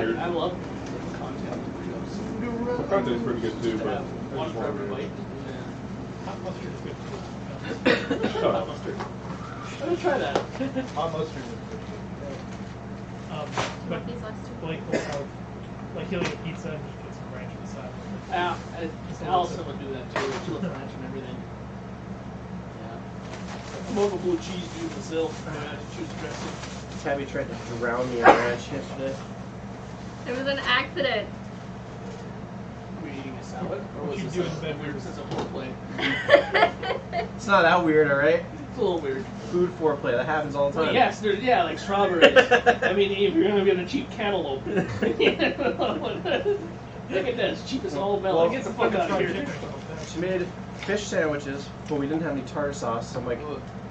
weird. I love content. The content's pretty good too, but One for every bite. Hot mustard is good too. Oh. Hot mustard. I'm gonna try that. Hot mustard is good. But These last two. Blake will have, like, he'll eat a pizza and just put some ranch on the side. Yeah, Allison would do that too. She loves ranch and everything. Yeah. I'm more of a blue cheese dude myself. I have to choose dressing. Tabby tried to drown me in ranch yesterday. It was an accident. Were you eating a salad? Or What was you this do a in bed weird sense of foreplay? It's not that weird, alright? It's a little weird. Food foreplay, that happens all the time. Well, yes, there's, like strawberries. I mean, if you're gonna get a cheap cantaloupe, look at this, cheap as all melon. Get the fuck out of here. She made fish sandwiches, but we didn't have any tartar sauce, so I'm like,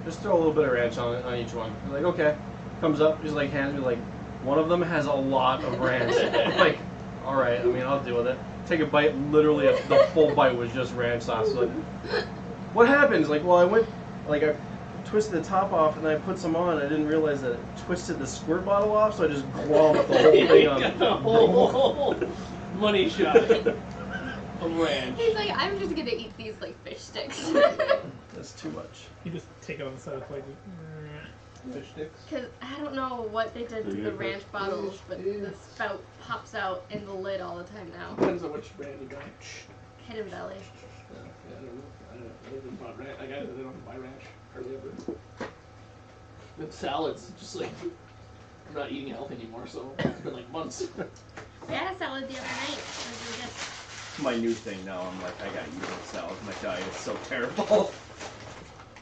just throw a little bit of ranch on it, on each one. I'm like, okay. Comes up, just like hands me like, one of them has a lot of ranch. I'm like, alright, I mean, I'll deal with it. Take a bite, literally the full bite was just ranch sauce. So like, what happens? Like, well, I went, like, I twisted the top off and I put some on. I didn't realize that it twisted the squirt bottle off, so I just glomped the whole thing on. Got the whole money shot of ranch. He's like, I'm just gonna eat these like fish sticks. That's too much. You just take it on the side of the plate. Fish sticks. Cause I don't know what they did to the ranch bottles, but the spout pops out in the lid all the time now. Depends on which brand you got. Hidden Valley. Yeah, I don't know. I haven't bought ranch. I don't buy ranch hardly ever. With salads, just like I'm not eating healthy anymore, so it's been like months. I had a salad the other night. It was really good. My new thing now, I'm like, I gotta eat a salad. My diet is so terrible.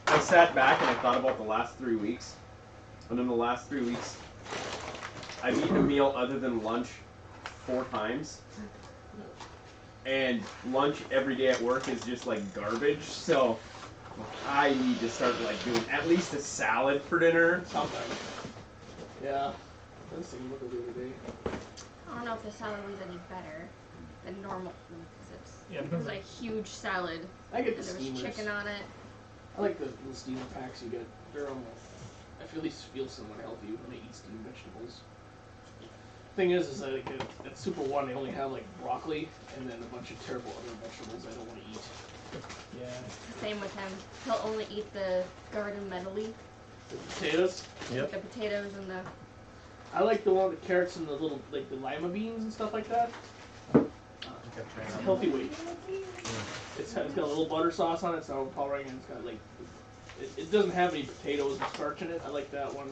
I sat back and I thought about the last 3 weeks. And in the last 3 weeks, I've eaten a meal other than lunch 4 times. And lunch every day at work is just like garbage, so I need to start like doing at least a salad for dinner. Sometimes. Yeah. I was thinking about it the other day. I don't know if the salad one's any better than normal food because Yeah, it's like huge salad. I get And the there was steamers. chicken on it. I like the little steamer packs you get. They're almost. I feel at least feel somewhat healthy when I eat steamed vegetables. Thing is that like at Super One they only have like broccoli and then a bunch of terrible other vegetables I don't want to eat. Yeah. It's the same with him. He'll only eat the garden medley, The potatoes. Yep. the potatoes and the. I like the one with the carrots and the little like the lima beans and stuff like that. It's a healthy weight. It's got a little butter sauce on it, so overpowering, and it's got like it doesn't have any potatoes and starch in it. I like that one.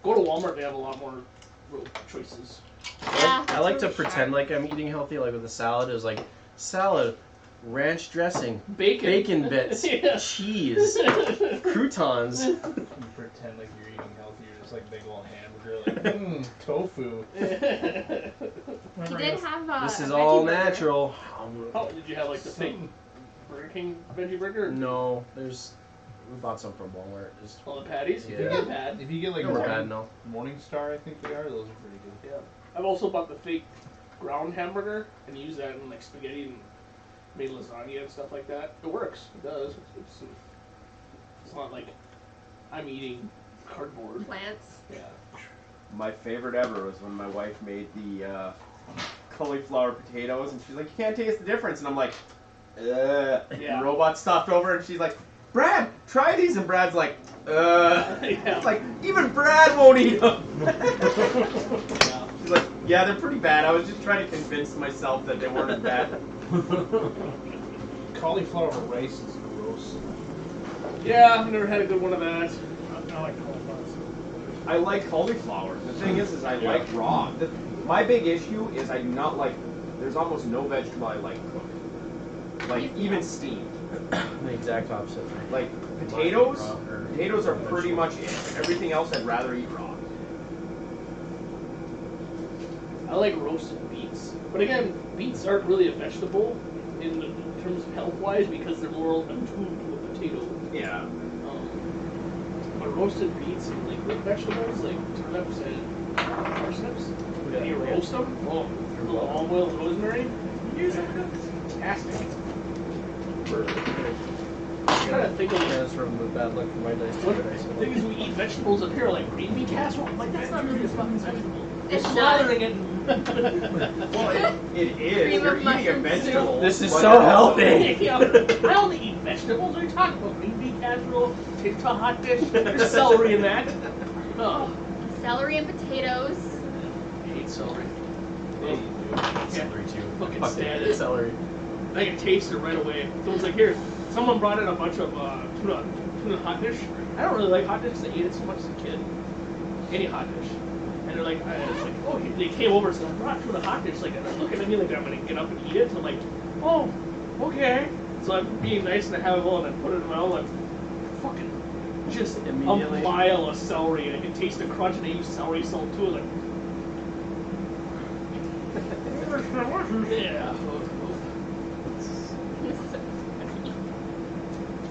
Go to Walmart; they have a lot more real choices. Yeah, I like to really pretend sharp. like I'm eating healthy, like with a salad. It was like salad, ranch dressing, Bacon bits, Yeah. cheese, croutons. You pretend like you're eating healthy, you're just like big old hamburger, like, tofu. He did have This a is veggie all burger. natural. Oh, did you have like the fake Burger King veggie burger? No, we bought some from Walmart. Just All the patties? Yeah. If you get bad. If you get like they weren't bad, no. Morning Star, I think they are. Those are pretty good. Yeah. I've also bought the fake ground hamburger and used that in like spaghetti and made lasagna and stuff like that. It works. It does. It's not like I'm eating cardboard. Plants. Yeah. My favorite ever was when my wife made the cauliflower potatoes, and she's like, "You can't taste the difference," and I'm like, Yeah. The robot stopped over, and she's like, "Brad, try these," and Brad's like, Yeah. It's like, even Brad won't eat them. Yeah. She's like, "Yeah, they're pretty bad. I was just trying to convince myself that they weren't bad." Cauliflower rice is gross. Yeah, I've never had a good one of that. I like cauliflower. I like cauliflower. The thing is I like raw. My big issue is I do not like, there's almost no vegetable I like cooked. Like, even steamed. The exact opposite. Like, potatoes, Raw or potatoes are pretty vegetable. much it. Everything else I'd rather eat raw. I like roasted beets. But again, beets aren't really a vegetable in terms of health-wise because they're more attuned to a potato. Yeah. But roasted beets and liquid vegetables like turnips and parsnips, when you roast them, oh, a little olive oil and rosemary, fantastic. You trying to think of That's from the bad luck for my dice what too. Dice. thing is we eat vegetables up here like green bean casserole. I'm like, that's not really a fucking vegetable. It's It's not. slathering it. Well, it is. Cream You're of eating a mushrooms. vegetable. This is but so it's also- healthy. I only eat vegetables. What are you talking about? Green bean casserole, TikTok hot dish, there's celery in that. Oh, Celery and potatoes. I hate celery. Hey, Celery too. Fucking stand it. Celery. I can taste it right away. So it's like, here, someone brought in a bunch of tuna hot dish. I don't really like hot dish because I ate it so much as a kid. Any hot dish. And they're like, it's like, oh, they came over and said, I brought tuna hot dish. Like, and they're looking at me like I'm going to get up and eat it. And I'm like, oh, okay. So I'm being nice and I have it all and I put it in my own, like, fucking just Immediately. a mile of celery. And I can taste the crunch and I use celery salt too. Like, yeah.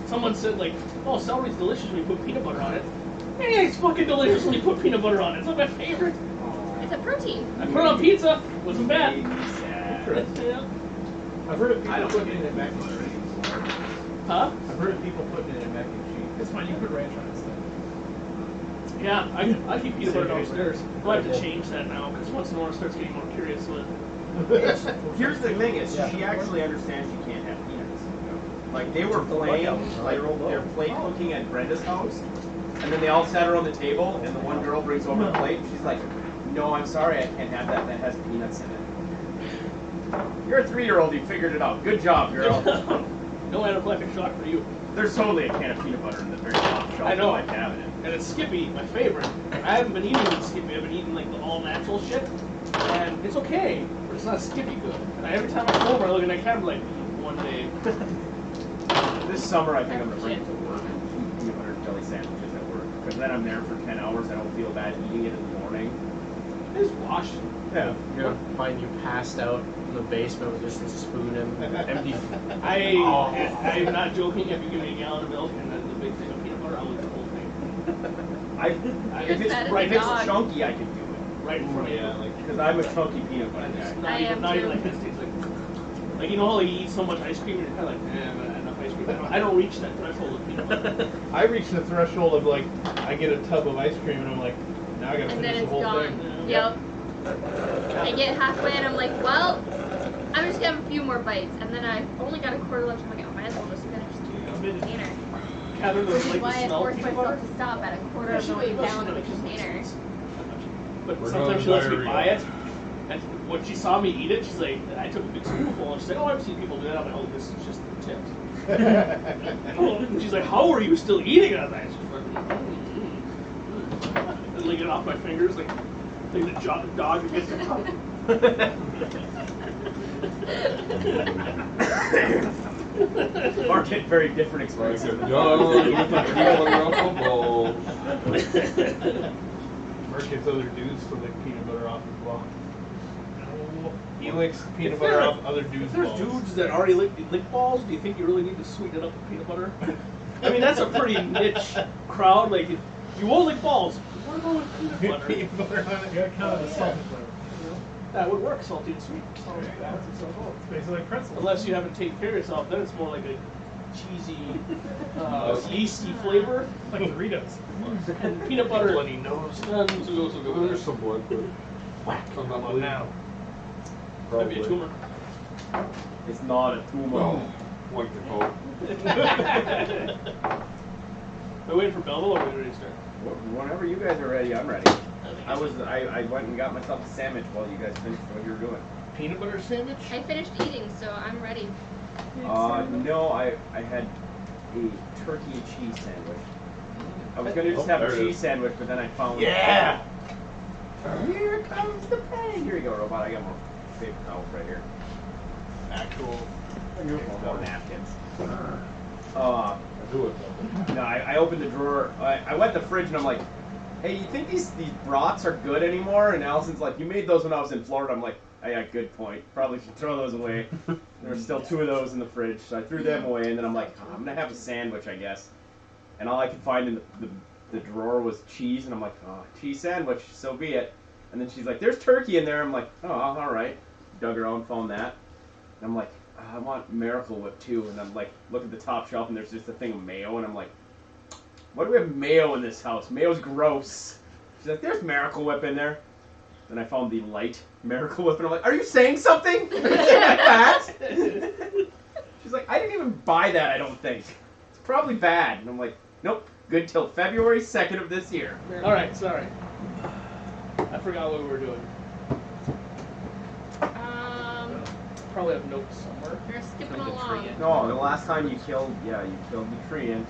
Someone said like, oh, celery's delicious when you put peanut butter on it. Yeah, it's fucking delicious when you put peanut butter on it. It's not my favorite. It's a protein. I put it on pizza. Wasn't bad. Made me sad. Yeah. I've heard of I people don't putting get it it. in mac and cheese. Huh? I've heard of people putting it in mac and cheese. It's fine. You put ranch on it instead. Yeah, I keep peanut butter downstairs. I'll have to change that now because once Nora starts getting more curious with Here's the thing: is she actually understands she can't have peanuts. Like they were playing, like they're plate cooking at Brenda's house, and then they all sat around the table, and the one girl brings over a plate, and she's like, "No, I'm sorry, I can't have that. That has peanuts in it." You're a 3-year-old. You figured it out. Good job, girl. no anaphylactic shock for you. There's totally a can of peanut butter in the very top shelf I know. of my cabinet. And it's Skippy, my favorite. I haven't been eating Skippy. I've been eating like the all natural shit, and it's okay, but it's not Skippy good. And every time I come over, I look at that cabinet like, one day. This summer, I think I'm gonna bring it to work. 2 peanut butter and jelly sandwiches at work, because then I'm there for 10 hours. I don't feel bad eating it in the morning. Just wash. Yeah. You're gonna find you passed out in the basement with just a spoon and empty. I'm not joking. If you give me a gallon of milk and then the big thing of peanut butter, I'll eat the whole thing. You're If it's, fat as a if it's dog. chunky, I can do it. Right in front of you. Yeah, like Because I'm a chunky peanut butter And guy. it's I not even, am not even too. like this. It's like you know how you eat so much ice cream and you're kind of like, but enough ice cream. I don't reach that threshold of peanut butter. I reached the threshold of like I get a tub of ice cream and I'm like, now I gotta And then finish the it's whole gone. thing. Yep. I get halfway and I'm like, well, I'm just gonna have a few more bites. And then I only got a quarter left. I'm like, I might as well just finish the container. Catherine Which doesn't is like why the I smell of forced peanut myself butter. to stop at a quarter Yeah, of she the way likes down it. of the She likes container. But We're sometimes she going lets me diarrhea. buy it. And when she saw me eat it, she's like, I took a big spoonful and she's like, oh, I've seen people do that. I'm like, oh, this is just the tip. And she's like, how are you still eating it? I was like, and licking it off my fingers like the dog that gets the cup. Mark had very different Like expressions. a dog with a peanut butter off a bowl. Merc gets other dudes to lick peanut butter off his ball. No. He licks peanut If butter there- off other dudes' If there's balls. dudes that already lick balls, do you think you really need to sweeten it up with peanut butter? I mean, that's a pretty niche crowd. Like, you won't lick balls. What about with peanut butter? Peanut butter on it. Got kind of a salty flavor. That would work, salty and sweet. Sounds balance itself out. It's basically like pretzel. Unless you haven't taken care of yourself, then it's more like a cheesy, yeasty flavor. Like Doritos. And peanut butter. Bloody nose. There's some blood, but Whack. I'm not Well, bleeding. now. Might be a Probably. tumor. It's not a tumor. Oh, one can hope. Are we waiting for Belleville or are we ready to start? Whenever you guys are ready, I'm ready. I went and got myself a sandwich while you guys finished what you were doing. Peanut butter sandwich? I finished eating, so I'm ready. No, I had a turkey and cheese sandwich. I was gonna just have there a it cheese is. sandwich, but then I found Yeah! Here comes the pain. Here you go, robot. I got more paper towels right here. Actual. More napkins. I do it though. No, I opened the drawer. I went to the fridge and I'm like, hey, you think these brats are good anymore? And Allison's like, you made those when I was in Florida. I'm like, oh, yeah, good point. Probably should throw those away. There were still 2 of those in the fridge, so I threw them away. And then I'm like, oh, I'm gonna have a sandwich, I guess. And all I could find in the drawer was cheese, and I'm like, oh, cheese sandwich, so be it. And then she's like, there's turkey in there. I'm like, oh, all right. Dug around, found that. And I'm like, I want Miracle Whip too, and I'm like, look at the top shelf, and there's just a thing of mayo, and I'm like, why do we have mayo in this house? Mayo's gross. She's like, there's Miracle Whip in there. Then I found the light Miracle Whip, and I'm like, are you saying something? Are you saying that? She's like, I didn't even buy that, I don't think. It's probably bad. And I'm like, nope, good till February 2nd of this year. Alright, sorry. I forgot what we were doing. Probably have notes somewhere. You're skipping Killed the along. tree. No, the last time you killed the treant.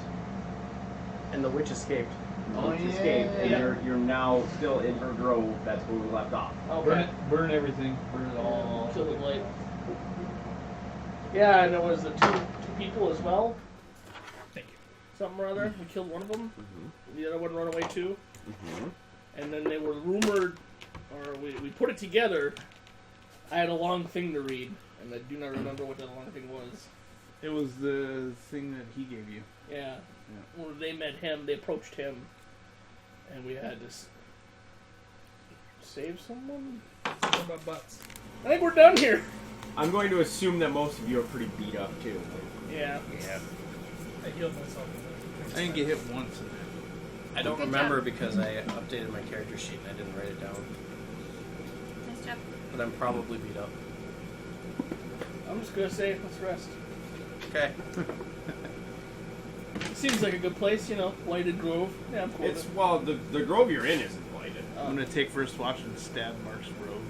And the witch escaped. Oh, escaped, and you're now still in her grove. That's where we left off. Okay. Burn everything. Burn it all. Kill the light. Yeah, and there was the two people as well. Thank you. Something or other. We killed one of them. Mm-hmm. The other one ran away too. Mm-hmm. And then they were rumored, or we put it together. I had a long thing to read, and I do not remember what that long thing was. It was the thing that he gave you. Yeah. When they met him, they approached him, and we had to save someone? Something about butts. I think we're done here. I'm going to assume that most of you are pretty beat up too. Yeah. I healed myself. I didn't get hit once in that. I don't Good remember job. because I updated my character sheet and I didn't write it down. Nice job. But I'm probably beat up. I'm just gonna say, let's rest. Okay. It seems like a good place, you know, lighted grove. Yeah, I'm cool with It's it. well, the grove you're in isn't lighted. I'm gonna take first watch and stab Mark's robe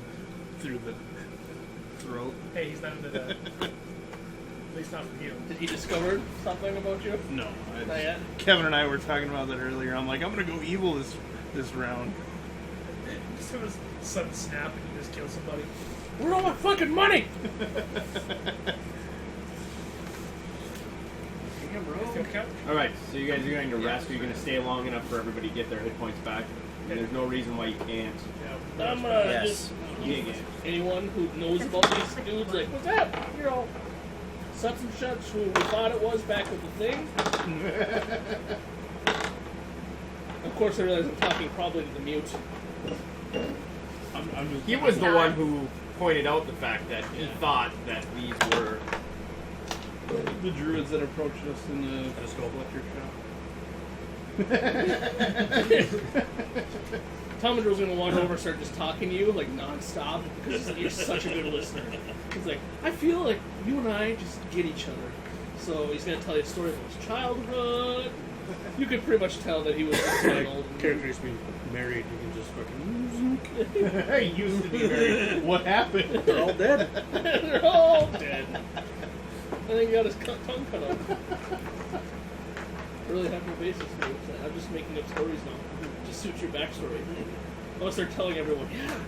through the throat. Hey, he's not into that. At least not from you. Did he discover something about you? No, Not yet. Kevin and I were talking about that earlier. I'm like, I'm gonna go evil this round. Just have a sudden snap and you just kill somebody. Where's all my fucking money? Damn, bro. Feel count? All right, so you guys are going to rest. Or you're going to stay long enough for everybody to get their hit points back. And there's no reason why you can't. Yeah. I'm gonna Yes. just You can't. anyone who knows about these dudes, like, what's that? You know, such and such who we thought it was back with the thing. Of course, I realize I'm talking probably to the mute. He was the one who pointed out the fact that he thought that these were. The druids that approached us in the skull Tom and Drew's gonna wander over and start just talking to you like non-stop because you're such a good listener. He's like, I feel like you and I just get each other. So he's gonna tell you a story of his childhood. You could pretty much tell that he was entitled. Characters being married, you can just fucking. I used to be married. What happened? They're all dead. They're all dead. I think he got his tongue cut off. I really have no basis for it. I'm just making up stories now. Just suits your backstory. Unless they're telling everyone, yeah,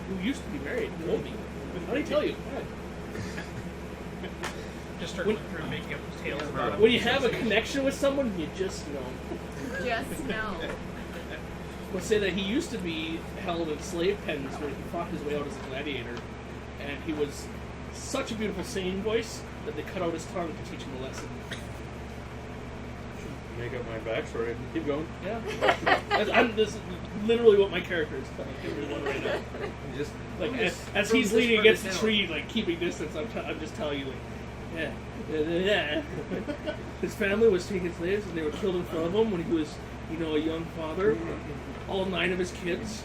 who used to be married, told me. How did he tell you? Yeah. Just start going through and making up tales about it. When you have a connection with someone, you just know. Just know. Let's say that he used to be held in slave pens where he fought his way out as a gladiator, and he was such a beautiful singing voice that they cut out his tongue to teach him a lesson. Make up my backstory. Keep going. Yeah. This is literally what my character is telling everyone right now. Just Like as he's leaning against the tree, like keeping distance, I'm just telling you, like, yeah. His family was taken slaves, and they were killed in front of him when he was, you know, a young father. All 9 of his kids.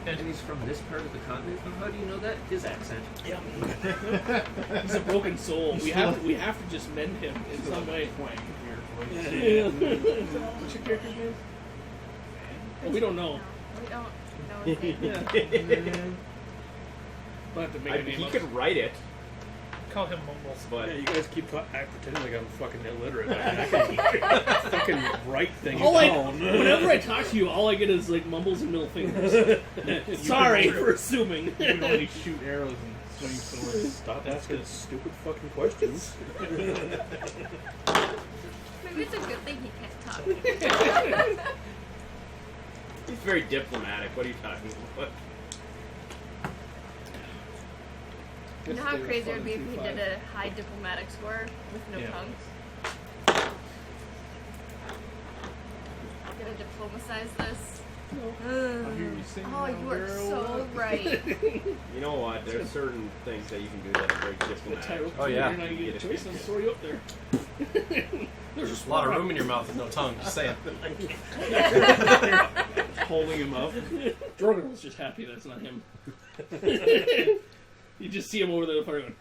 And he's from this part of the continent. How do you know that? His accent. Yeah. He's a broken soul. We have to just mend him in some way. Yeah. What's your character's name? Well, we don't know. We don't know his name. Yeah. We'll have to make a name He up. could write it, Call him Mumbles. but Yeah, you guys keep pretending like I'm fucking illiterate. I can fucking write things down. Whenever I talk to you, all I get is like mumbles and middle fingers. Sorry for assuming. You can only shoot arrows and swing swords. Stop asking stupid fucking questions. Maybe it's a good thing he can't talk. he's very diplomatic. What are you talking about? You know how crazy it would be if he did a high diplomatic score with no Yeah. tongue? Gonna diplomatize this. I hear you sing. Oh, you are so right. You know what? There's certain things that you can do that break diplomatic. Oh, yeah. You're not gonna get a choice and throw you up there. There's just a lot of room in your mouth with no tongue. Just saying. Holding him up. Jordan was just happy that's not him. You just see him over there fire going.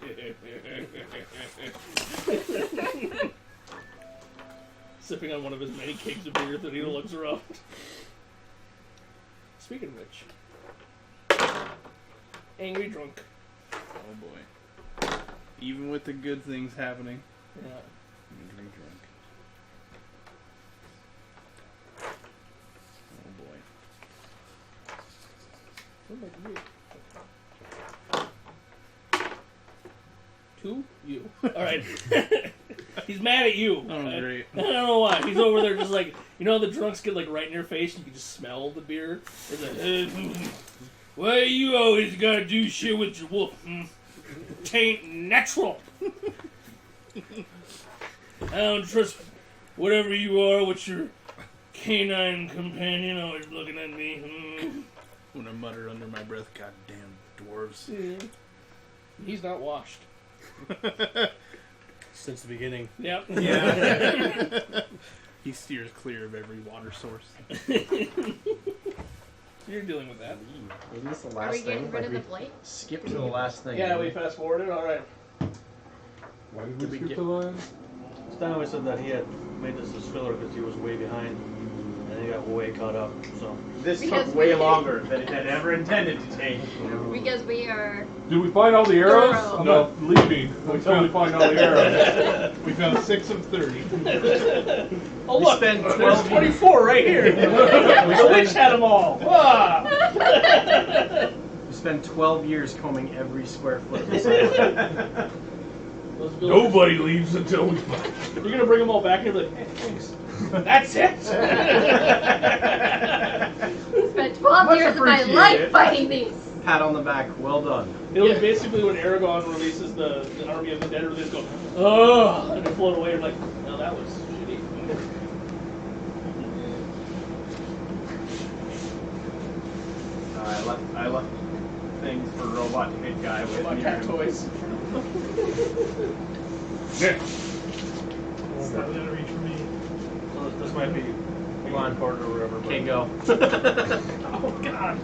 Sipping on one of his many kegs of beer that he looks around. Speaking of which, angry drunk. Oh boy. Even with the good things happening. Yeah. Angry drunk. Oh boy. What about you? To you. All right. He's mad at you. Oh, great. I don't know why. He's over there just like, you know, the drunks get like right in your face and you can just smell the beer. It's like, why you always gotta do shit with your wolf? Tain't natural. I don't trust whatever you are with your canine companion always looking at me. When I mutter under my breath, goddamn dwarves. He's not washed. Since the beginning. Yep. Yeah. He steers clear of every water source. You're dealing with that. Maybe it's the Are last we getting thing. rid Like of we the blight? skip to the last thing. Yeah, we fast forwarded. All right. Why Did did we we skip get? the line? Stanley said that he had made this as filler because he was way behind, and he got way caught up. So This Because took way we- longer than it had ever intended to take. Because we are. Did we find all the arrows? Thorough. No, leaving. We totally find all the arrows. We found 6 of 30. Oh We look, spent there's 12 24 right here. The witch had them all. Ah. We spent 12 years combing every square foot of this island. Those villagers- Nobody leaves until we find. You're gonna bring them all back and you're like, hey, thanks. That's it. Spent 12 Much years of my appreciated. life fighting these. Pat on the back. Well done. It'll be basically when Aragorn releases the army of the dead, or they just go, oh, and they float away. You're like, no, that was shitty. I left things for robot big guy with My me. cat toys. It's not within reach for me. So this might be Come on. quarter or whatever. but- Can't go. Oh God.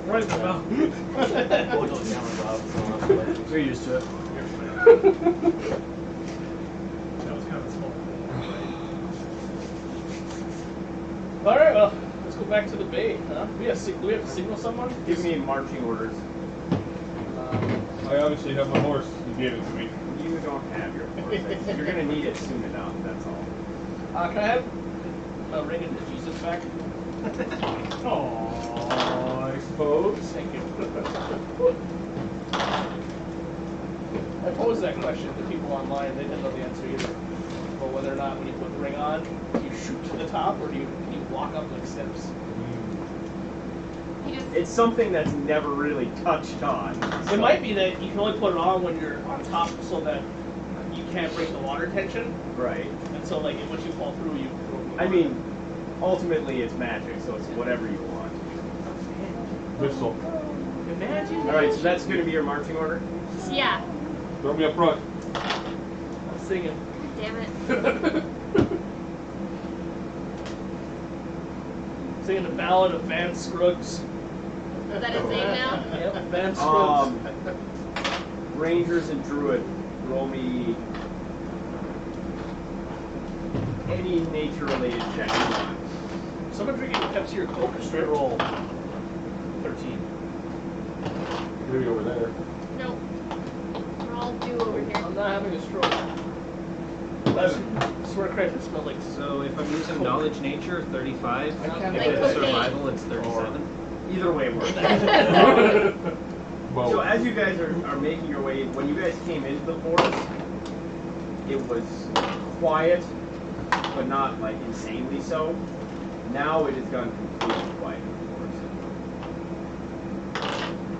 Right in the mouth. We'll go camera out, so We're used to it. That was kind of small. All right, well, let's go back to the bay. Huh? Do we have to signal someone? Give me marching orders. I obviously have my horse. You gave it to me. You don't have your horse. You're gonna need it soon enough. That's all. Can I have a ring into Jesus back? Aww, I suppose. Thank you. I posed that question to people online. They didn't know the answer either. But whether or not when you put the ring on, do you shoot to the top or can you walk up like steps? He just. It's something that's never really touched on. It might be that you can only put it on when you're on top so that you can't break the water tension. Right. And so like once you fall through, you throw the I mean, ultimately it's magic, so it's whatever you want. Whistle. Imagine. All right, so that's gonna be your marching order. Yeah. Throw me up front. I'm singing. Damn it. Singing the Ballad of Van Scruggs. Is that his name now? Yep, Van Scruggs. Rangers and Druid, roll me any nature-related check you want. Someone drinking Pepsi or Coke or straight roll. 13. Maybe over there. Nope. We're all due over here. I'm not having a stroke. I swear to Christ, it smelled like So if I'm using knowledge nature, 35. I can't If Like it's cocaine. survival, it's 37. Either way works. Well, So as you guys are making your way, when you guys came into the forest, it was quiet, but not like insanely so. Now it has gone completely quiet in the forest.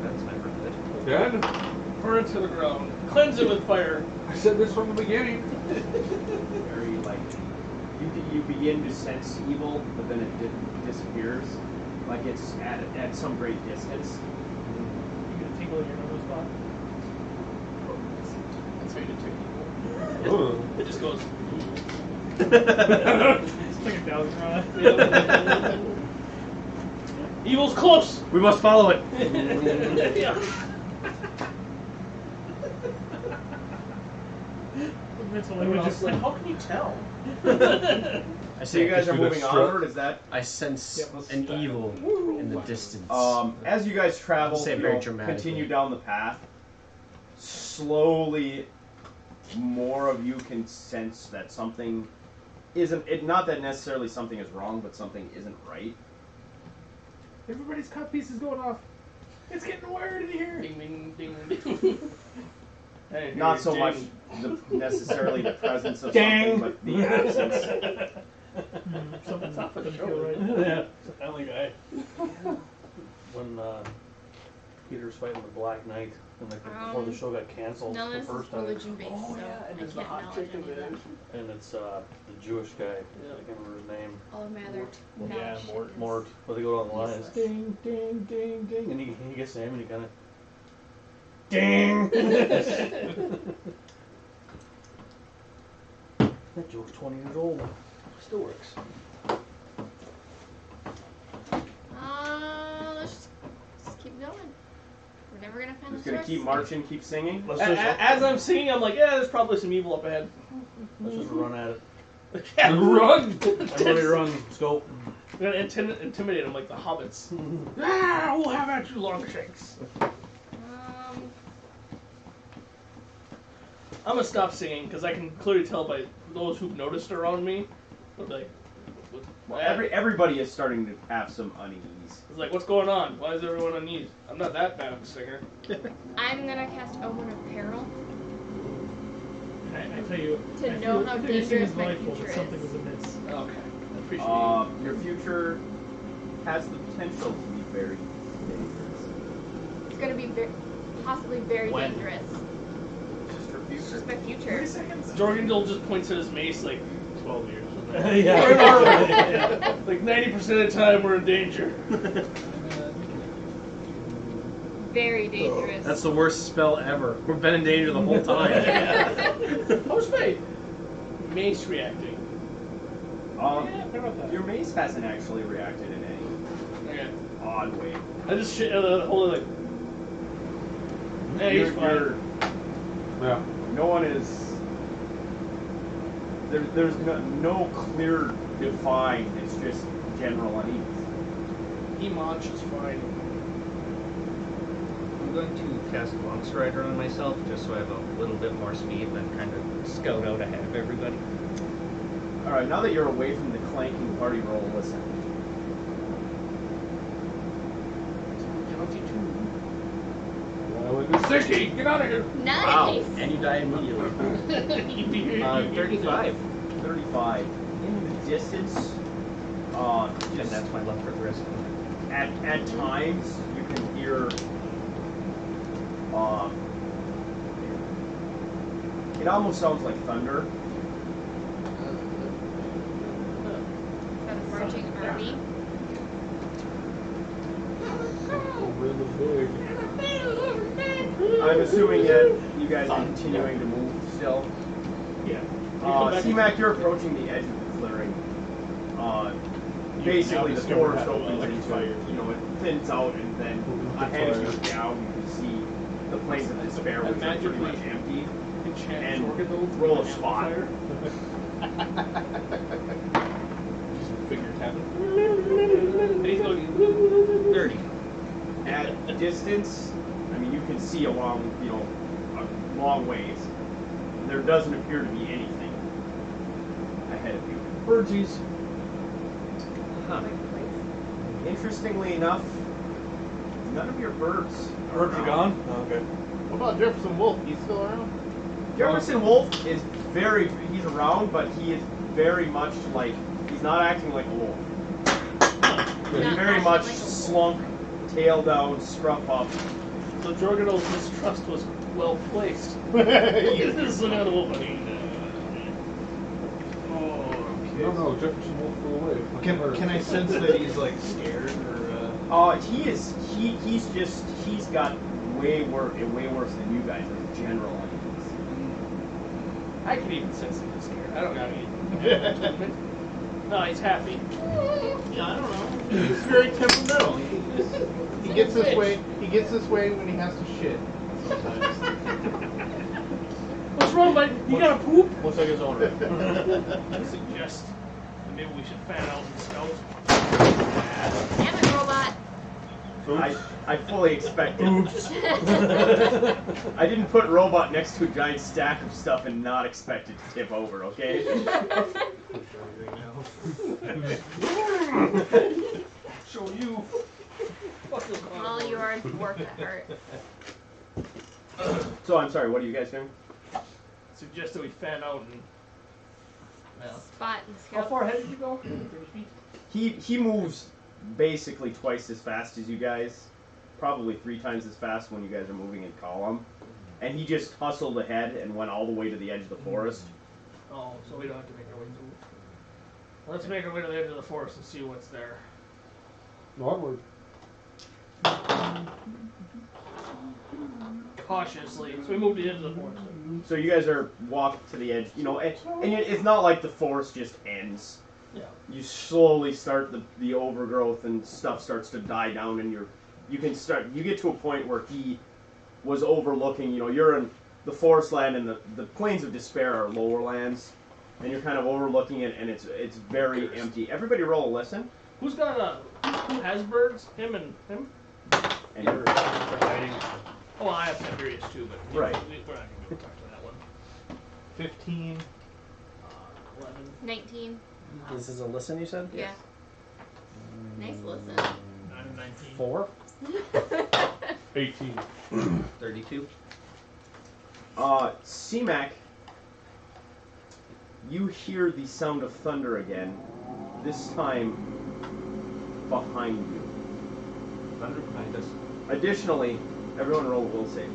That's never good. Dad, burn it to the ground. Cleanse it with fire. I said this from the beginning. Very likely. you begin to sense evil, but then it disappears, like it's at some great distance. You get a tingle in your nose spot. That's how you detect evil. Ooh. It just goes. It's like a thousand rod. Evil's close. We must follow it. Yeah. Mental Everyone else images. is like, how can you tell? I So you guys are moving onward. Is that? I sense Yep, let's an start. evil in the distance. As you guys travel, Say it you very know, dramatically. continue down the path. Slowly, more of you can sense that something isn't. Not that necessarily something is wrong, but something isn't right. Everybody's cut pieces going off. It's getting wired in here. Ding, ding, ding, ding. Hey, Not here, so ding. much necessarily the presence of Dang. something, but the absence. Something's Not for the doesn't show, feel right? Yeah, it's a family guy. When Peter's fighting the Black Knight, and like before the show got canceled None the of this first is time, religion based, Oh, so yeah, and I there's can't the hot knowledge chick any in of there. that. and it's the Jewish guy. I can't remember his name. All of my other knowledge Yeah, Mort. is- Mort. But they go down the line. It's useless. ding, ding, ding, ding, and he gets to him, and he kind of Ding! that joke's 20 years old. Still works. Let's keep going. We're never gonna find Just the gonna source. keep marching, keep singing. Let's As I'm singing, I'm like, yeah, there's probably some evil up ahead. let's just run at it. Run! Everybody run. Scope. We're gonna intimidate them like the hobbits. Ah, we'll have at you, Longshanks. I'm gonna stop singing because I can clearly tell by those who've noticed around me. Like, Well, everybody is starting to have some unease. it's like, what's going on? Why is everyone on knees? I'm not that bad of a singer. I'm gonna cast Omen of Peril. I tell you, To I know feel how everything dangerous is my mindful future that something is. was amiss. Okay, I appreciate you. Your future has the potential to be very dangerous. It's gonna be possibly very When? dangerous. Just your It's just future. my future. Jorgendil just points at his mace like 12 years. Yeah. Like 90% of the time we're in danger. Very dangerous. That's the worst spell ever. We've been in danger the whole time. How's my mace reacting? Your mace hasn't actually reacted in any Okay. odd way. I just hold it like. Hey, he's fine. Yeah. No one is. There's no clear defined. It's just general unease. Emach is fine. I'm going to cast Monstrider on myself just so I have a little bit more speed and then kind of scout out ahead of everybody. All right, now that you're away from the clanking party roll, listen. County 60, get out of here. Nice. And you die immediately. 35. 35 in the distance. And Just that's my luck for the rest of the night. at times you can hear. It almost sounds like thunder. Is that a marching army? I'm assuming that you guys are continuing to move still. Yeah. C-Mac, you're approaching the edge of the clearing. Basically, the forest opens into, it thins out, and then ahead of you down, you can see the plains of despair, which are pretty much empty. And roll a spot. Figure tapping. He's going 30. At a distance, I mean, you can see a long ways. There doesn't appear to be anything ahead of you. Birdsies. Huh. Interestingly enough, none of your birds Birds are gone? Oh, okay. What about Jefferson Wolf? He's still around? Jefferson Wolf is he's around, but he is very much like, he's not acting like a wolf. He's Not very acting much like a wolf. slunk, tail down, scruff up. So Jorgendil's mistrust was well placed. This is not a wolf. don't know. Jefferson Wolf flew away. Can I sense that he's like scared or? He's got way worse than you guys in general. I can even sense him scared. I don't got any. No, he's happy. Yeah, I don't know. He's very temperamental. He gets this way. He gets this way when he has to shit. Sometimes. What's wrong, bud? You gotta poop? Looks like his owner. I suggest that maybe we should fan out and scout. Damn it, robot. I fully expected. I didn't put robot next to a giant stack of stuff and not expect it to tip over, okay? Show you. All yours work at heart. So I'm sorry, what are you guys doing? Suggest that we fan out and. Well. Spot and How scout. far ahead did you go? 30 feet? He moves basically twice as fast as you guys, probably 3 times as fast when you guys are moving in column, and he just hustled ahead and went all the way to the edge of the forest. Oh, so we don't have to make our way through. Let's make our way to the edge of the forest and see what's there. Onward. Cautiously. So we move to the edge of the forest. So you guys are walking to the edge, you know, and it's not like the forest just ends. Yeah. You slowly start the overgrowth and stuff starts to die down, and you get to a point where he was overlooking, you know, you're in the forest land and the plains of despair are lower lands, and you're kind of overlooking it, and it's very empty. Everybody roll a listen. Who has birds? Him and him? And you're hiding. Oh, I have Tiberius too, but Right. we're not going to be able to talk to that one. 15. 11. 19. This is a listen, you said? Yeah. Nice listen. I'm 19. 4? 18. 32. C-Mac, you hear the sound of thunder again, this time behind you. Thunder behind us. Additionally, everyone roll a will save,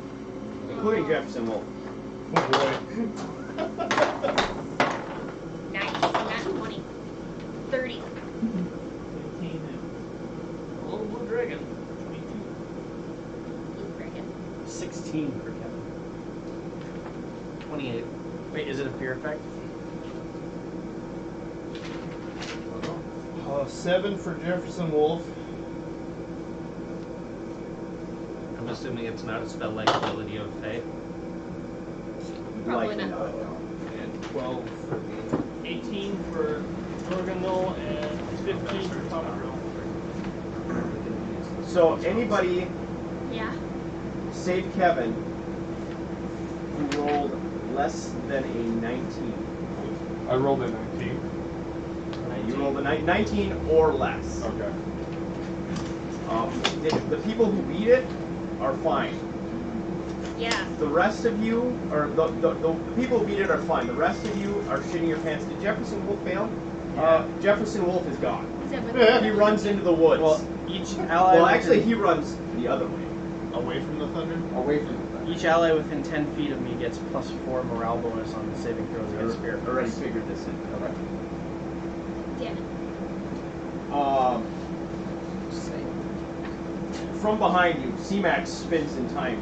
including Jefferson Wolf. Oh boy. Nice. Not 20. 30. 18 and a little blue dragon. 22. Blue dragon. 16 for Kevin. 28. Wait, is it a fear effect? 7 for Jefferson Wolf. I'm assuming it's not a spell like Ability of Fae. Probably Likely not. And 12 for me. 18 for Jorgendal and 15 for Commodore. So anybody Yeah. save Kevin who rolled less than a 19. I rolled a 19. You rolled a 19 or less. Okay. The people who beat it are fine. Yeah. The rest of you, or the people who beat it are fine. The rest of you are shitting your pants. Did Jefferson Wolf fail? Jefferson Wolf is gone. 7. He runs into the woods. Well, each ally. Actually, he runs the other way. Away from the thunder? Away from the Each ally within 10 feet of me gets +4 morale bonus on the saving throws against spirit. Already figured this in. Okay. Damn it. From behind you, C-Max spins in time.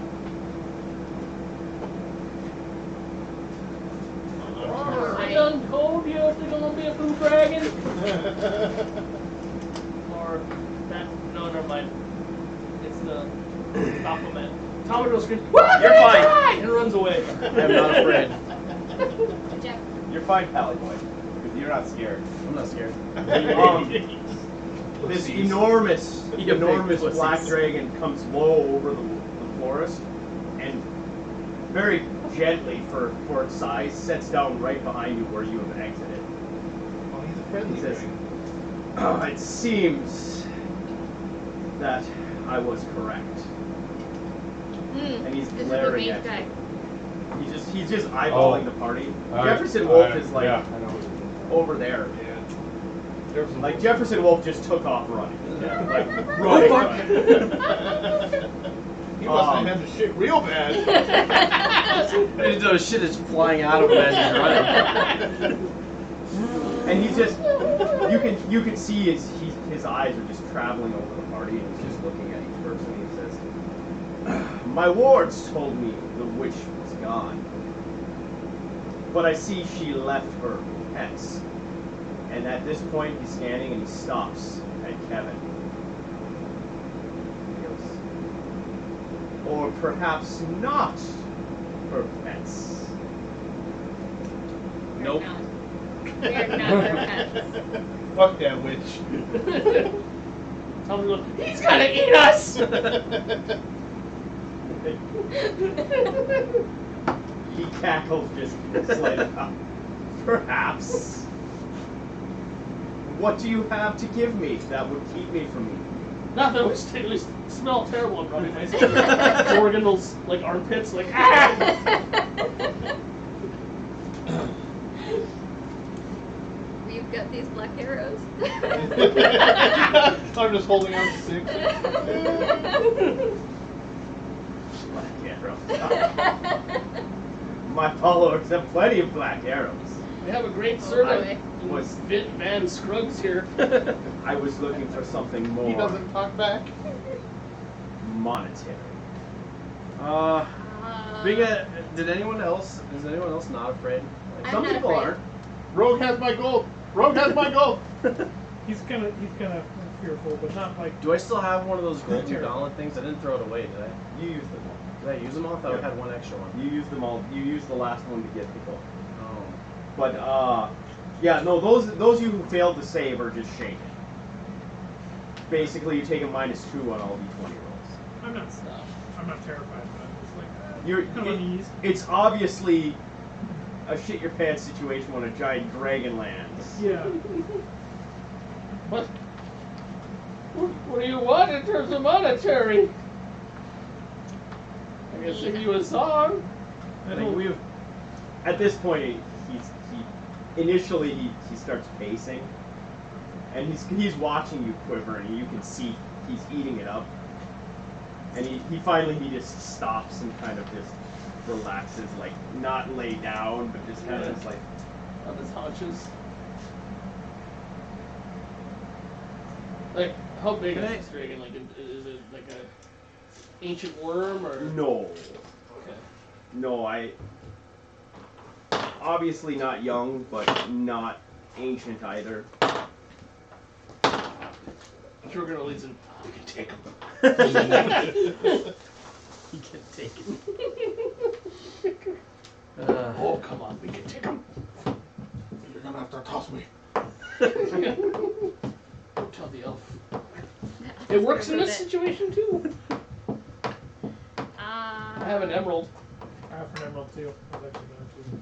I done told you it's gonna be a blue dragon. Or that? No, never mind. It's the compliment. Commodore screams, You're fine. and runs away. I'm not afraid. Jeff. You're fine, Pally Boy. You're not scared. I'm not scared. This enormous You big black pussies. dragon comes low over the forest and very gently for its size sets down right behind you where you have exited. Oh, he's a friendly He says, dragon. It seems that I was correct. And he's This is the glaring main at guy. you. He's just eyeballing the party. Jefferson Wolf Wolf is like yeah, I know. over there. Yeah. Jefferson Like Wolf. Jefferson Wolf just took off running. Like Right. running. He must have had the shit real bad. I just know shit is flying out of him as he's running. And he's just, you can see his eyes are just traveling over the party, and he's just looking at each person, and he says, "My wards told me the witch was gone, but I see she left her pets." And at this point, he's standing and he stops at Kevin. He goes, "Or perhaps not her pets." Nope. We are not their pets. Fuck that witch. Someone goes, he's gonna eat us! He cackles just slightly. Perhaps. What do you have to give me that would keep me from you? Nothing, we smell terrible and probably nice. Organals, like armpits, like, ah! We've got these black arrows. I'm just holding on to 6. Black arrows. My followers have plenty of black arrows. We have a great servant. Was Van Scruggs here. I was looking for something more He doesn't talk back. monetary. Is anyone else not afraid? Like, I'm some not people afraid. aren't. Rogue has my gold. Rogue has my gold. He's kind of fearful, but not like. Do I still have one of those gold gauntlet things? I didn't throw it away, did I? You used them all. Did I use them all? I thought Yeah. I had one extra one. You used them all. You used the last one to get the gold. Oh. But yeah, no, those you who failed to save are just shaken. Basically, you take a -2 on all d20 rolls. I'm not terrified, but I'm just like. You're, Kind of uneasy. it's obviously a shit your pants situation when a giant dragon lands. Yeah. What do you want in terms of monetary? I can sing you a song. I think we've at this point initially he starts pacing, and he's watching you quiver, and you can see he's eating it up, and he finally just stops and kind of just relaxes, like not lay down, but just kind of just like On his haunches. Like, how big is this dragon? Like, is it like a ancient worm or? no. Okay. No, obviously not young, but not ancient either. Sugar leads in. We can take him. You can take it. Oh, come on, we can take him. You're gonna have to toss me. Don't tell the elf. It works in this situation too. I have an emerald. I have an emerald too. I was actually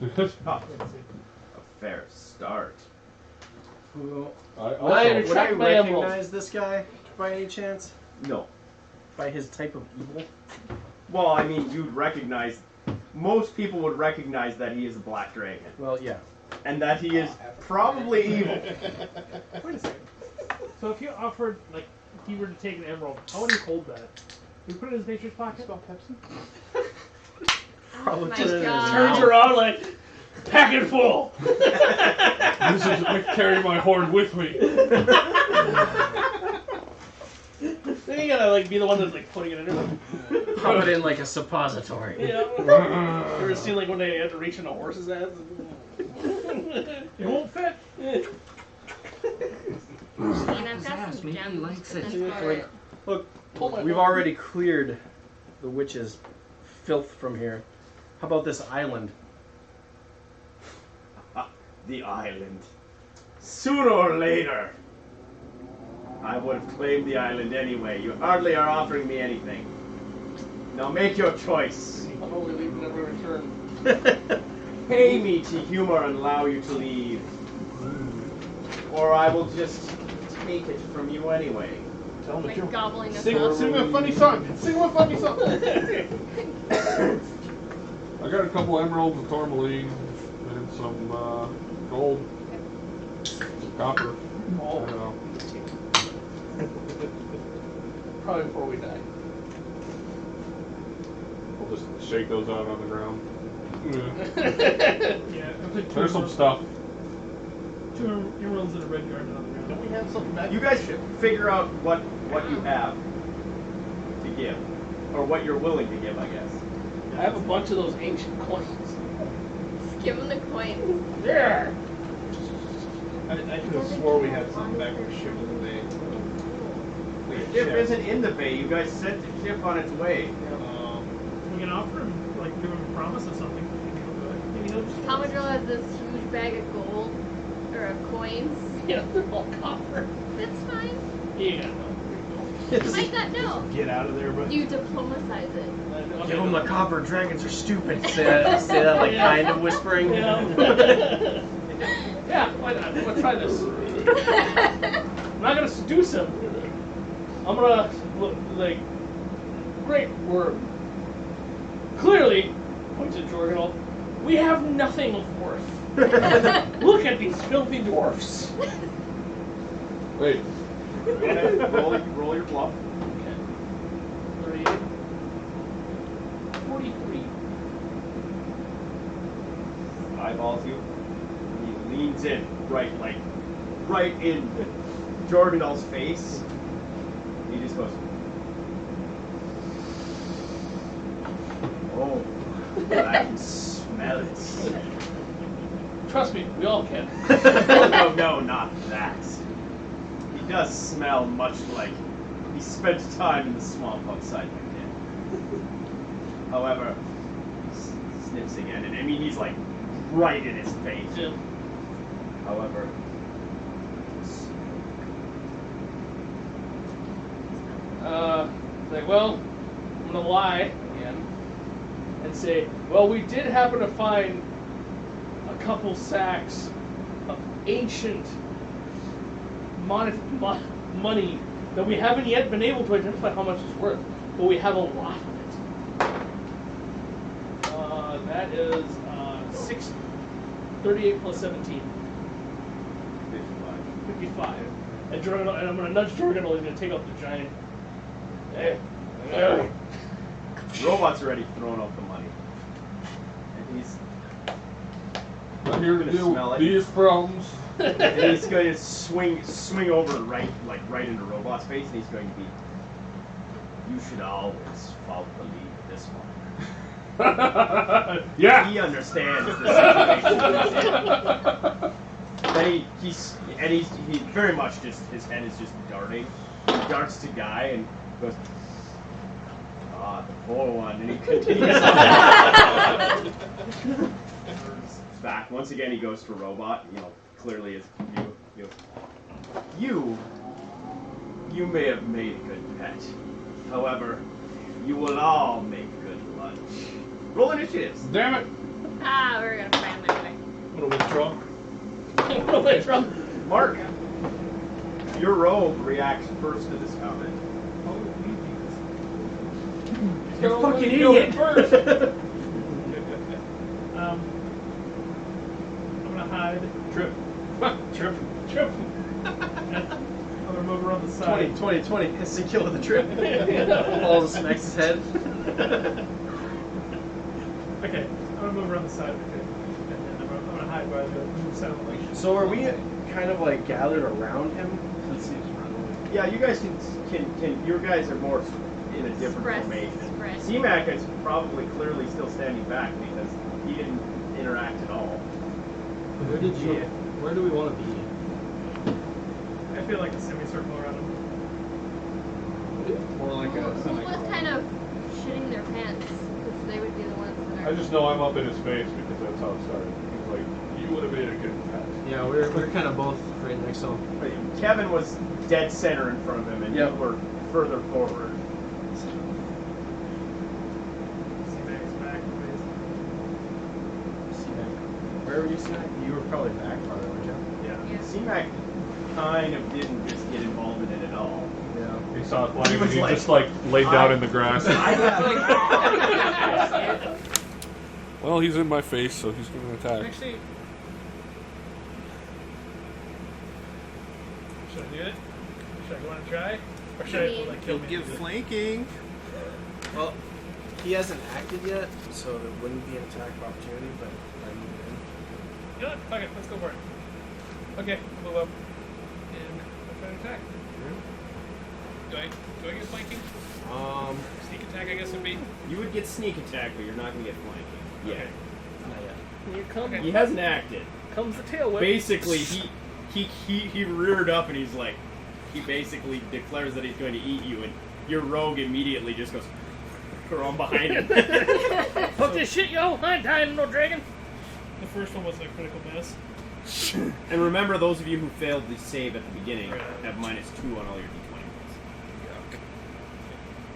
going to. Ah, Let's see. a fair start. Would I I retract my emerald. recognize this guy by any chance? No. By his type of evil? Well, I mean, you'd recognize. Most people would recognize that he is a black dragon, Well, yeah. and that he is probably evil. Wait a second. So if you offered, like, if you were to take an emerald, how would you hold that? You put it in his nature's pocket? Spell Pepsi? Probably my put it in his God. Turns mouth. around like, pack it full. This is I carry my hoard with me. Then you gotta like be the one that's like putting it in there. Pop it in like a suppository. You know? You ever seen like when they had to reach in a horse's ass? It won't fit. And I've got some maybe he gems likes in it. this part. Look, we've already cleared the witch's filth from here. How about this island? The island. Sooner or later, I would have claimed the island anyway. You hardly are offering me anything. Now make your choice. I'm only leaving never return. Pay me to humor and allow you to leave. Or I will just take it from you anyway. Tell him the Like truth. gobbling us Sing up. a funny song. Sing a funny song. I got a couple emeralds, a tourmaline, and some gold, copper. I don't know. Probably before we die. We'll just shake those out on the ground. Yeah. There's some stuff. 2 emeralds and a red garnet on the ground. Don't we have something back? You guys should figure out what you have to give, or what you're willing to give, I guess. I have a bunch of those ancient coins. Just give him the coins. There. I could have swore we had something back on the ship in the bay. The ship isn't in the bay. You guys sent the ship on its way. We can offer him, like, give him a promise of something. Maybe he'll just. Commodore has this huge bag of gold, or of coins. Yeah, they're all copper. That's fine. Yeah. You might not know. Get out of there, but You diplomatize it. Give them the copper. Dragons are stupid. Say that like kind of whispering. Yeah. Yeah, why not? I'm gonna try this. I'm not gonna seduce him. I'm gonna like, great. We're clearly, points at Jorgenal, we have nothing of worth. Look at these filthy dwarfs. Wait. Roll your bluff. Okay. 38. 43. Eyeballs you. He leans in, right in Jordanel's face. He just goes, oh, I can smell it. Trust me, we all can. No, not that. He does smell much like he spent time in the swamp outside my den. However, he sniffs again, and I mean, he's like right in his face. Yeah. However, Like, well, I'm gonna lie again and say, well, we did happen to find a couple sacks of ancient money that we haven't yet been able to identify how much it's worth, but we have a lot of it. That is 38 plus 17. 55. And Jorgenal, and I'm gonna nudge Jorgenal. He's gonna take out the giant. Hey. Robot's already thrown out the money, and he's I'm here to gonna deal smell with it. these problems. and he's going to swing over right into Robot's face, and he's going to be. You should always follow the lead of this one. Yeah. He understands the situation. Then he very much just his head is just darting. He darts to Guy and goes, the poor one, and he continues back. Once again, he goes to Robot. Clearly is you may have made a good pet. However, you will all make good lunch. Roll initiatives. Damn it. We're gonna find that way. I'm gonna withdraw. I'm gonna withdraw. Mark, your rogue reacts first to this comment. You fucking idiot! I'm gonna hide. Trip. Trip. I'm gonna move around the side. 20. Instant kill with a trip. Falls and smacks his head. Okay, I'm gonna move around the side. Okay. And then I'm gonna hide by the sound like. So are we kind of like gathered around him? Let's see. Yeah, you guys can your guys are more in a different formation. C-Mac is probably clearly still standing back because he didn't interact at all. Where do we want to be? I feel like a semicircle around him. More like a Who was semi-colon. kind of shitting their pants? Because they would be the ones that are. I just know I'm up in his face because that's how it started. He's like, you would have made a good pet. Yeah, we're kind of both right next to him. Kevin was dead center in front of him, and you were further forward. C-Mac's back, please. Where were you seeing? You were probably back farther, weren't you? Yeah. C-Mac kind of didn't just get involved in it at all. Yeah. He saw it flying He and was he like, just like laid down in the grass. Well, he's in my face, so he's going to attack. Actually, should I do it? Should I go on and try? Or should I like kill me? Give flanking. Well, he hasn't acted yet, so there wouldn't be an attack of opportunity, but I move You know what? Fuck it, let's go for it. Okay, move up. And I'll try to attack. Do I get flanking? Sneak attack, I guess, would be. You would get sneak attack, but you're not going to get flanking. Yeah. Okay. Here comes, He hasn't acted. comes the tail whip. Basically, he reared up and he's like, he basically declares that he's going to eat you, and your rogue immediately just goes on behind him. Fuck this shit, yo! I ain't dying, no dragon. The first one was a critical miss. And remember, those of you who failed the save at the beginning have -2 on all your d20 rolls.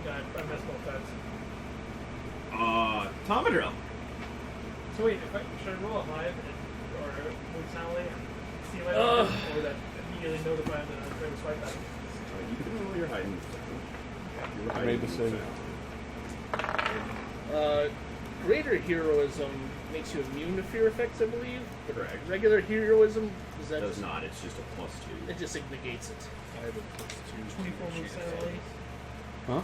Yeah, I messed both times. Tomadrill. So wait, should I roll a hive or horizontally and see if I or that immediately notify him that I'm trying to swipe at him? You can roll your hiding. I made the save. Greater heroism makes you immune to fear effects, I believe. But Correct. regular heroism does that? Does not. It's just a +2. It just negates it. I have a +2. 24 moves silently. Huh?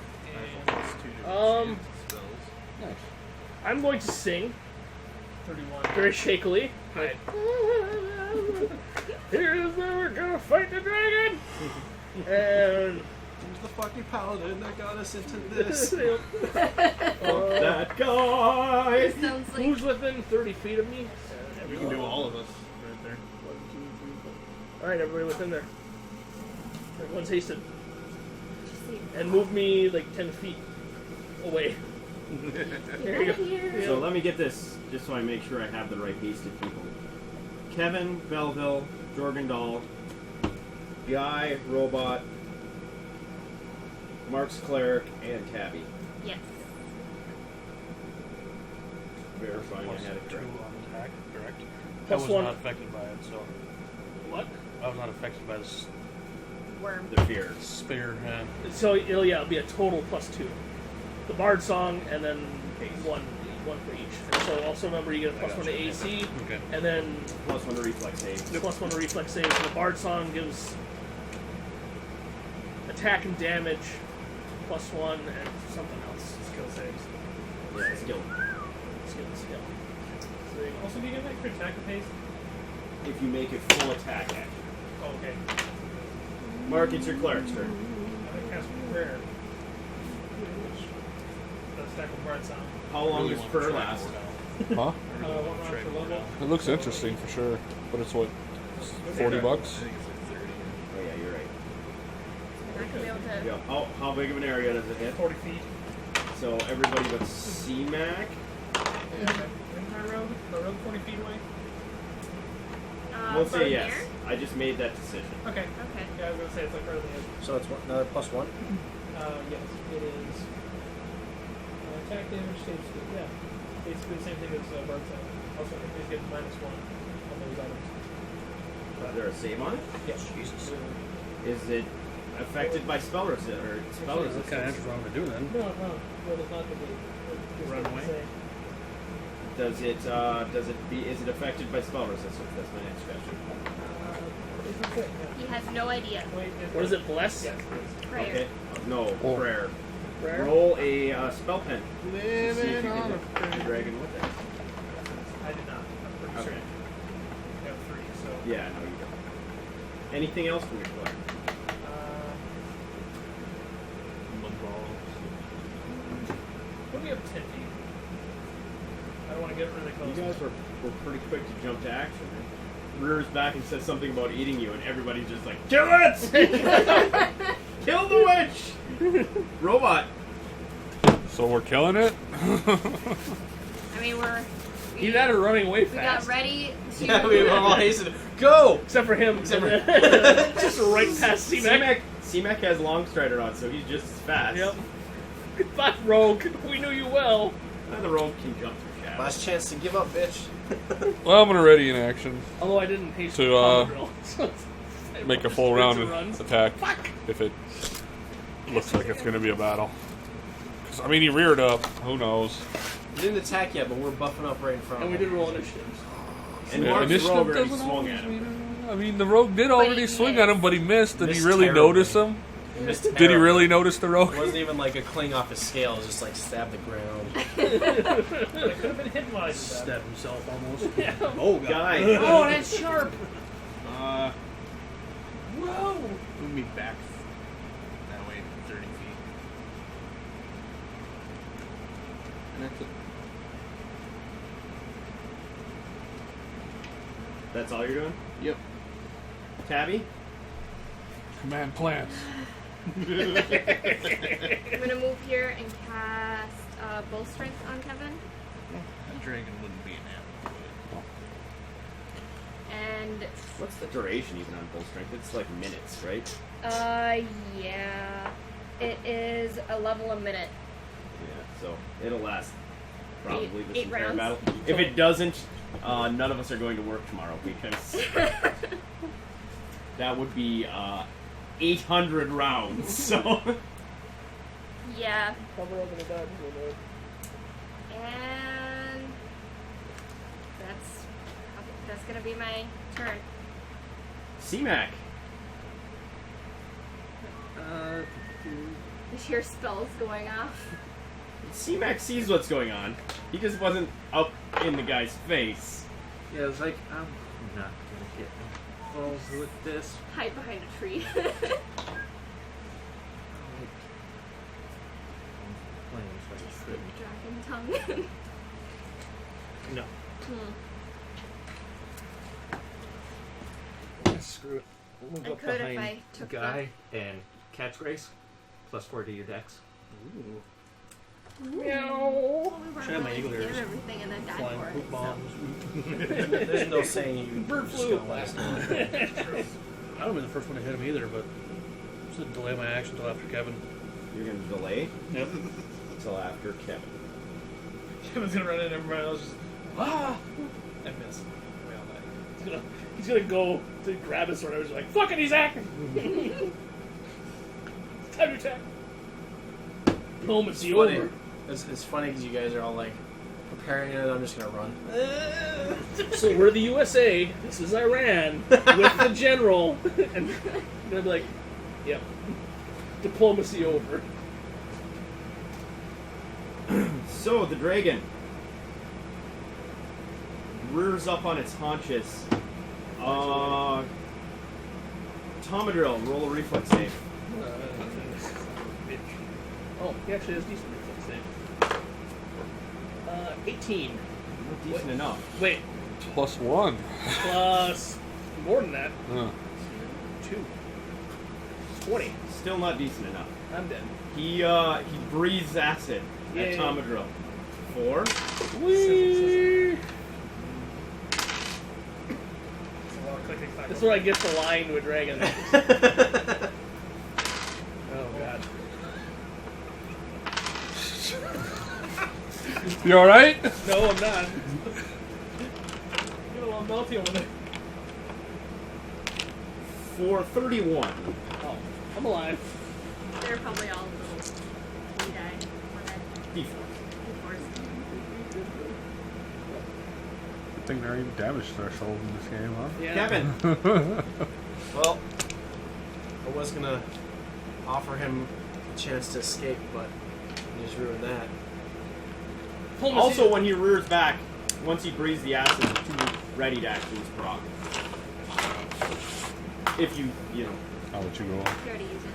And Nice. I'm going to sing 31. very shakily. Right. Here's where we're gonna fight the dragon! And Who's the fucking paladin that got us into this? That guy! It sounds like who's within 30 feet of me? We can do all of us right there. Alright, everybody within there. Everyone's hasted. And move me like 10 feet away. There you go. So let me get this, just so I make sure I have the right hasted people. Kevin, Belleville, Jorgendal, Guy, Robot, Mark's Cleric, and Tabby. yes. Verifying I had it +2 correct. on attack, correct? I Plus was one. not affected by it, so What? I was not affected by this Worm. The fear. spear. So it'll be a total +2. The Bard song and then one for each. And so also remember you get a +1 to AC, Okay. and then +1 to reflex save. +1 to reflex save. So the Bard song gives attack and damage +1 and something else. Skill saves. Yeah, skill. Skill. So there you go. Also, do you get an extra attack with haste? If you make it full attack action. Oh, okay. Mark, it's your cleric's turn. I cast prayer. That's attack with Bard sound. How long does prayer last? Huh? 1 round per level. It looks interesting for sure, but it's what, $40? Oh yeah, you're right. Not gonna be able to. Yeah. How big of an area does it hit? 40 feet. So everybody but C-Mac. My rogue? My rogue 20 feet away? We'll from say yes. here? I just made that decision. Okay. Okay. Yeah, I was gonna say it's like early. So it's another +1? Yes, it is. Attack damage, save speed. Yeah. Basically the same thing as Bard sound. Also, everybody's getting -1 on those items. Is there a save on it? Yes. Jesus. Is it affected by spell resistance or spell What kind of resistance? answer wrong to do then? No, it's not the blue. Run away? Is it affected by spell resistance? That's my next question. He has no idea. What is it, bless? Yes, Prayer. Okay. No, prayer. Prayer? Roll a spell pen. See if Living you on can a hit the dragon with it. I did not. I'm pretty Okay. sure. I have 3, so. Yeah, no, you don't. Anything else from your collection? Put me up 10 feet. I don't want to get really close. You guys were pretty quick to jump to action. Rears back and says something about eating you, and everybody's just like, kill it! Kill the witch! Robot. So we're killing it? I mean, Either that or running away we fast. got ready to. Yeah, we were all hasted. Go! Except for him. Except for- Just right past C-Mac. C-Mac has long strider on, so he's just as fast. Yep. Goodbye, Rogue. We knew you well. And the rogue can jump through shadows. Last chance to give up, bitch. Well, I'm gonna ready in action. Although I didn't haste To, the combo drill. So Make a full round runs. attack if it looks like it's gonna be a battle. 'Cause, I mean, he reared up. Who knows? You didn't attack yet, but we're buffing up right in front And of we him. did roll initiatives. And Yeah, Mark's initiative rogue already doesn't swung always at him. mean- I mean, the rogue did already he swing missed. at him, but he missed. Did he Missed really terribly. notice him? Missed Did he terribly. really notice the rogue? It wasn't even like a cling off his scale. It was just like stab the ground. I could have been hit while I did that. Stabbed himself almost. Yeah. Oh, guy. Oh, that's sharp. Whoa! Move me back that way 30 feet. And that's it. That's all you're doing? Yep. Tabby? Command plans. I'm gonna move here and cast Bull Strength on Kevin. A dragon wouldn't be an animal. And What's the duration even on bull strength? It's like minutes, right? yeah, it is a level a minute. Yeah, so it'll last probably this Eight entire rounds. battle. If it doesn't, none of us are going to work tomorrow because that would be 800 rounds. So Yeah, Probably all gonna die before that. and that's gonna be my turn. C-Mac. You hear spells going off. C-Mac sees what's going on. He just wasn't up in the guy's face. Yeah, it's like, I'm not gonna get involved with this. Hide behind a tree. Dragon tongue. No. Screw it. We'll I move up could if behind I took Guy and Cat's Grace. Plus 4 to your dex. Meow. Should have my eagle Give ears. everything and then die Flying for poop it. bombs. There's no saying you Bird just flu. gonna last long. I don't be the first one to hit him either, but just didn't delay my action until after Kevin. You're going to delay Yep. until after Kevin. Kevin's gonna run in and everybody else just, ah! I miss. We all die. He's gonna go to grab his sword. I was like, fuck it, he's acting. It's time to attack. Diplomacy Funny. over. It's funny because you guys are all like preparing it. I'm just gonna run. So we're the USA. This is Iran with the general, and they're like, "Yep, diplomacy over." So the dragon rears up on its haunches. Tomadrill, roll a reflex save. Oh, he actually has decent reflex save. 18. Not decent enough. Wait, +1. plus more than that. 2. 20. Still not decent enough. I'm dead. He breathes acid at Yay. Tomadrill. 4. Whee! That's what I get for lying to a dragon. Oh god. You alright? No, I'm not. Get a little melty over there. For 31. Oh, I'm alive. They're probably all little. We died. D4. Of I think they're even damage threshold in this game, huh? Yeah. Kevin. Well, I was gonna offer him a chance to escape, but he just ruined that. Also, when he rears back, once he breathes the acid, 2 ready actions proc. If you know. I'll let you go. You already used it.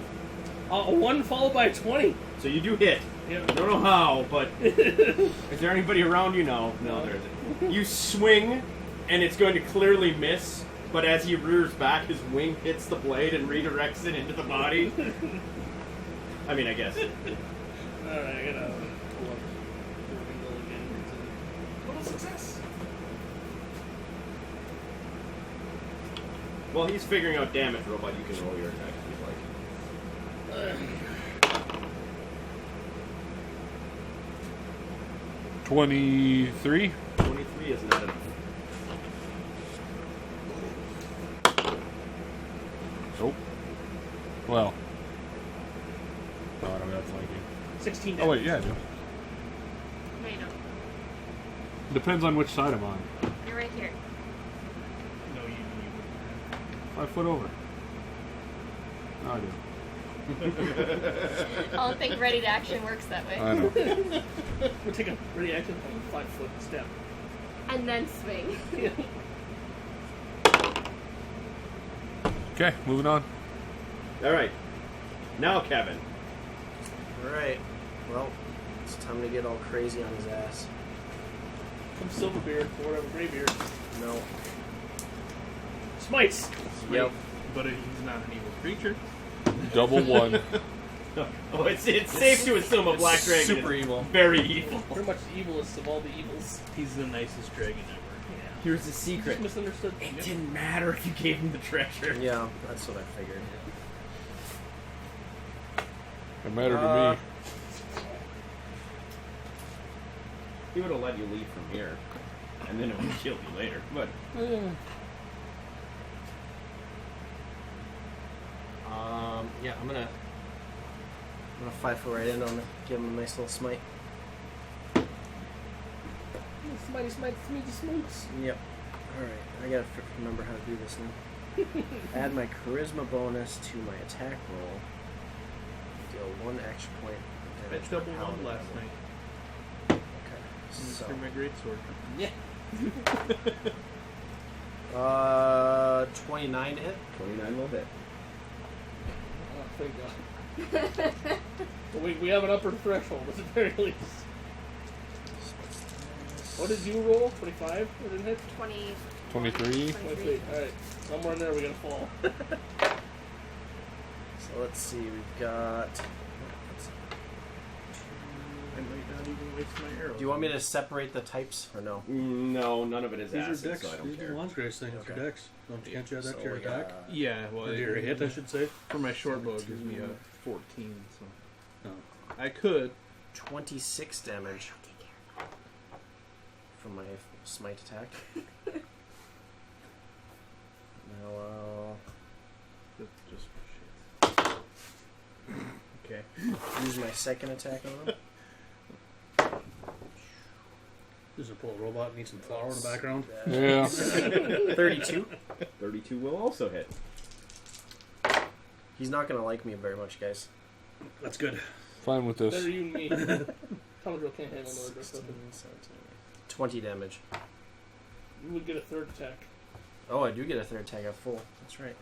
A 1 followed by a 20. So you do hit. Yeah. I don't know how, but is there anybody around you? No, there isn't. You swing, and it's going to clearly miss, but as he rears back, his wing hits the blade and redirects it into the body. I mean, I guess. Alright, I gotta pull up the window again. Little success. While he's figuring out damage, Robot, you can roll your attack if you'd like. 23. 23 is not enough. Nope. Well. No, I don't got flanking. 16 damage. Oh, wait, yeah, I do. No, you don't. Depends on which side I'm on. You're right here. No, you 5 foot over. No, I do. I don't think ready to action works that way. I know. We'll take a ready action 5-foot step. And then swing. Okay, moving on. All right. Now, Kevin. Alright. Well, it's time to get all crazy on his ass. Some Silverbeard or whatever, Greybeard. No. Smites. Yep. But he's not an evil creature. Double one. Oh, it's safe to assume a black dragon Super is evil. very evil. Pretty much the evilest of all the evils. He's the nicest dragon ever. Here's the secret. Just misunderstood. It didn't matter if you gave him the treasure. Yeah, that's what I figured. It mattered to me. He would have let you leave from here, and then it would have killed you later. But Yeah, I'm gonna 5 foot right in on it, give him a nice little smite. Smitey, smitey, smites. Yep. Alright, I gotta remember how to do this now. Add my charisma bonus to my attack roll. Deal 1 extra point. of I damage double per one pound. last night. Okay. So, Through my greatsword. Yeah. 29 to hit. 29 will hit. Oh, thank God. But we have an upper threshold at the very least. What did you roll? 25? It didn't hit? 20. 23. 23. Alright. Somewhere in there we're gonna fall. So let's see, we've got. I might not even waste my arrow. Do you want me to separate the types or no? No, none of it is These are acid, decks. so I don't These are care. Lonsgrace things. Okay. Are decks. Can't you add that So to your we attack? got Yeah, well, Or to your hit, I should say. for my short bow, it gives me a 14. So Oh. I could. 26 damage from my smite attack. Now, Just shit. Okay. use my second attack on him. Just a pull a robot, need some flour in the background. Yeah. 32. 32 will also hit. He's not gonna like me very much, guys. That's good. Fine with Better this. you and me. Commodore can't handle no 16, 17, 20 damage. You would get a third attack. Oh, I do get a third attack at full. That's right.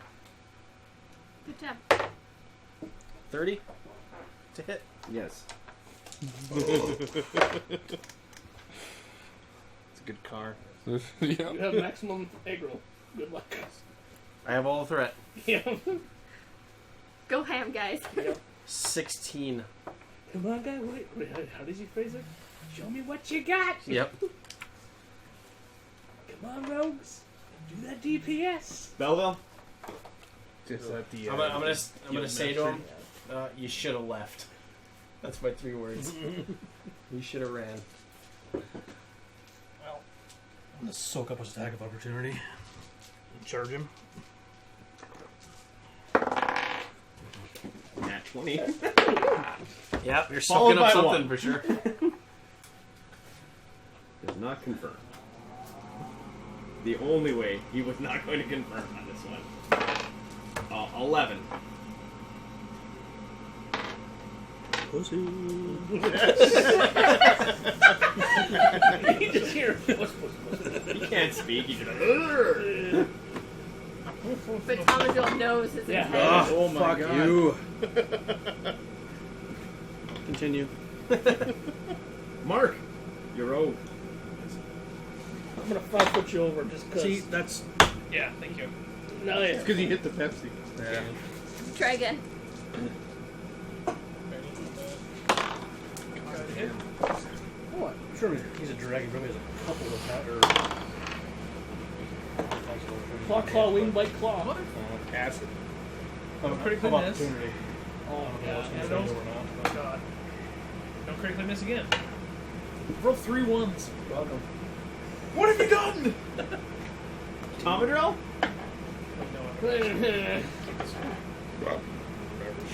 Good job. 30 to hit. Yes. It's a good car. You Yeah. have maximum aggro. Good luck. I have all threat. Yeah. Go ham, guys. 16. Come on, guy. Wait, how did you phrase it? Show me what you got. Yep. Come on, rogues. Do that DPS. Belleville? Just at the. I'm gonna say to him, you should have left. That's my 3 words. You should have ran. I'm gonna soak up his attack of opportunity. And charge him. Nat 20. Yep, you're Followed soaking up by something one. for sure. Does not confirm. The only way he was not going to confirm on this one. 11. Pussy. You just hear puss. He can't speak. He's just But Commodore knows his Yeah. intent. Oh my Fuck god. you. Continue. Mark, you're rogue. I'm gonna 5 foot you over just cause. See, that's. Yeah, thank you. Nice. It's because you hit the Pepsi. Yeah. Try again. What? Sure, he's a dragon. Probably has a couple of that. Or... Claw, wing, bite, claw. Acid. Oh, critically Of miss. opportunity. Oh, Yeah, yeah. don't. Oh, God. Don't critically miss again. Roll 3 ones. Welcome. What have you done? Tomadrell?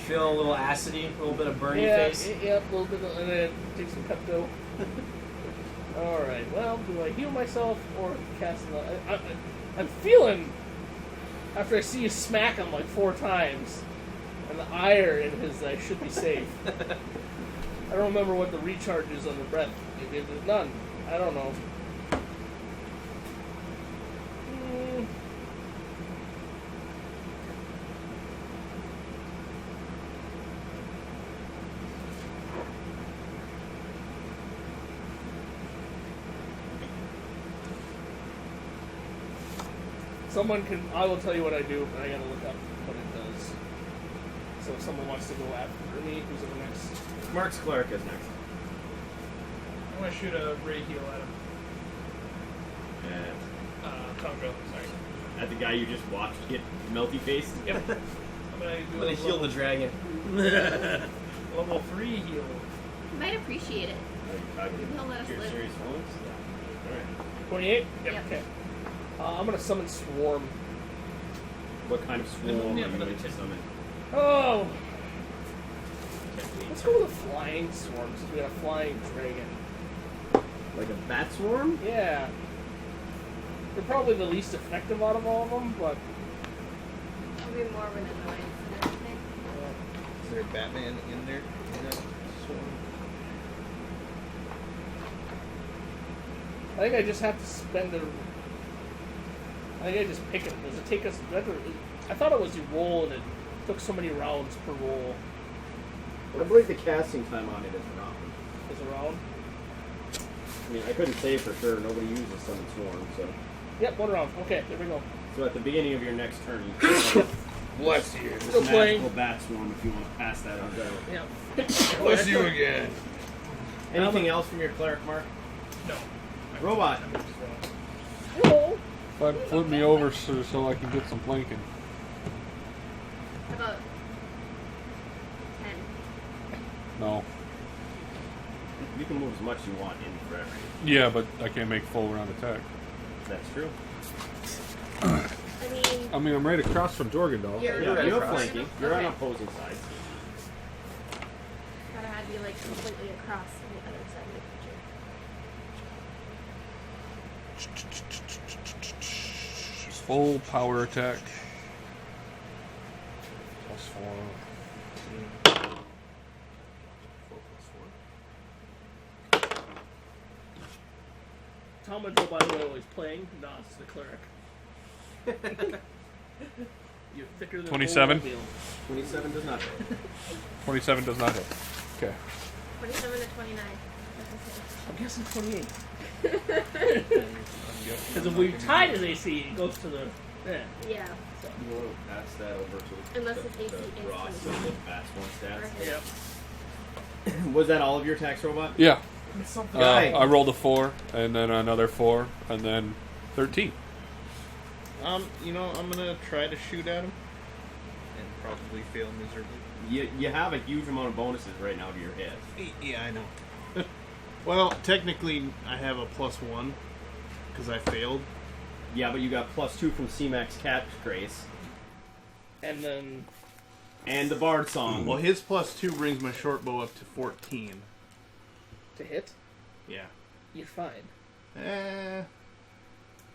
Feel a little acidy, a little bit of burny Yeah, face. yeah, a little bit, and then take some Pepto. Alright, well, do I heal myself or cast another? I'm feeling, after I see you smack him like 4 times, and the ire in his should be safe. I don't remember what the recharge is on the breath. There's none. I don't know. Someone can. I will tell you what I do, but I gotta look up what it does. So if someone wants to go after me, who's the next? Mark's cleric is next. I'm gonna shoot a ray heal at him. And Congo, sorry. at the guy you just watched get melty faced. Yep. I'm gonna do Let me heal the dragon. level 3 heal. You might appreciate it. He'll let us live. Serious wounds? Alright. 28. Yep. Okay. I'm gonna summon Swarm. What kind of swarm are you going to summon? Oh. Let's go with a flying swarm since we got a flying dragon. Like a bat swarm? Yeah. They're probably the least effective out of all of them, but It'll be more of an annoyance than anything. Is there a Batman in there? In that swarm? I think I just have to spend a. I think I just pick it. Does it take us? I thought it was you roll and it took so many rounds per roll. I believe the casting time on it is around. Is a round? I mean, I couldn't say for sure. Nobody uses summon swarm, so. Yep, 1 round. Okay, there we go. So at the beginning of your next turn, you can Bless you. Still this playing. magical bat swarm if you want to pass that on down. Yeah. Bless you again. Anything else from your cleric, Mark? No. Robot. Hello. Flip me over so I can get some flanking. How about 10? No. You can move as much as you want in forever. Yeah, but I can't make full round attack. That's true. I mean, I'm right across from Jorgendal. You're Yeah, right you're across. flanking. You're on Okay. opposing sides. Gotta have you like completely across on the other side of the picture. Full power attack. Plus 4. How much robot are always playing? No, it's the cleric. You're thicker than 27? 27 does not hit. 27 does not hit. Okay. 27 to 29. I'm guessing 28. Because if we tied his AC, it goes to the. Yeah. Yeah. So. You want to pass that over to Unless it's AC the is Ross 27. and the bat swarm stats. Okay. Yep. Was that all of your attacks, Robot? Yeah. Guy. I rolled a 4, and then another 4, and then 13. You know, I'm gonna try to shoot at him, and probably fail miserably. You have a huge amount of bonuses right now to your hit. Yeah, I know. Well, technically, I have a +1 because I failed. Yeah, but you got +2 from C-Max Cat Grace And then. and the Bard Song. Well, his +2 brings my short bow up to 14. To hit? Yeah. You're fine.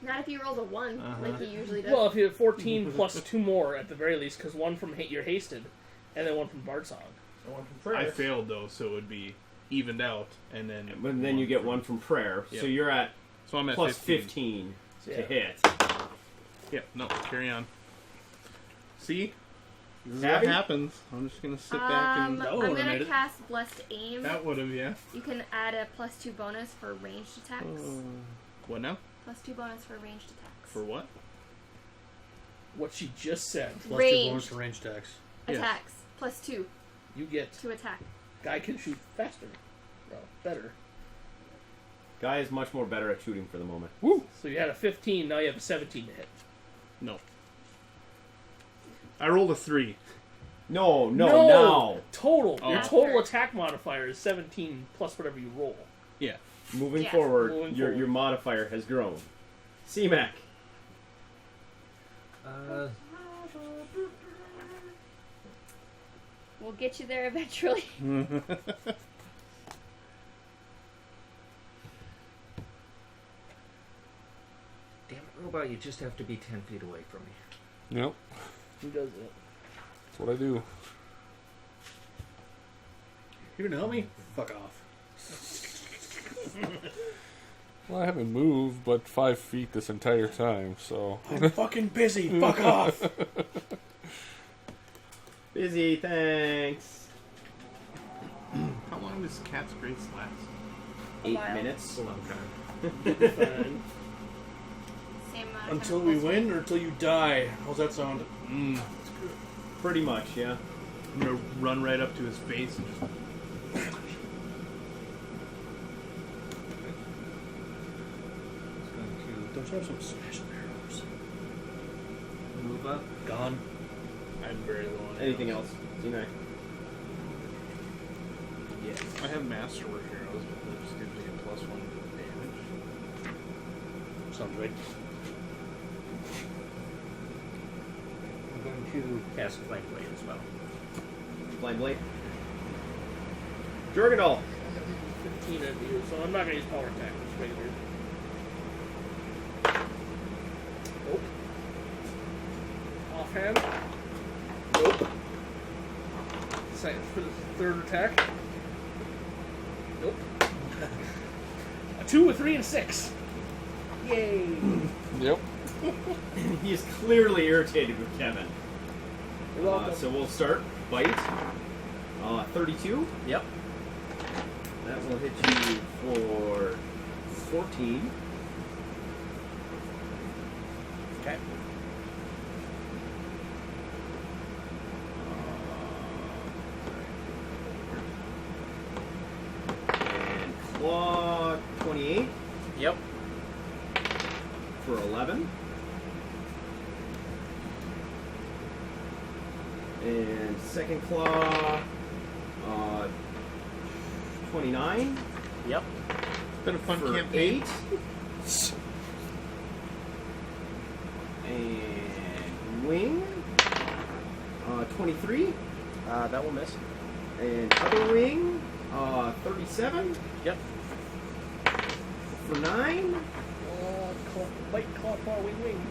Not if he rolls a 1, like he usually does. Well, if you have 14 plus 2 more at the very least, because 1 from you're hasted, and then 1 from Bard Song. And 1 from prayer. I failed though, so it would be evened out, and then. But then you get 1 from Prayer, Yep. so you're at So I'm at +15 Yeah. to hit. Yep. No, carry on. See, this is Abby? what happens. I'm just gonna sit back and. That I'm would've gonna made it. cast Blessed Aim. That would have, yeah. You can add a +2 bonus for ranged attacks. What now? +2 bonus for ranged attacks. For what? What she just said. Plus 2 Range. bonus for range attacks. Attacks. +2 You get. to attack. Guy can shoot faster. Well, better. Guy is much more better at shooting for the moment. Woo! So you had a 15, now you have a 17 to hit. No. I rolled a 3. No, now. Total. Oh. Your total attack modifier is 17 plus whatever you roll. Yeah. Moving Yeah. forward, Moving your forward. modifier has grown. C-Mac. We'll get you there eventually. Damn it, Robot, you just have to be 10 feet away from me. Yep. Who does it? That's what I do. You gonna help me? Fuck off. Well, I haven't moved but 5 feet this entire time, so. I'm fucking busy. Fuck off. Busy, thanks. How long does Cat's Grace last? 8 while. minutes. Fine. Same amount Until we win or until you die. How's that sound? Pretty much, yeah. I'm gonna run right up to his face and just. Don't you have some special arrows? Move up. Gone. I'm very low on Anything arrows. else? D-Mac. Yes. I have masterwork arrows, but that just gives me a +1 damage. Sounds right. I'm going to cast Flame Blade as well. Flame Blade. Jorgendal. 15 at you, so I'm not gonna use power attack. Just regular. Nope. Offhand. Nope. Second for the third attack. Nope. A 2, a 3, and a 6. Yay! Yep. He is clearly irritated with Kevin. You're welcome. So we'll start. Bite. 32. Yep. That will hit you for 14. Okay. And claw 28 Yep. for 11. And second claw 29 Yep. Been a fun for campaign. 8. And wing 23. That will miss. And other wing 37 Yep. for 9. Bite, claw, wing.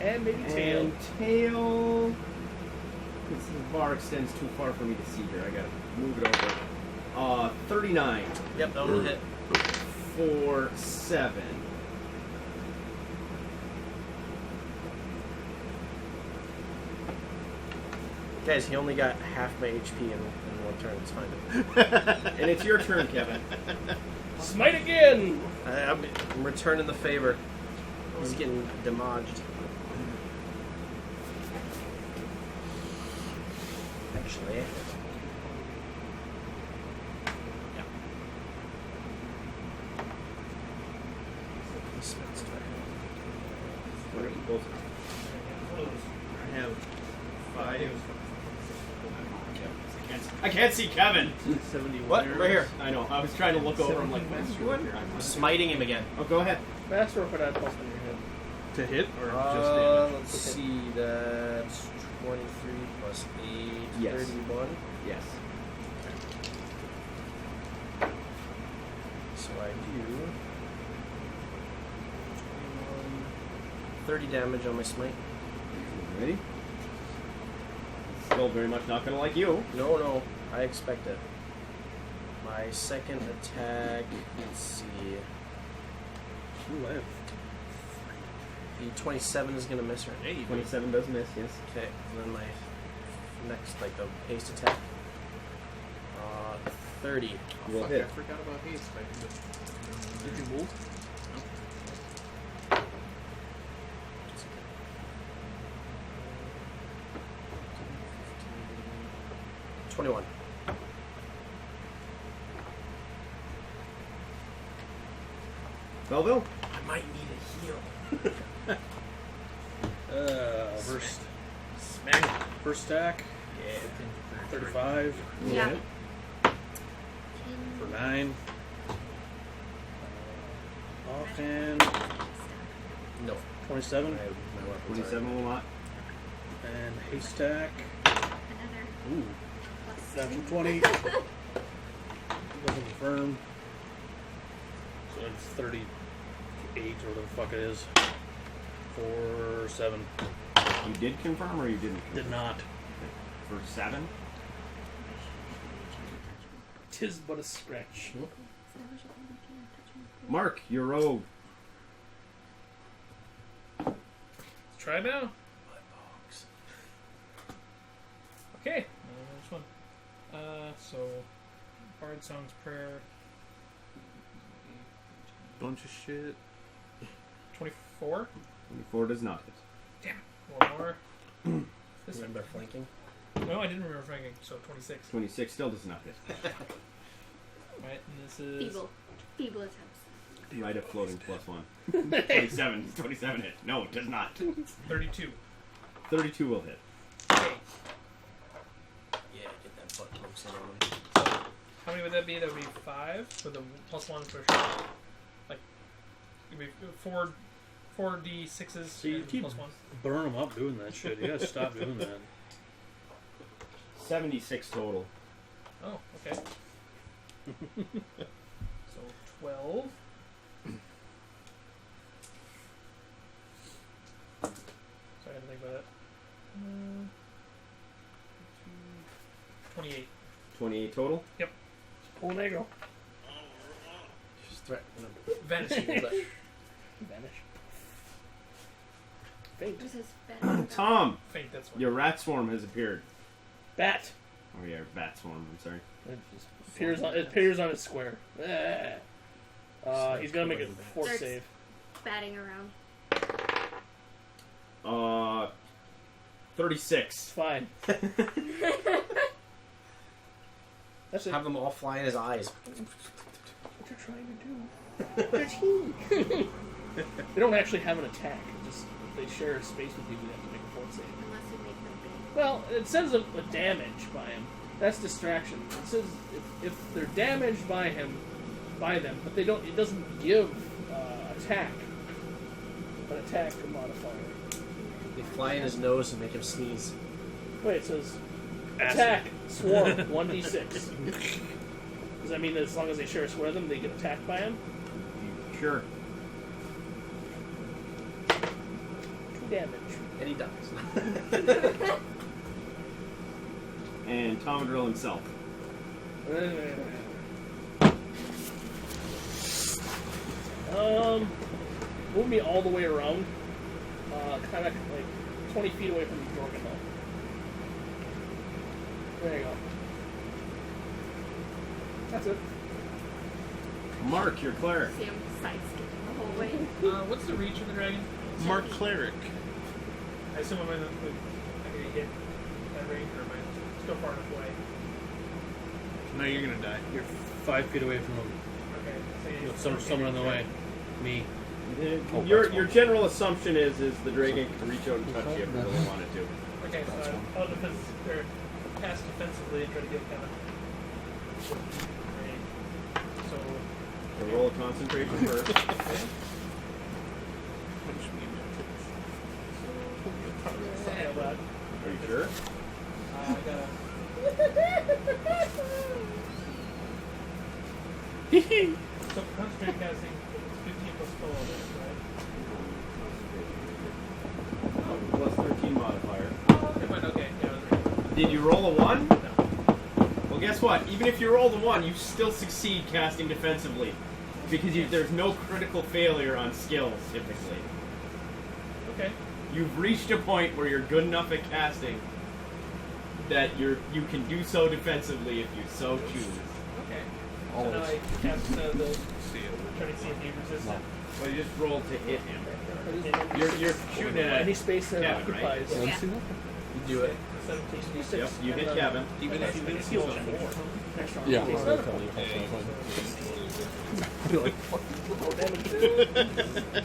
And maybe tail. And tail. This bar extends too far for me to see here. I gotta move it over. 39 Yep, that will hit. for 7. Guys, he only got half my HP in one turn. It's fine. And it's your turn, Kevin. Smite again! I'm returning the favor. He's getting demodged. Actually. Yeah. What are equals? I have 5. I can't see Kevin. 71 What? arrows. Right here. I know. I was trying to look over. I'm like, what's he doing? I'm smiting him again. Oh, go ahead. Master would add plus on your head. To hit or just damage? Let's see. That's 23 plus 8. Yes. 31. Yes. So I do 21, 30 damage on my smite. Ready? Still very much not gonna like you. No, I expect it. My second attack, let's see. Ooh, I have The 27 is gonna miss her. 27 does miss. Yes. Okay, and then my next, like the haste attack. 30. Will Fuck, hit. I forgot about haste. Did you move? 21. Belleville? I might need a heal. first Smack. first stack. Yeah. 35 Yeah. for 9. Offhand No. 27 My weapons 27 will not. and haste stack. Another Ooh, plus natural 2. 20. Doesn't confirm. So it's 38 or whatever the fuck it is. For 7. You did confirm or you didn't confirm? Did not. For 7? Tis but a scratch. Mark, you're rogue. Let's try it now. Okay. This one. So, Bard Song's Prayer. Bunch of shit. 24. 24 does not hit. One more. This Remember flanking? No, I didn't remember flanking. So 26. 26 still does not hit. Right, and this is Feeble attempts. Right at floating +1. 27. 27 hit. No, it does not. 32. 32 will hit. Okay. Yeah, get them butt pokes in on him. So how many would that be? That would be 5 with a +1 for sure. Like it'd be 4d6s. So you and keep +1. burn them up doing that shit. You gotta stop doing that. 76 total. Oh, okay. So 12. So I had to think about it. 28. 28 total. Yep. Pull an arrow. Just threaten him. Vanishing. Vanish. Fate. This is better. Tom, Faint, that's one. your rat swarm has appeared. Bat. Oh yeah, bat swarm. I'm sorry. It appears on his square. He's gonna make a force Starts save. batting around. 36. It's fine. That's it. Have them all fly in his eyes. What you're trying to do? They don't actually have an attack. It just if they share a space with you, you have to make a force save. Unless you make them big. Well, it says a damage by him. That's distraction. It says if they're damaged by them, but they don't. It doesn't give attack. An attack modifier. They fly in his nose and make him sneeze. Wait, it says attack swarm 1d6. Does that mean that as long as they share a square with them, they get attacked by him? Sure. 2 damage. And he dies. And Tom Drill himself. Move me all the way around. Kind of like 20 feet away from the Jorgen though. There you go. That's it. Mark, your cleric. See him side skipping the whole way. What's the reach of the dragon? Mark Cleric. I assume I'm gonna hit that range, or am I still far enough away? No, you're gonna die. You're 5 feet away from him. Okay. So Someone on the way. Me. Your general assumption is the dragon can reach out and touch you if it really wanted to. Okay, so I'll cast defensively and try to get kind of. So. So roll a concentration first. Fail that. Are you sure? I gotta. So concentrate casting 15 plus 12, right? Oh, plus 13 modifier. Okay, fine, okay. Yeah, I was right. Did you roll a 1? No. Well, guess what? Even if you roll the 1, you still succeed casting defensively. Because there's no critical failure on skills, typically. Okay. You've reached a point where you're good enough at casting that you can do so defensively if you so choose. Okay. So now I cast the try to see if he resists it. Well, you just roll to hit him. You're shooting at Any space that Kevin, right? occupies. Yeah. You do it. 17. Yep, you hit Kevin. Even if you heal him. Next round. Yeah.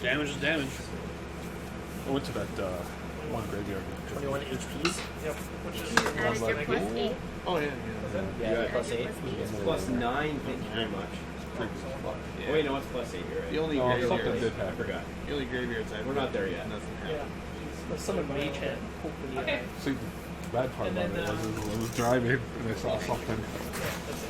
Damage is damage. I went to that one graveyard. 21 HPs. Yep. Which is Add your plus 8. Oh yeah, Yeah, Yeah. plus 8. Plus 8. It's plus 9, thank you very much. Oh, wait, no, it's plus 8 here, right? The only Oh, something graveyard. did I happen. forgot. The only graveyards I've We're not there yet. Nothing Yeah. happened. Let's summon Mage Hand. Hopefully, Okay. See, the bad part And about then, it was I was driving and I saw something.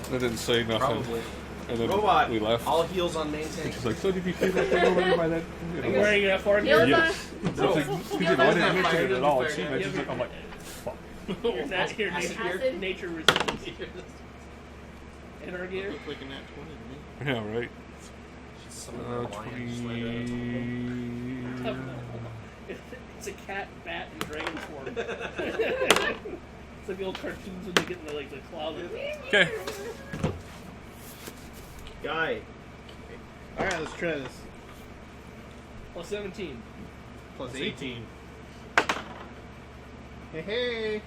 I didn't say nothing. Probably. And then Robot. we left. All heals on main And tank. she's like, so did you see that thing over there by that? You I'm know, wearing an F4 Heals gear. on. It's like, she didn't, I didn't mention it at all. She mentions it. I'm like, fuck. Your nature Acid. nature resistance. In our gear. Looked like a nat 20 to me. Yeah, right. Summon the lion, slide it. 20. It's a cat, bat, and dragon form. It's like the old cartoons when they get in the closet. Okay. Guy. Alright, let's try this. Plus 17. plus 18. Hey, hey.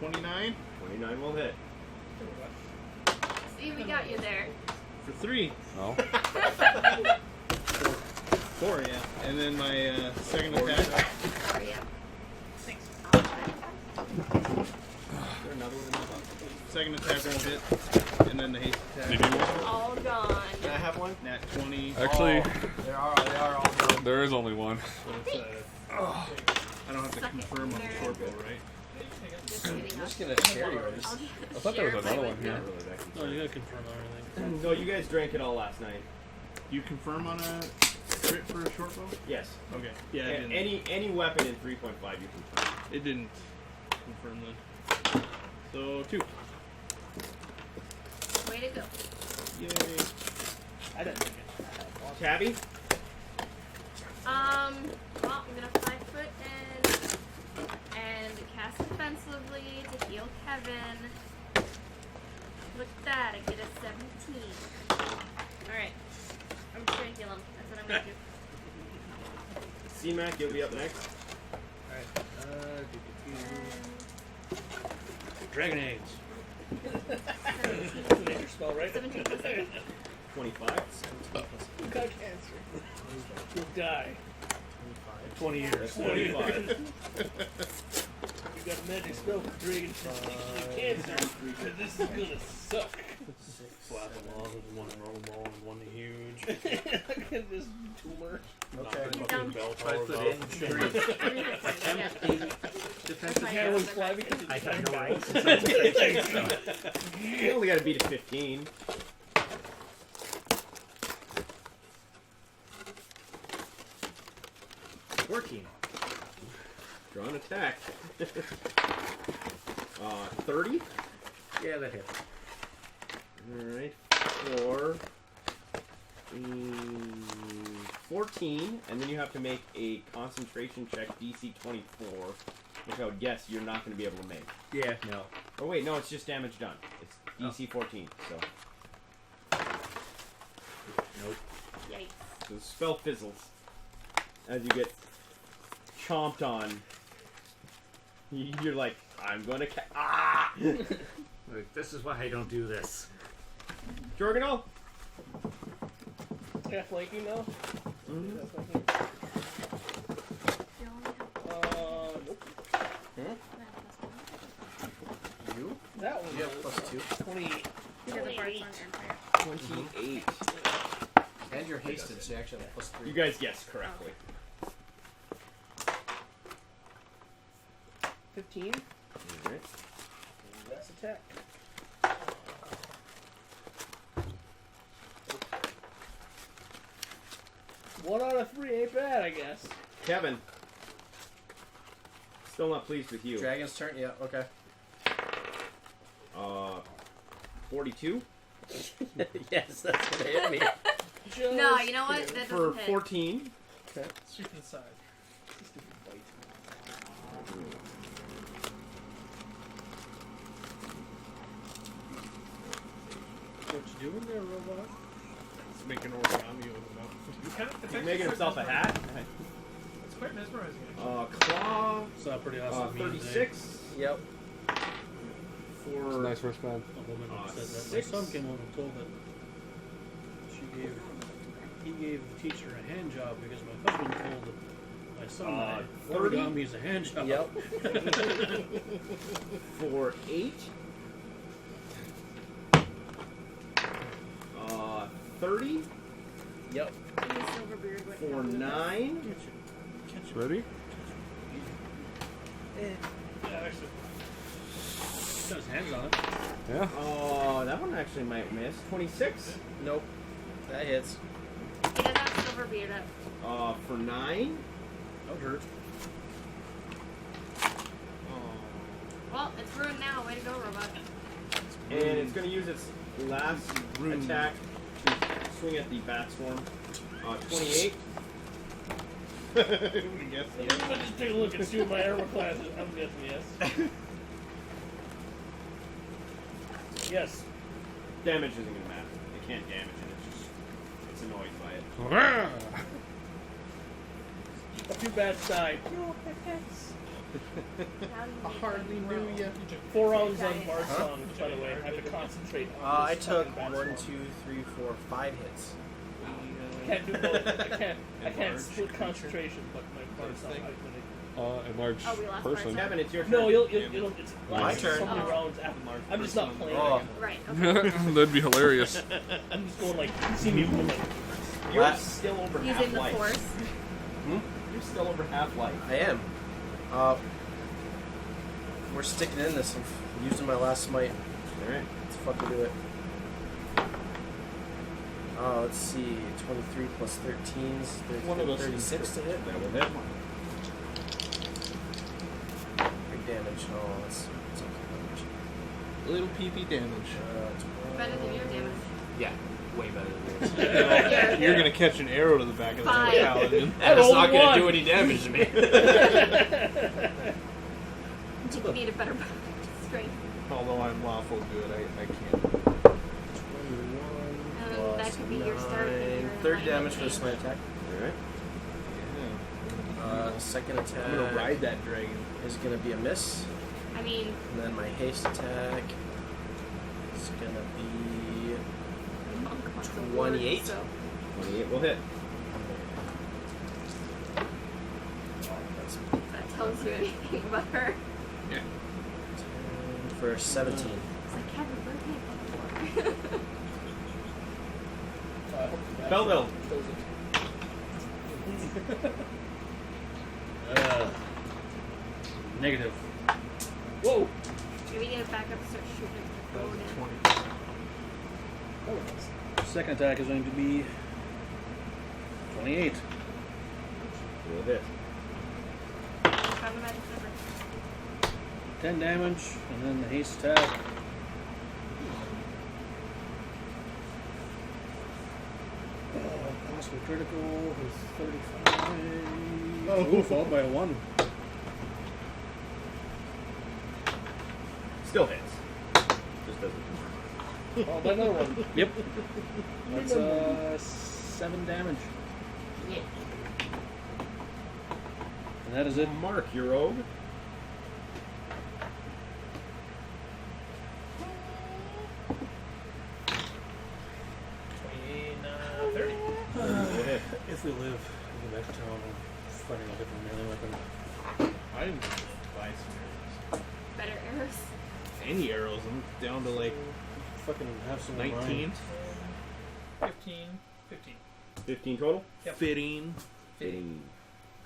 29 29 will hit. See, we got you there. for 3. No. 4, yeah. And then my second attack. Oh, yeah. Thanks. Is there another one in my box? Second attack won't hit. And then the haste attack. Did you want All gone. Can I have one? Nat 20. Actually, They are all done. there is only one. So it's, I don't have to Suck it. confirm on the Nerd. short bow, right? Just kidding. I'm just gonna share yours. I'll I thought there share was my another one window. here. Not really that No, you gotta confirm everything. No, you guys drank it all last night. You confirm on a crit for a short bow? Yes. Okay. Yeah, it didn't. Any weapon in 3.5 you confirm. It didn't confirm then. So 2. Way to go. Yay. I didn't think it. Tabby? Well, I'm gonna 5 foot and cast defensively to heal Kevin. Look at that, I get a 17. Alright. I'm just gonna heal him. That's what I'm gonna do. C-Mac, you'll be up next. Alright. Dragon eggs. 17. That's a major spell, right? 17 plus 7. 25. You got cancer. You'll die. 20 years. That's 25. You got a magic spell for dragon cancer. This is gonna suck. Flat along with one normal and one huge. Look at this tumor. Okay. He's down. Bell 5 foot towers in. up. 3. Every hit point, yeah. Defensive. That's my Yeah, it was fly because it's I have no idea. You only gotta beat a 15. Working. Draw an attack. 30. Yeah, that hits. Alright. For 14, and then you have to make a concentration check DC 24, which I would guess you're not going to be able to make. Yeah, no. Oh wait, no, it's just damage done. It's DC 14, so. Nope. Yikes. So the spell fizzles as you get chomped on. You're like, I'm gonna ah! Look, this is why I don't do this. Jorgenol? Half flanking now? Mm-hmm. Half flanking. Nope. You? That one Yeah, was plus 2. 28. These are the parts on Empire. 28. And you're hasted, so you actually have plus 3. You guys guessed correctly. 15. Alright. That's attack. One out of 3 ain't bad, I guess. Kevin. Still not pleased with you. Dragon's turn? Yeah, okay. 42? Yes, that's what hit me. No, you know what? That For doesn't hit. 14. Stupid side. Stupid bite. What you doing there, robot? It's making origami with the mouth. He's making himself a hat. It's quite mesmerizing. Claw. Saw a pretty awesome meme today. 36. Yep. It's a For nice wristband. A woman said that. 6. My son came home and told that he gave the teacher a hand job because my husband told my son that 30? origami is a hand job. Yep. For 8. 30. Yep. Silverbeard would For have 9. Ready? Yeah, actually. Got his hands on it. Yeah. Oh, that one actually might miss. 26. Nope. That hits. Yeah, that's Silverbeard up. For 9. That would hurt. Well, it's ruined now. Way to go, robot. And it's going to use its last attack to swing at the bat swarm. 28. I would have guessed Let me just take a look and see what my armor class is. I'm guessing yes. Yes. Damage isn't going to matter. It can't damage it. It's annoyed by it. A few bats died. I hardly knew you. 4 rounds on Bard Song, by the way. I have to concentrate. on I this took fucking bat 1, song. 2, 3, 4, 5 hits. I can't do both. I can't split concentration, but my Bard Song. Enlarge Oh, we lost person. Bard Kevin, it's your turn. No, it'll it's My turn. so many Oh. rounds after. I'm just not playing. Oh. Right, okay. That'd be hilarious. I'm just going like, you see me moving. You're What? still over Using the half-life. force. You're still over half-life. I am. We're sticking in this. I'm using my last smite. Alright. Let's fucking do it. Let's see. 23 plus 13's One of those 36 to hit. That will hit. Big damage. Oh, that's okay. Little PP damage. Better than your damage. Yeah, way better than Yeah. You're gonna catch an arrow to the back of the Fine. paladin, I and it's rolled not gonna one. do any damage to me. You need a better strength. Although I'm lawful good, I can't. 21 That could be your start. and your 30 line damage for the change. smite attack. Second attack I'm gonna ride that dragon. is going to be a miss. I mean, And then my haste attack is going to be monk wants a 28. word, so 28 will hit. That's that tells you anything about her. 10 for 17. It's like, Kevin, rotate. Belleville. Negative. Whoa! Maybe get it back up and start shooting at the road. Second attack is going to be 28. Will hit. Have a magic number. 10 damage, and then the haste attack. Possible critical is 35. Oh, followed by a 1. Still hits. Just doesn't. Oh, by another one. Yep. That's 7 damage. Yeah. And that is it. Mark, your rogue. Will hit. If we live, we'll go back to town and fighting a different melee weapon. I didn't buy some Better arrows. arrows. Any arrows? I'm down to like Fucking have some 19. 15. 15. 15 total. Yep. Fitting. Fitting.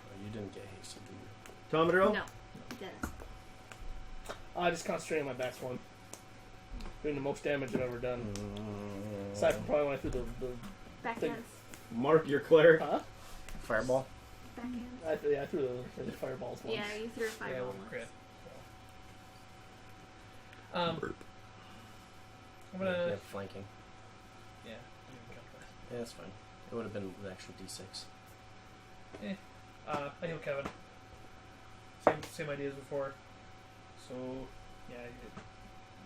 Oh, you didn't get hasted, did you? Tomadero? No, he didn't. I just concentrated on my back one. Doing the most damage I've ever done. Aside from probably when I threw the Backhands. Mark, your cleric. huh? Fireball. Backhands. I threw the fireballs once. Yeah, you threw a fireball well, once. crit. I'm Yeah, gonna. flanking. Yeah. Yeah, that's fine. It would have been an extra d6. I heal Kevin. Same idea as before. So, yeah, I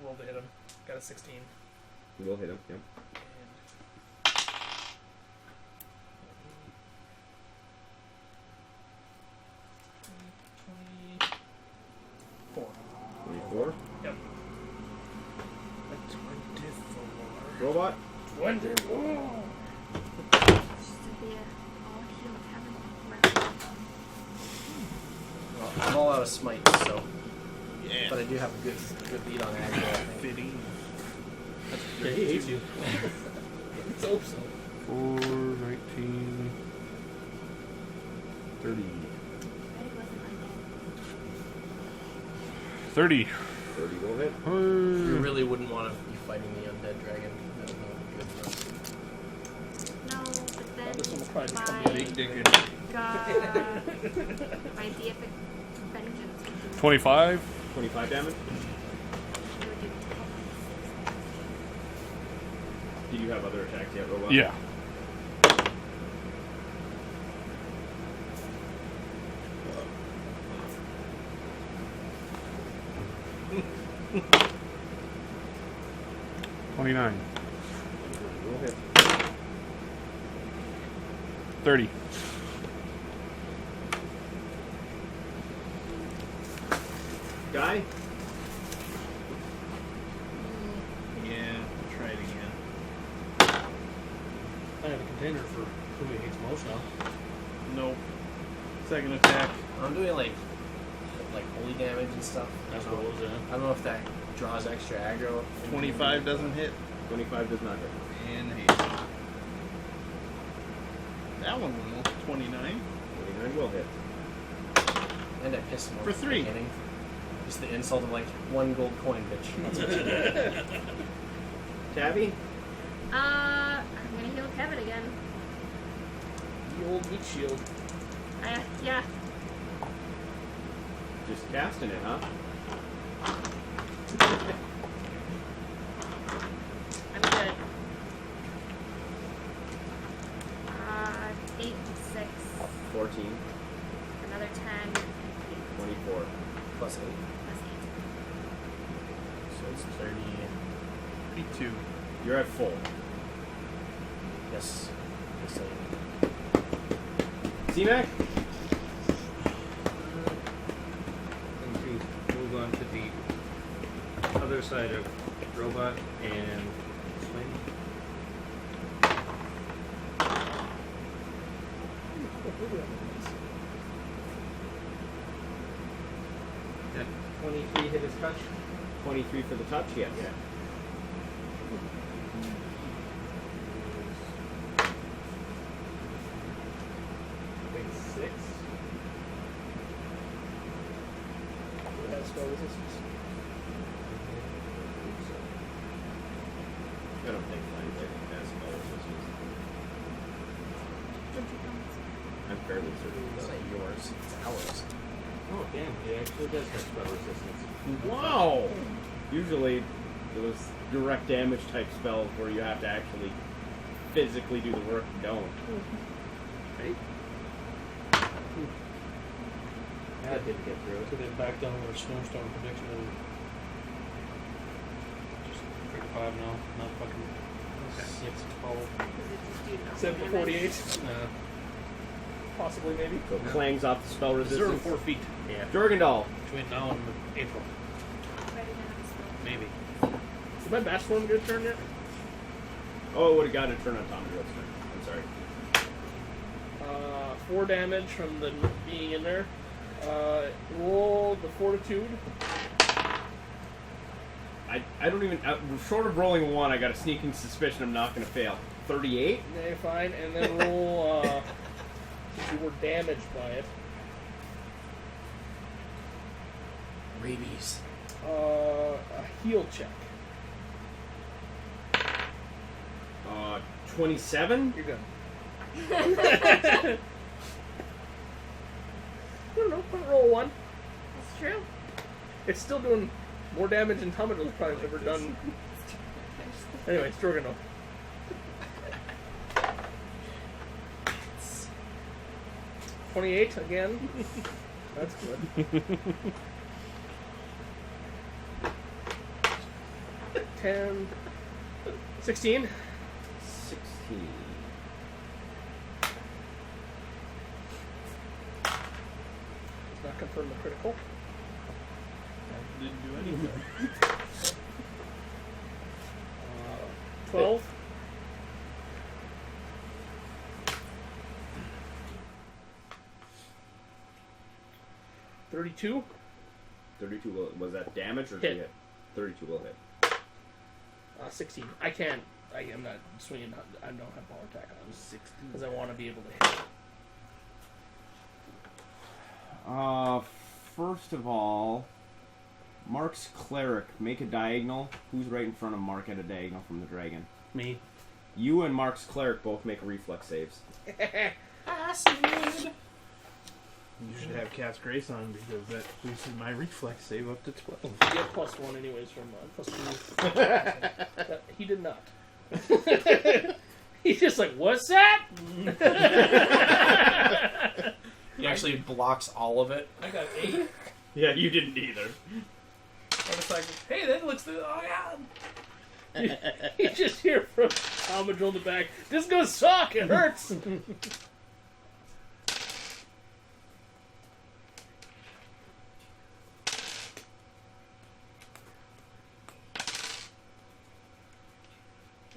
rolled to hit him. Got a 16. Will hit him. Yep. And 24. 24. Yep. Robot. 24. Just to be all heal Kevin round. Well, I'm all out of smite, so. Yeah. But I do have a good lead on aggro, I think. Fitting. Yeah, he hates you. Let's hope so. 4, 19, 30. 30. 30 will hit. You really wouldn't want to be fighting the undead dragon. That would not be good for us. No, but then This one will probably become my Big dick. my deific vengeance would do 25. 25 damage. it would do Did you have other attacks yet, Robot? Yeah. $29. Will hit. 30. die? Yeah, try it again. I have a container for who he hates most now. Nope. Second attack. I'm doing like holy damage and stuff. That's what it was, I don't know if that draws extra aggro. 25 doesn't hit. 25 does not hit. And hit. That one will. 29. 29 will hit. And I pissed him off For at the 3. beginning. Just the insult of like 1 gold coin, bitch. That's what you get. Tabby? I'm gonna heal Kevin again. The old meat shield. Yeah. Just casting it, huh? I'm good. 8, 6. 14. Another 10. 24. Plus 8. Plus 8. So it's 30. 32. You're at full. Yes. Yes, I am. C-Mac? Going to move on to the other side of robot and swing. That 23 hit his touch. 23 for the touch, yes. Yeah. Wait, 6? It has spell resistance. I don't think Flying Lightning has spell resistance. I'm fairly certain it It's does. not yours. It's ours. Oh, damn. He actually does have spell resistance. Wow! Usually, those direct damage type spells where you have to actually physically do the work don't. Right? That didn't get through. So then back down where snowstorm prediction is. Just 35 now, not fucking 6, 12. 7 to 48. Possibly, maybe. So it clangs off the spell 0 to resistance. 4 feet. Yeah. Jorgendal. Between now and April. Maybe. Is my Bash Form get a turn yet? Oh, it would have gotten a turn on Tom Drill's turn. I'm sorry. 4 damage from the being in there. Roll the Fortitude. I don't even... short of rolling 1, I got a sneaking suspicion I'm not going to fail. 38? Okay, fine. And then roll, since you were damaged by it, Rabies. a heal check. 27? You're good. I don't know, put roll 1. That's true. It's still doing more damage than Tomadil's probably ever done. Anyway, Stroganoff. $28 again. That's good. 10, 16. 16. Does not confirm the critical. Didn't do anything. 12. $32. 32 will... Was that damage or Hit. did you hit? 32 will hit. 16. I can't. I am not swinging. I don't have ball attack on. 16. Because I want to be able to hit. First of all, Mark's cleric, make a diagonal. Who's right in front of Mark at a diagonal from the dragon? Me. You and Mark's clerik both make reflex saves. Acid. You should have Cast Grace on because that boosted my reflex save up to 12. You get +1 anyways from +2. He did not. He's just like, what's that? He actually blocks all of it. I got 8. Yeah, you didn't either. I was like, hey, that looks good. Oh, yeah. You just hear from Tomadrill in the back, this is gonna suck, it hurts.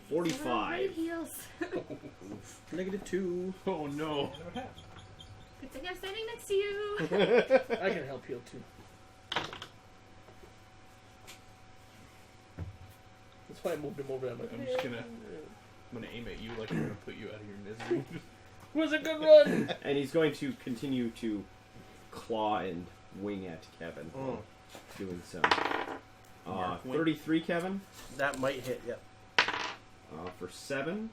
45. Heals. -2. Oh no. Good thing I'm standing next to you. I can help heal too. That's why I moved him over. I'm like, I'm just gonna aim at you like I'm gonna put you out of your misery. was a good run. And he's going to continue to claw and wing at Kevin. Doing so. Mark wing. 33, Kevin. That might hit, yep. For 7.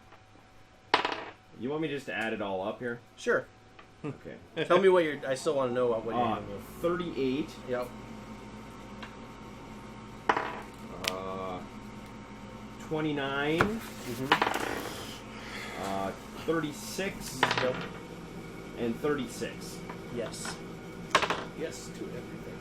You want me just to add it all up here? Sure. Okay. Tell me what you're. I still want to know what you're going to do. 38. Yep. 29. 36. Yep. And 36. Yes. Yes to everything.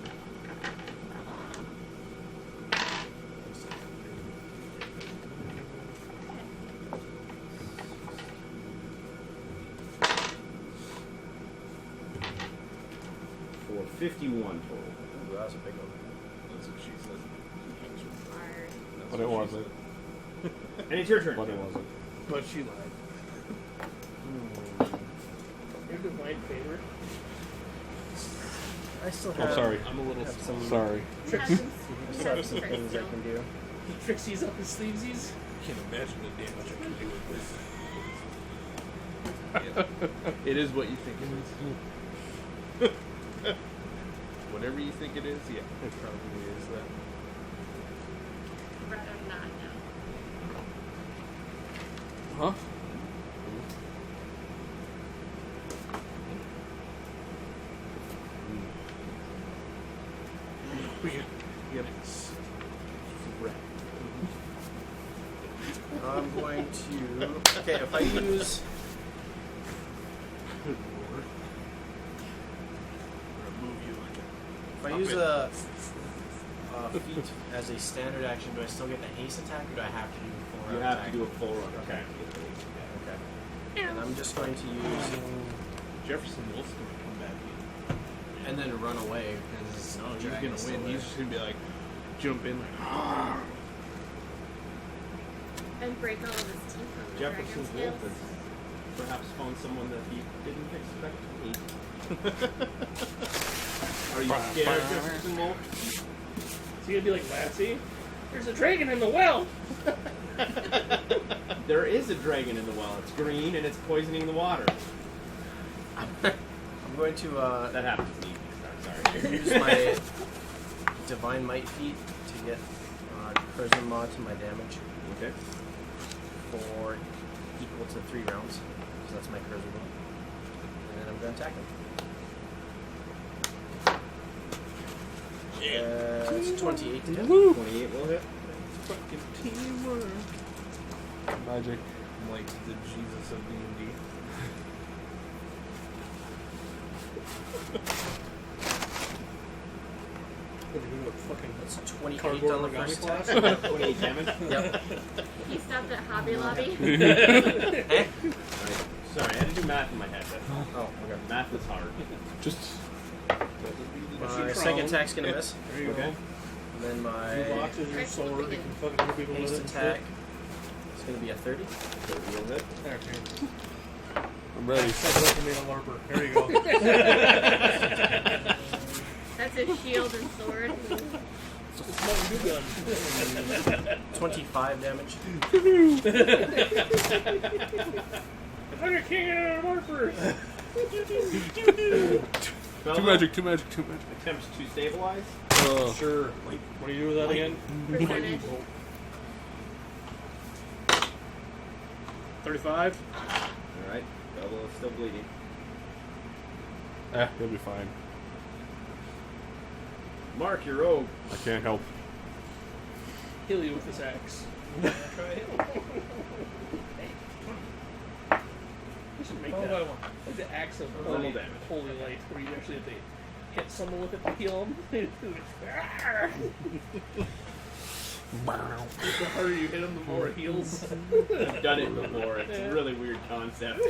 For 51 total. Ooh, that was a big one. That's what she said. But it wasn't. And it's your turn. But it wasn't. But she lied. Your divine favorite. I still Oh, have. sorry. I'm a little Sorry. I still have some things I can do. He Trixie's up his sleevesies. I can't imagine the damage I can do with this. It is what you think it is. Whatever you think it is, yeah, it probably is that. I'd rather not know. Huh? Yep. I'm going to. Okay, if I use. If I use a feat as a standard action, do I still get the haste attack, or do I have to do a full round You have attack? to do a full run. Okay. Okay. And I'm just going to use. Jefferson Wolf's gonna come back in. And then run away because No, he's gonna win. He's just gonna be like, jump in like, "Argh." And break all of his teeth from the Jefferson's dragon's Wolf scales. has perhaps found someone that he didn't expect to meet. Are you scared, Jefferson Wolf? Is he gonna be like Lassie? There's a dragon in the well. There is a dragon in the well. It's green and it's poisoning the water. I'm going to That happens in the evening. Sorry. use my divine might feat to get charisma mod to my damage Okay. for equal to 3 rounds. So that's my charisma mod. And then I'm going to attack him. It's 28 to hit. 28 will hit. Fucking teamwork. Magic. I'm like the Jesus of D&D. That's 28 Cardboard on the origami first class? attack. 28 damage. Yep. He stopped at Hobby Lobby. Eh? Sorry, I had to do math in my head. That's all. Oh, okay. Math is hard. Just My second attack's going to miss. There you Okay. And then my go. Boxes your sword. You can fucking hurt people with haste it. attack is going to be a 30. 30 will hit. Okay. I'm ready. Step away from being a LARPer. There you go. That's a shield and sword. It's a Mountain Dew gun. 25 damage. I'm a king of LARPers. Too magic. Attempts to stabilize. Sure. What do you do with that again? Percentage. 35. Alright. Double is still bleeding. He'll be fine. Mark, your rogue. I can't help. Heal you with this axe. We should make that like the axe of Normal holy, damage. holy light, where you actually have to hit someone with it to heal them. The harder you hit them, the more it heals. I've done it before. It's a really weird concept.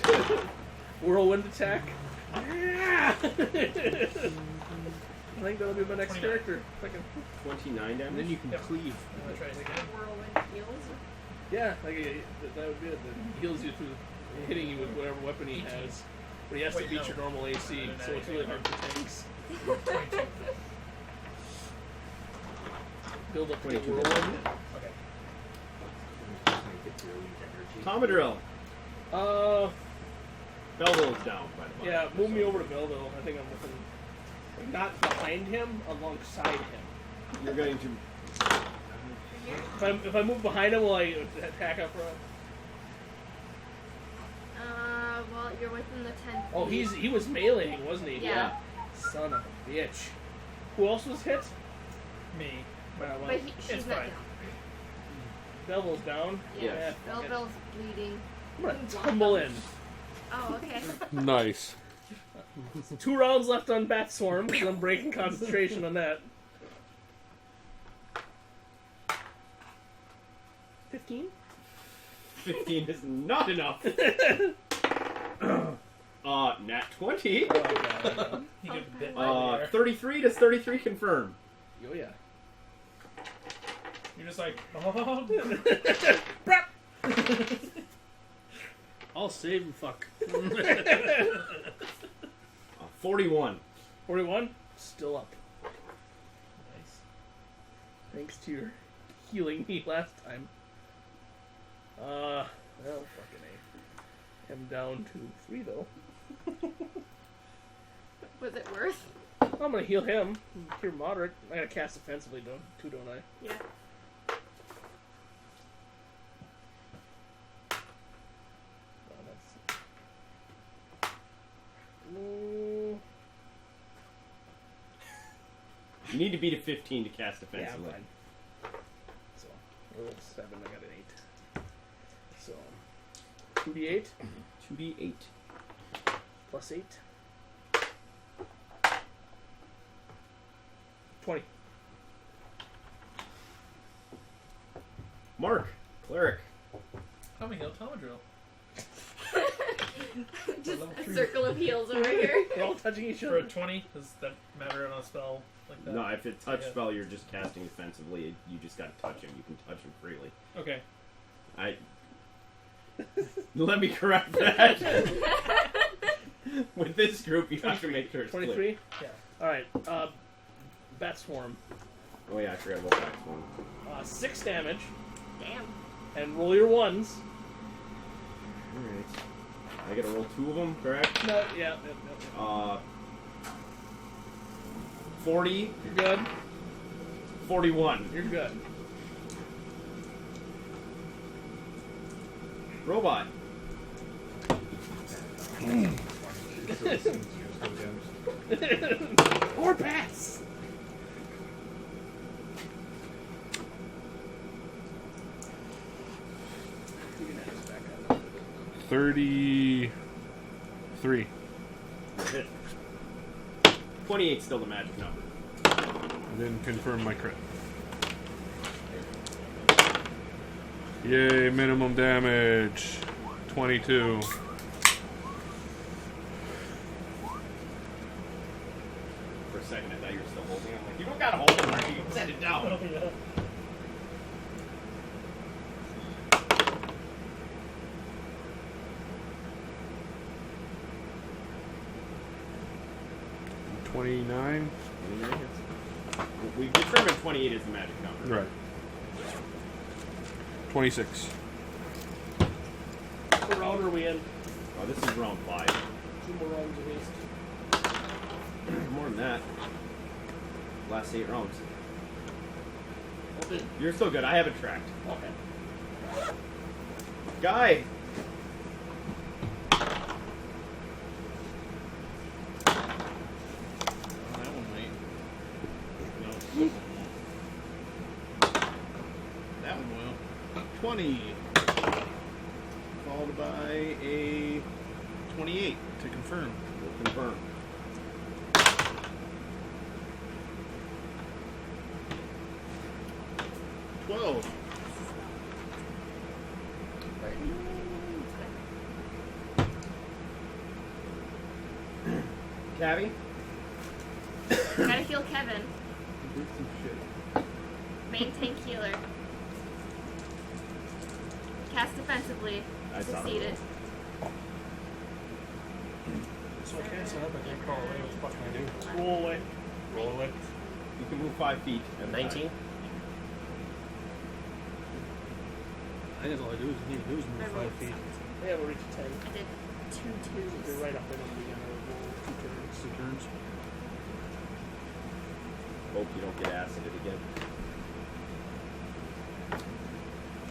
Whirlwind attack. I think that'll be my next character. Fucking 29 damage. And then you can cleave. I'm gonna try it again. Whirlwind heals. Yeah, like that would be it. That heals you through hitting you with whatever weapon he has. But he has to beat your normal AC, so it's really hard for tanks. 22. Build up to the 22. whirlwind. Tomadrill. Belleville is down, by the way. Yeah, move me over to Belleville. I think I'm looking, like, not behind him, alongside him. You're going to. If I move behind him, will I attack up front? Well, you're within the 10 feet. Oh, he was meleeing, wasn't he? Yeah. Son of a bitch. Who else was hit? Me. Well, But she's it's not fine. down. Belleville's down? Yes. fuck it. Belleville's bleeding. I'm gonna tumble in. Oh, okay. Nice. 2 rounds left on Bat Swarm, because I'm breaking concentration on that. 15? 15 is not enough. Nat 20. Oh, God. He get bit by there. 33. Does 33 confirm? Oh, yeah. You're just like, oh. I'll save you, fuck. 41. 41? Still up. Nice. Thanks to your healing me last time. Well, fucking A. I'm down to 3, though. Was it worth? I'm gonna heal him. Cure moderate. I gotta cast offensively, don't I? Yeah. Oh, that's... Ooh. You need to beat a 15 to cast Yeah, I'm offensively. fine. So, I rolled 7, I got an 8. So, 2d8 2d8. plus 8. 20. Mark, cleric. How many heal Tomadrill? Just a circle of heals over here. We're all touching each For other. a 20, does that matter on a spell like that? No, if it's touch Yeah. spell, you're just casting offensively. You just gotta touch him. You can touch him freely. Okay. Let me correct that. With this group, you have to make sure it's 23? clear. Yeah. Alright, Bat Swarm. Oh yeah, I forgot about that one. 6 damage. Damn. And roll your 1s. Alright. I gotta roll 2 of them, correct? No, yeah. 40. You're good. 41. You're good. Robot. More bats! You can have this back up. 33. Hit. 28's still the magic number. And then confirm my crit. Yay, minimum damage. 22. For a second, I thought you were still holding it. I'm like, you don't gotta hold it, Mark. You can set it down. Oh, yeah. $29. We determined 28 is the magic number. Right. 26. What round are we in? Oh, this is round 5. 2 more rounds at least. More than that. Last 8 rounds. Okay. You're still good. I have it tracked. Okay. Guy! That one might. No. That one will. 20. Followed by a 28 to confirm. We'll confirm. Cabby? Gotta heal Kevin. Main tank healer. Cast defensively. I thought Succeeded. So I can't set up, I can't crawl away. What the fuck can I do? Roll away. Roll away. You can move 5 feet. at a time. 19. I think that's all I do is need to do is I move rolled 5 feet. Yeah, we'll reach 10. I did 2 twos. You're right up in them again. Roll 2 turns. 2 turns. Hope you don't get acided again.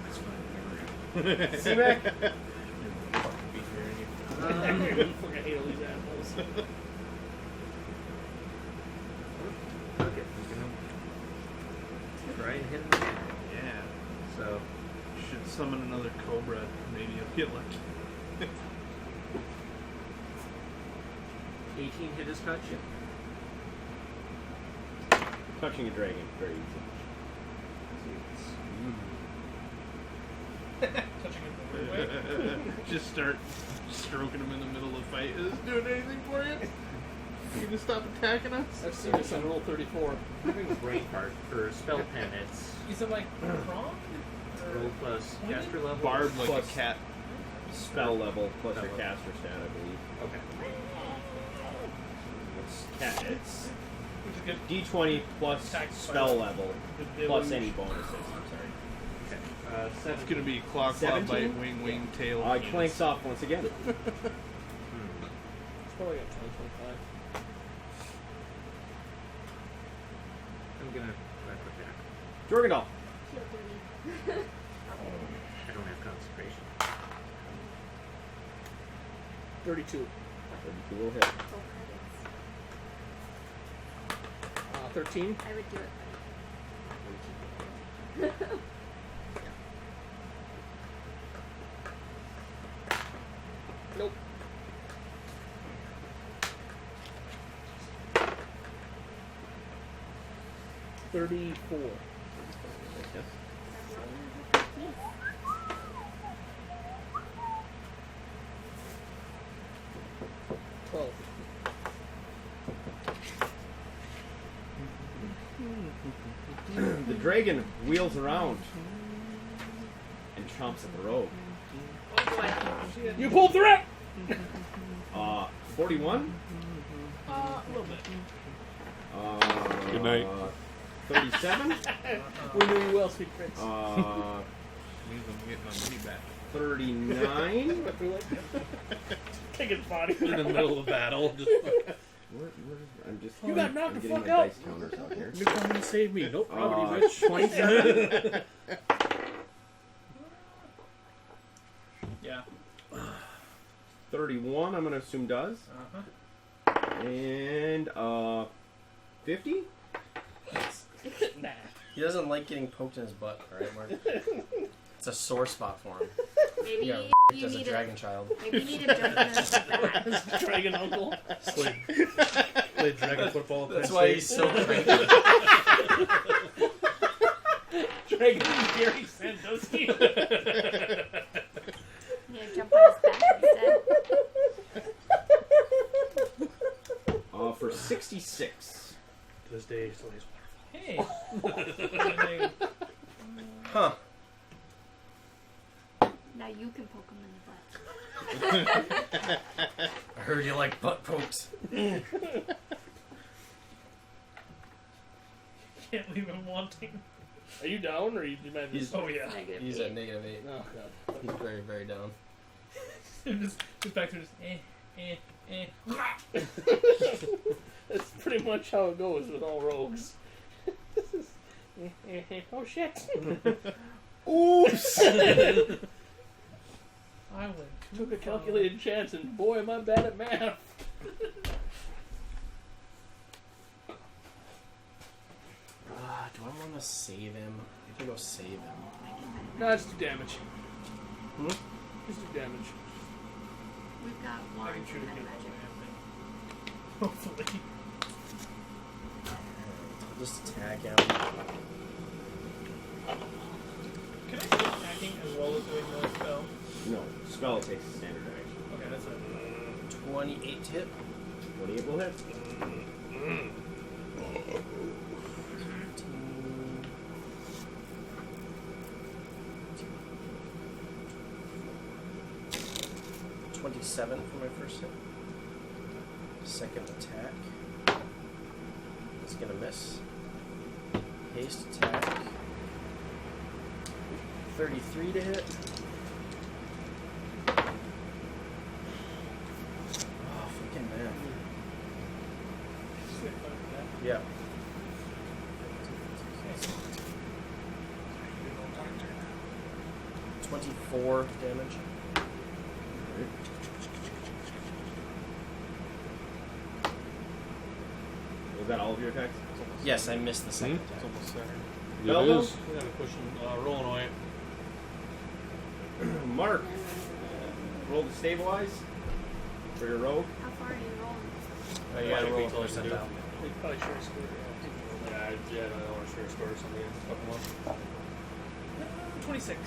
That's fine. See, Mac? Fucking beat here, I fucking hate all these assholes. Okay, we're gonna try and hit him again. Yeah. So, Should summon another cobra. Maybe you'll get lucky. 18 hit his touch. Touching a dragon, very easy. Touching it the weird way. Just start stroking him in the middle of the fight. Is this doing anything for you? You gonna stop attacking us? I've seen this on roll 34. Having a brain part for spell pen, it's Is it like prong? roll plus caster level. Barb like Plus a cat. Spell level plus Spell your level. caster stat, I believe. Okay. It's Which is good. D20 plus Attack spell spell. level The plus illusion. any bonuses. I'm sorry. Okay. It's 7. gonna be claw, 17? bite, wing, wing, tail. It penis. clanks off once again. It's probably got 20, 25. I'm gonna crack with that. Jorgendal. I don't have concentration. 32. 32 will hit. 13. I would do it. Nope. $34. Yes. 12. The dragon wheels around and chomps at the rogue. Oh boy. You pulled through it! 41. A little bit. Good night. 37. We knew you well, sweet prince. Means I'm getting my money back. 39. Take his body. In the middle of battle. Just I'm just. You got knocked I'm the getting fuck my out. dice counters out here. you come and save me. Nope, probably rich. 27. Yeah. 31. I'm gonna assume does. Uh-huh. And 50. Nah. He doesn't like getting poked in his butt, alright, Mark? It's a sore spot for him. Maybe He got you raped as a need dragon child. Maybe you need to jump in his back. Dragon uncle. Played dragon football. at That's Penn why State. he's so cranky. Dragon Gary Sandusky. Yeah, jump on his back instead. For 66. To this day, still is Hey. Huh. Now you can poke him in the butt. I heard you like butt pokes. Can't leave him wanting. Are you down or you might have He's- Oh yeah. Negative He's 8. at -8. Oh, God. He's very, very down. just back to just That's pretty much how it goes with all rogues. Oh shit. Oops. I went Took a calculated chance and boy am I bad at math. Do I want to save him? I can go save him. No, just do damage. Hmm? Just do damage. We've got one I can shoot and again. magic. Hopefully. I'll just attack him. Can I do attacking as well as doing the spell? No, spell takes a standard action. Okay, that's it. 28 to hit. 28 will hit. 13, 27 for my first hit. Second attack is gonna miss. Haste attack. 33 to hit. Oh, fucking man. Yeah. 24 damage. Was that all of your attacks? Yes, I missed the second Hmm? attack. Almost there. Belvo? We gotta push him, rolling away. Mark, roll to stabilize for your rogue. How far are you rolling? You Yeah, gotta roll wait till close they're that due. down. They probably sure scored. Yeah, I don't want to sure score something in a couple months. 26.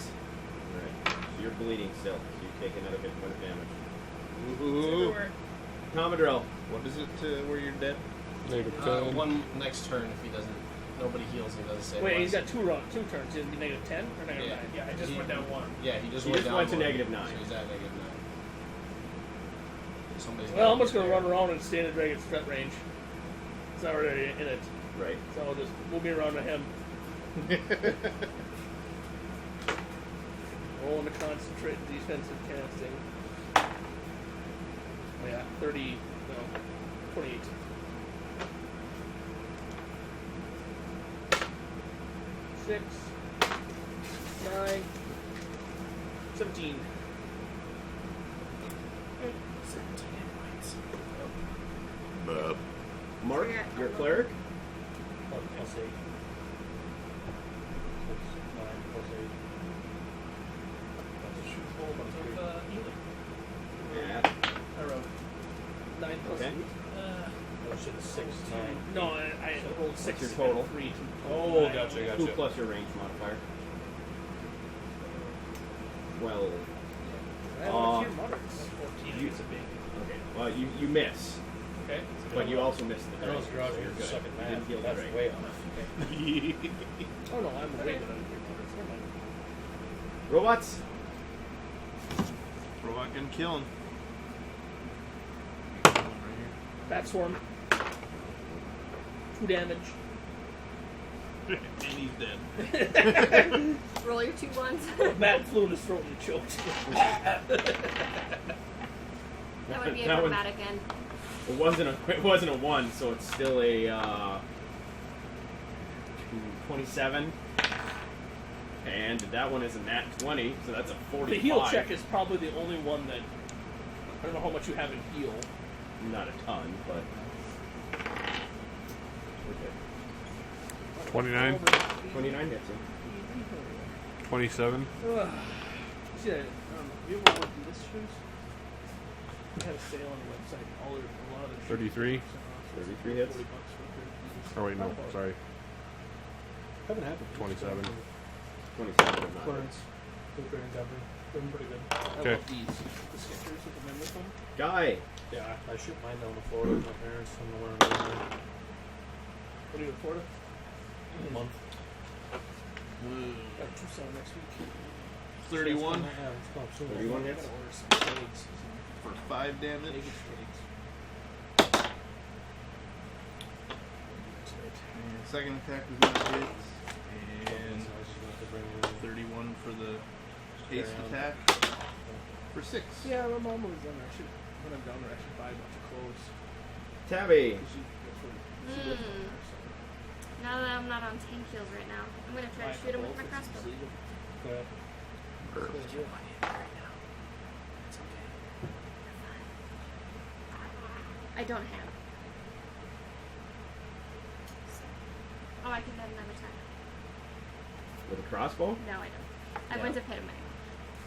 Alright. So you're bleeding still. So you take another hit point of damage. Ooh. Commodore. What is it where you're dead? Negative 10. One next turn if he doesn't. Nobody heals. He doesn't save. Wait, once. he's got two turns. He'll be negative 10 or negative Yeah. 9? Yeah, I just He- went down 1. Yeah, he just He went just down went to one. negative 9. So he's at negative 9. Somebody's Well, I'm gotta just gonna get run around and stay in the dragon's threat range. It's already in it, Right. so I'll just move me around to him. Rolling to concentrate defensive casting. Oh yeah, 30, no, 28. Six, 9, 17. 17 hit points. Mark, Yeah. your cleric. I'll say. 6, 9 plus 8. That's a shoot full of healing. Yeah. I wrote 9 plus Okay. 8. Oh shit, 6, 9. No, I rolled 6 your total? and 3. Oh, gotcha. 2 plus your range modifier. 12. I have a few moderate. 14 you- is a big. Okay. Well, you miss, Okay. but you also missed the I know dragon. it's garage, so you're you're good. sucking You math. didn't heal the That's dragon. way off. Oh no, I'm way better than 3 moderate. Never mind. Robots. Robot can kill him. Bat swarm. 2 damage. And he's dead. Roll your 2 ones. Bat flew in his throat and choked. That would be a That would- dramatic end. It wasn't a 1, so it's still a 27. And that one is a nat 20, so that's a 45. The heal check is probably the only one that. I don't know how much you have in heal. Not a ton, but. Okay. 29, 29 hits him. 27. See, you ever worked in this shoes? We had a sale on the website. A lot of the 33. 33 hits. $40 for Oh, wait, no. Sorry. Haven't happened. 27. 27 is not. Clearance. Doing pretty good. I Okay. love these. The Skechers with the members one. Guy. Yeah, I shipped mine down to Florida with my parents. I don't know where I'm going. What are you in Florida? A month. Got Tucson next week. 31 Yeah, it's not soon. 31 I hits. gotta order some eggs. for 5 damage. Eggs. Second attack is not hit. And So I just have to bring in 31 for the haste Carry on. attack for 6. Yeah, my mom was down there. When I'm down there, I should buy a bunch of clothes. Tabby. 'Cause she lives there, so. Now that I'm not on tank heals right now, I'm gonna try to shoot him with my crossbow. Yeah. I don't have. Oh, I can have another time. With a crossbow? No, I don't. I went to hit him anyway.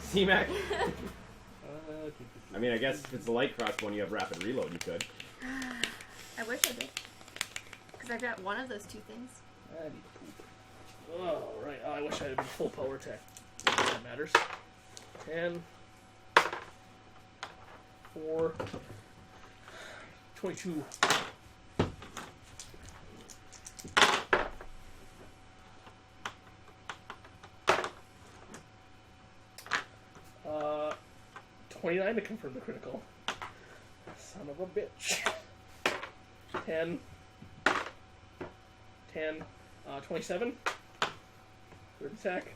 C-Mac. I mean, I guess if it's a light crossbow and you have rapid reload, you could. I wish I did. Because I've got one of those 2 things. I need poop. Oh, right. Oh, I wish I had been full power attack. That matters. 10. 4. 22. 29 to confirm the critical. Son of a bitch. 10. 27. Third attack.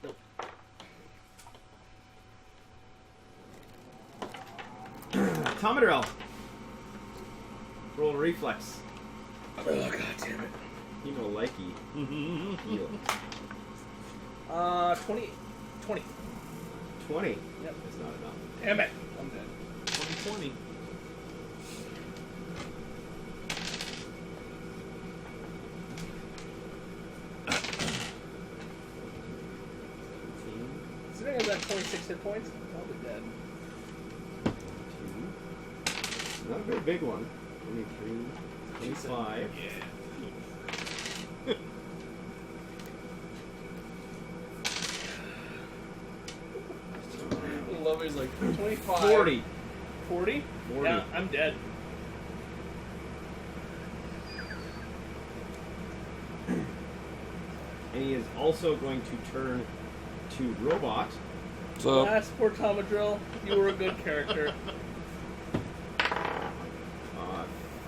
Nope. Tomadrel. Roll a reflex. Oh, god damn it. You know, likey. Heal. 20. 20. 20. Yep. That's not enough. Damn it. I'm dead. 2020. Considering I got 26 hit points, I'll be dead. 2. Not a very big one. 23. 25. Yeah. I love it. He's like 25. 40. 40? 40. Yeah, I'm dead. And he is also going to turn to Robot. So, Last poor Tomadril, you were a good character.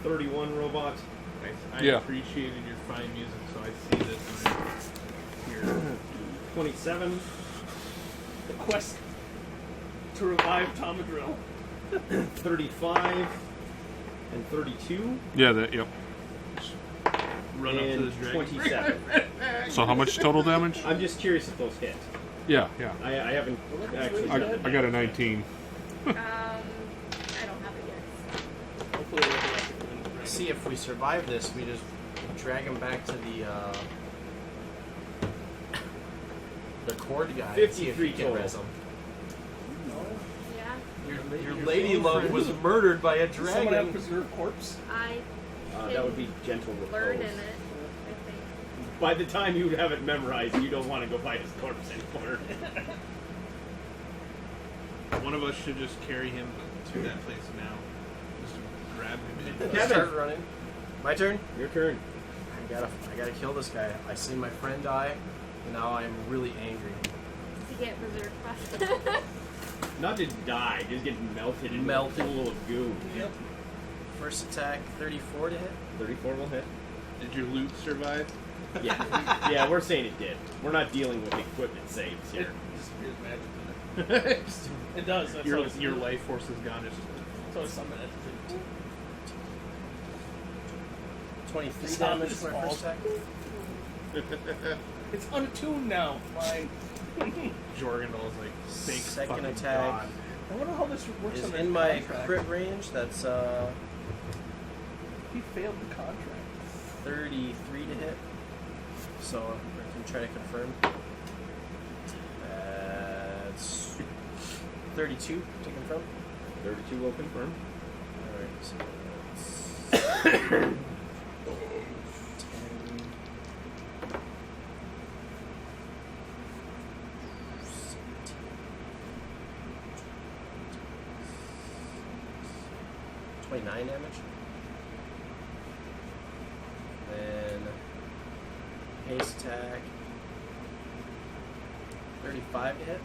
31 Robot. I Yeah. appreciated your fine music, so I see this and I hear 27. The quest to revive Tomadril. 35. And 32. yeah, that, yep. run up to And this dragon. 27. So how much total damage? I'm just curious if those hit. Yeah, yeah. I haven't actually. I got a 19. I don't have it yet. Hopefully it'll be like See, if we survive this, we just drag him back to the cord guy. and see if 53 he can total. res him. Yeah. Your lady love was murdered by a Does someone have dragon. preserved corpse? I That would be gentle learn in repose. it, I think. By the time you have it memorized, you don't want to go fight his corpse anymore. One of us should just carry him to that place now. Just grab him and Let's start running. My turn. Your turn. I gotta kill this guy. I see my friend die, and now I'm really angry. To get reserve quest. Not to die, just get melted in Melted. a pool of goo. Yep. First attack, 34 to hit. 34 will hit. Did your loot survive? Yeah. Yeah, we're saying it did. We're not dealing with equipment saves It here. disappears magically. It does. That's Your, how it's, your life force is gone. Just so it's summon it. 23 Stop damage this for my first ball. attack. It's untuned now. Fine. Jorgendal's like, thank Second fucking attack. God. I wonder how this works Is under in my contract. crit range. That's He failed the contract. 33 to hit. So I can try to confirm. That's 32 to confirm. 32 will confirm. Alright, so that's 10. 29 damage. Then haste attack. 35 to hit.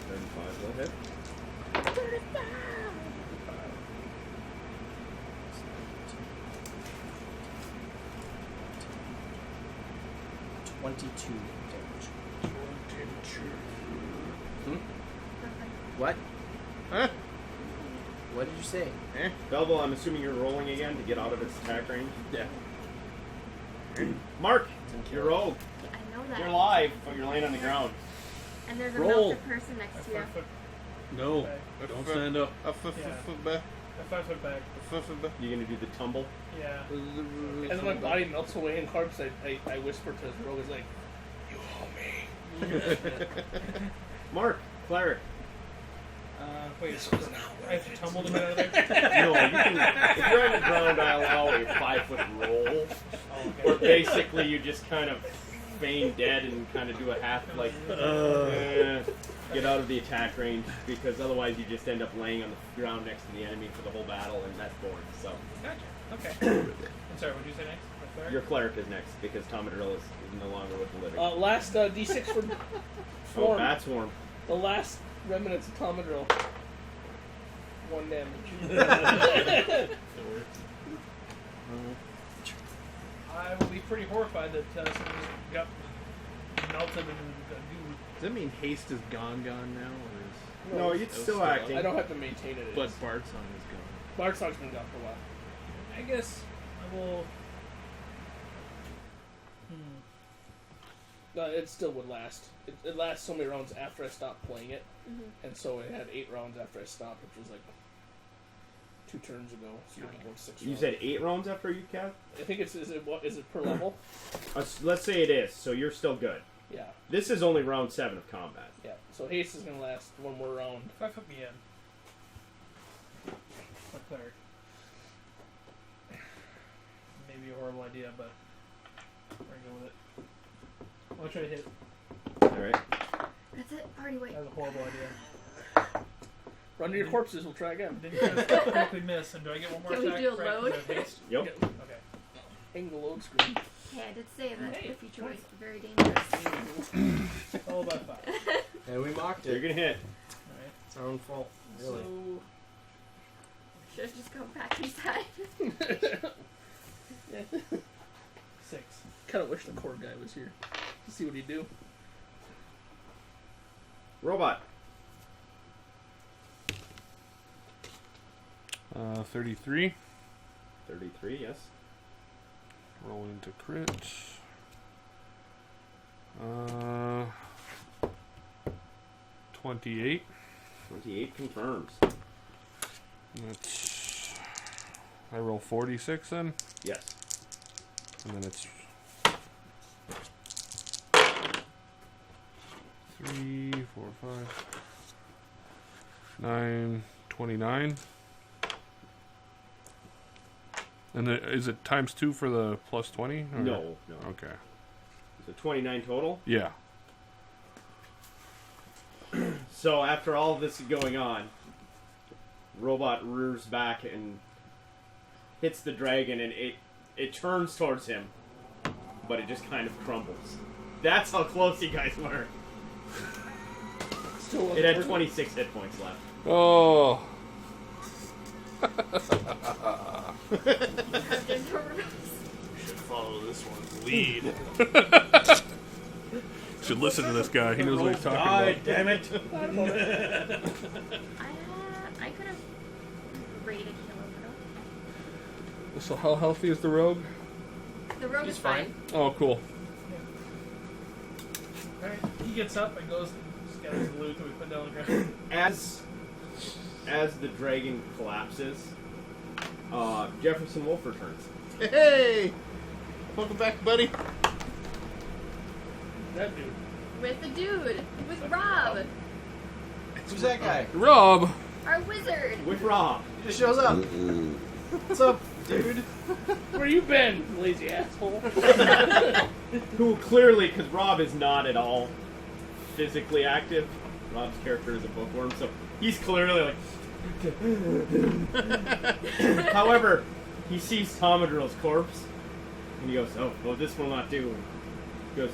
35 will hit. 22 damage. What? Huh? What did you say? Belville, I'm assuming you're rolling again to get out of its attack range? Yeah. Mark, you're rolled. I know that. You're live, but you're laying on the ground. And there's a Roll. melted person next to you. No, Okay. don't stand up. I'm 5 foot back. You gonna do the tumble? Yeah. As my body melts away in corpse, I whisper to his rogue, is like, "You owe me." Mark, cleric. Wait, so I have to tumble to get out of there? No, you can. If you're on the ground, I allow a 5-foot roll, Oh, where okay. basically you just kind of feign dead and kind of do a half like get out of the attack range, because otherwise you just end up laying on the ground next to the enemy for the whole battle, and that's boring. So Gotcha. Okay. I'm sorry, what did you say next? My cleric? your cleric is next because Tomadril is no longer with the living. Last D6 Oh, Swarm. bat swarm. The last remnants of Tomadrill. 1 damage. I will be pretty horrified that someone got melted and goo. Does that mean haste is gone now, or is No, it's still acting. I don't have to maintain it. but Bart Song is gone? Bart Song's been gone for a while. I guess I will. It still would last. It lasts so many rounds after I stopped playing it, Mhm. and so it had 8 rounds after I stopped, which was like 2 turns ago. So you're going 6 You rounds. said 8 rounds after you cast? I think is it per level? Let's say it is, so you're still good. Yeah, This is only round 7 of combat. yeah. So haste is gonna last 1 more round. 5 foot me in. My cleric. Maybe a horrible idea, but we're gonna go with it. I'll try to hit. Alright. That's it. Already wait. That was a horrible idea. Run to your corpses. We'll try again. Didn't critically miss, and do I get one more Can we attack? do a for acting load? of haste? Yep. Okay. Hang the load screen. Hey, I did say that Hey, the future was 20. very dangerous. All about 5. And we mocked You're it. gonna hit. Alright. It's our own fault. Really. So, Should have just gone back inside. 6. Kind of wish the core guy was here to see what he'd do. Robot. 33. 33, yes. Rolling to crit. 28. 28 confirms. That's. I roll 46 then, Yes. and then it's 3, 4, 5, 9, 29. And is it times 2 for the plus 20? or- No, no. Okay. So 29 total. Yeah. So after all of this is going on, Robot rears back and hits the dragon, and it turns towards him, but it just kind of crumbles. That's how close you guys were. Still It had 26 hit points left. Oh. Should follow this one's lead. Should listen to this guy. He knows what he's talking God about. damn it! I could have raided kill over. So how healthy is the rogue? The rogue is fine. Oh, cool. Alright. He gets up and goes and scatters the loot that we put down on the ground. As the dragon collapses, Jefferson Wolf returns. Hey! Welcome back, buddy. That dude. With the dude. With Rob. Who's that guy? Rob! Our wizard. With Rob. He just shows up. What's up, dude? Where you been, lazy asshole? Who clearly, because Rob is not at all physically active. Rob's character is a bookworm, so he's clearly like. However, he sees Tomadrill's corpse, and he goes, "Oh, well, this will not do." He goes,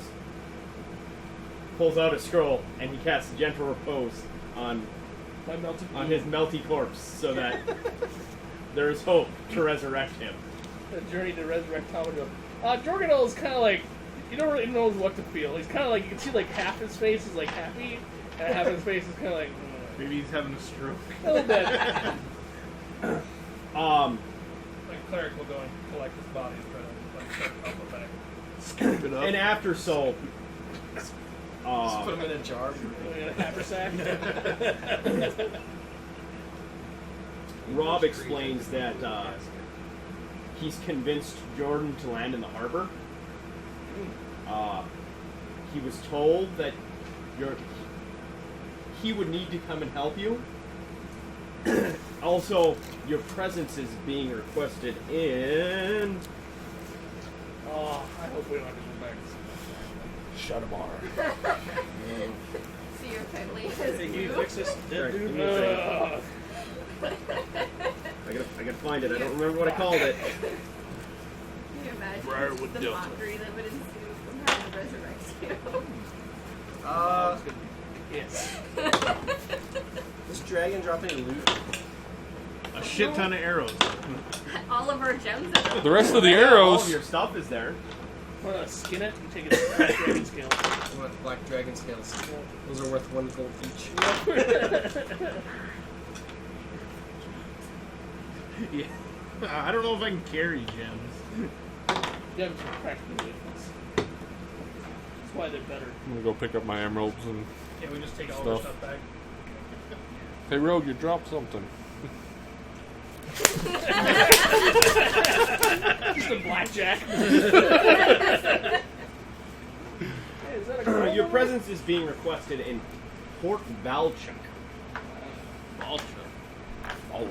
pulls out a scroll, and he casts Gentle Repose on My melted his melty corpse, so that there is hope to resurrect him. The journey to resurrect Tomadrill. Jorgenol is kind of like, you don't really know what to feel. He's kind of like, you can see like half his face is like happy, and half his face is kind of like, Maybe he's having a stroke. a little bit. Like, cleric will go and collect his body and try to, like, start to help it back. Scoop it up. And after so, Just put him in a jar. In a haversack. Rob explains that he's convinced Jordan to land in the harbor. He was told that he would need to come and help you. Also, your presence is being requested in... Oh, I hope we don't have to come back. Shadabar. See your family. Hey, can you fix this dead Sorry, dude? give me a second. I gotta find it. I don't remember what I called it. Can you imagine Briarwood the Delta. mockery that would ensue from having to resurrect you? Uh, dragon drop any loot? A shit ton of arrows. All of our gems in it. The rest of the Yeah, all arrows. of your stuff is there. Want to skin it and take it to the dragon scale. I want black dragon scales. Those are worth 1 gold each. Yeah. I don't know if I can carry gems. Gems are practically useless. That's why they're better. I'm gonna go pick up my emeralds and. Yeah, we just take all our Stuff. stuff back. Hey, Rogue, you dropped something. Just a blackjack. Hey, is that a girl? Your presence is being requested in Port Valchuk. Ultra. Oh.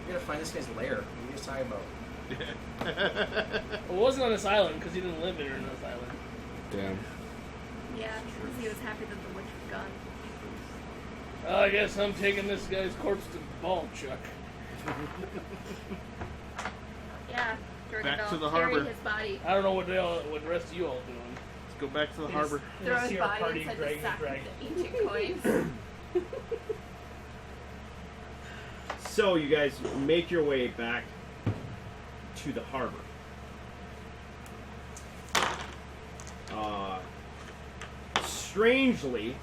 We gotta find this guy's lair. What are you guys talking about? Well, it wasn't on this island because he didn't live there in this island. Damn. Yeah, because he was happy that the witch was gone. I guess I'm taking this guy's corpse to Balchuk. Yeah, Jordan Back to will the carry harbor. his body. I don't know what the rest of you all doing. Let's go back to the harbor. Throw his see our body party inside the dragging sack dragon. with the ancient coins. So you guys make your way back to the harbor. Strangely,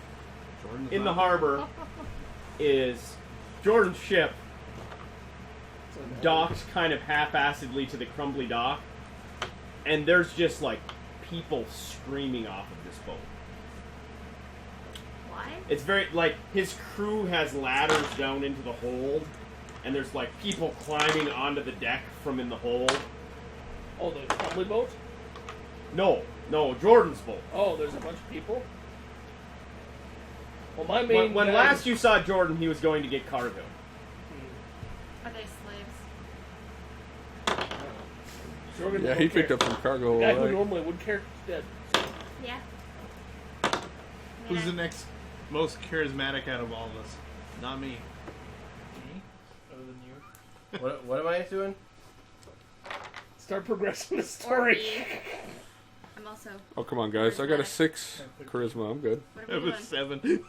in the harbor is Jordan's ship docked kind of half-assedly to the crumbly dock, and there's just like people screaming off of this boat. Why? It's very like his crew has ladders down into the hold, and there's like people climbing onto the deck from in the hold. Oh, the crumbly boat? No, Jordan's boat. Oh, there's a bunch of people? Well, my main When guy- last you saw Jordan, he was going to get cargo. Are they slaves? Jordan Yeah, don't he picked care. up some cargo. The guy who alright. normally would care dead. Yeah. Who's the next most charismatic out of all of us? Not me. Me? Other than you? What am I doing? Start progressing the story. I'm also. Oh, come on, guys. I got a 6 charisma. I'm good. What I are we was doing? 7.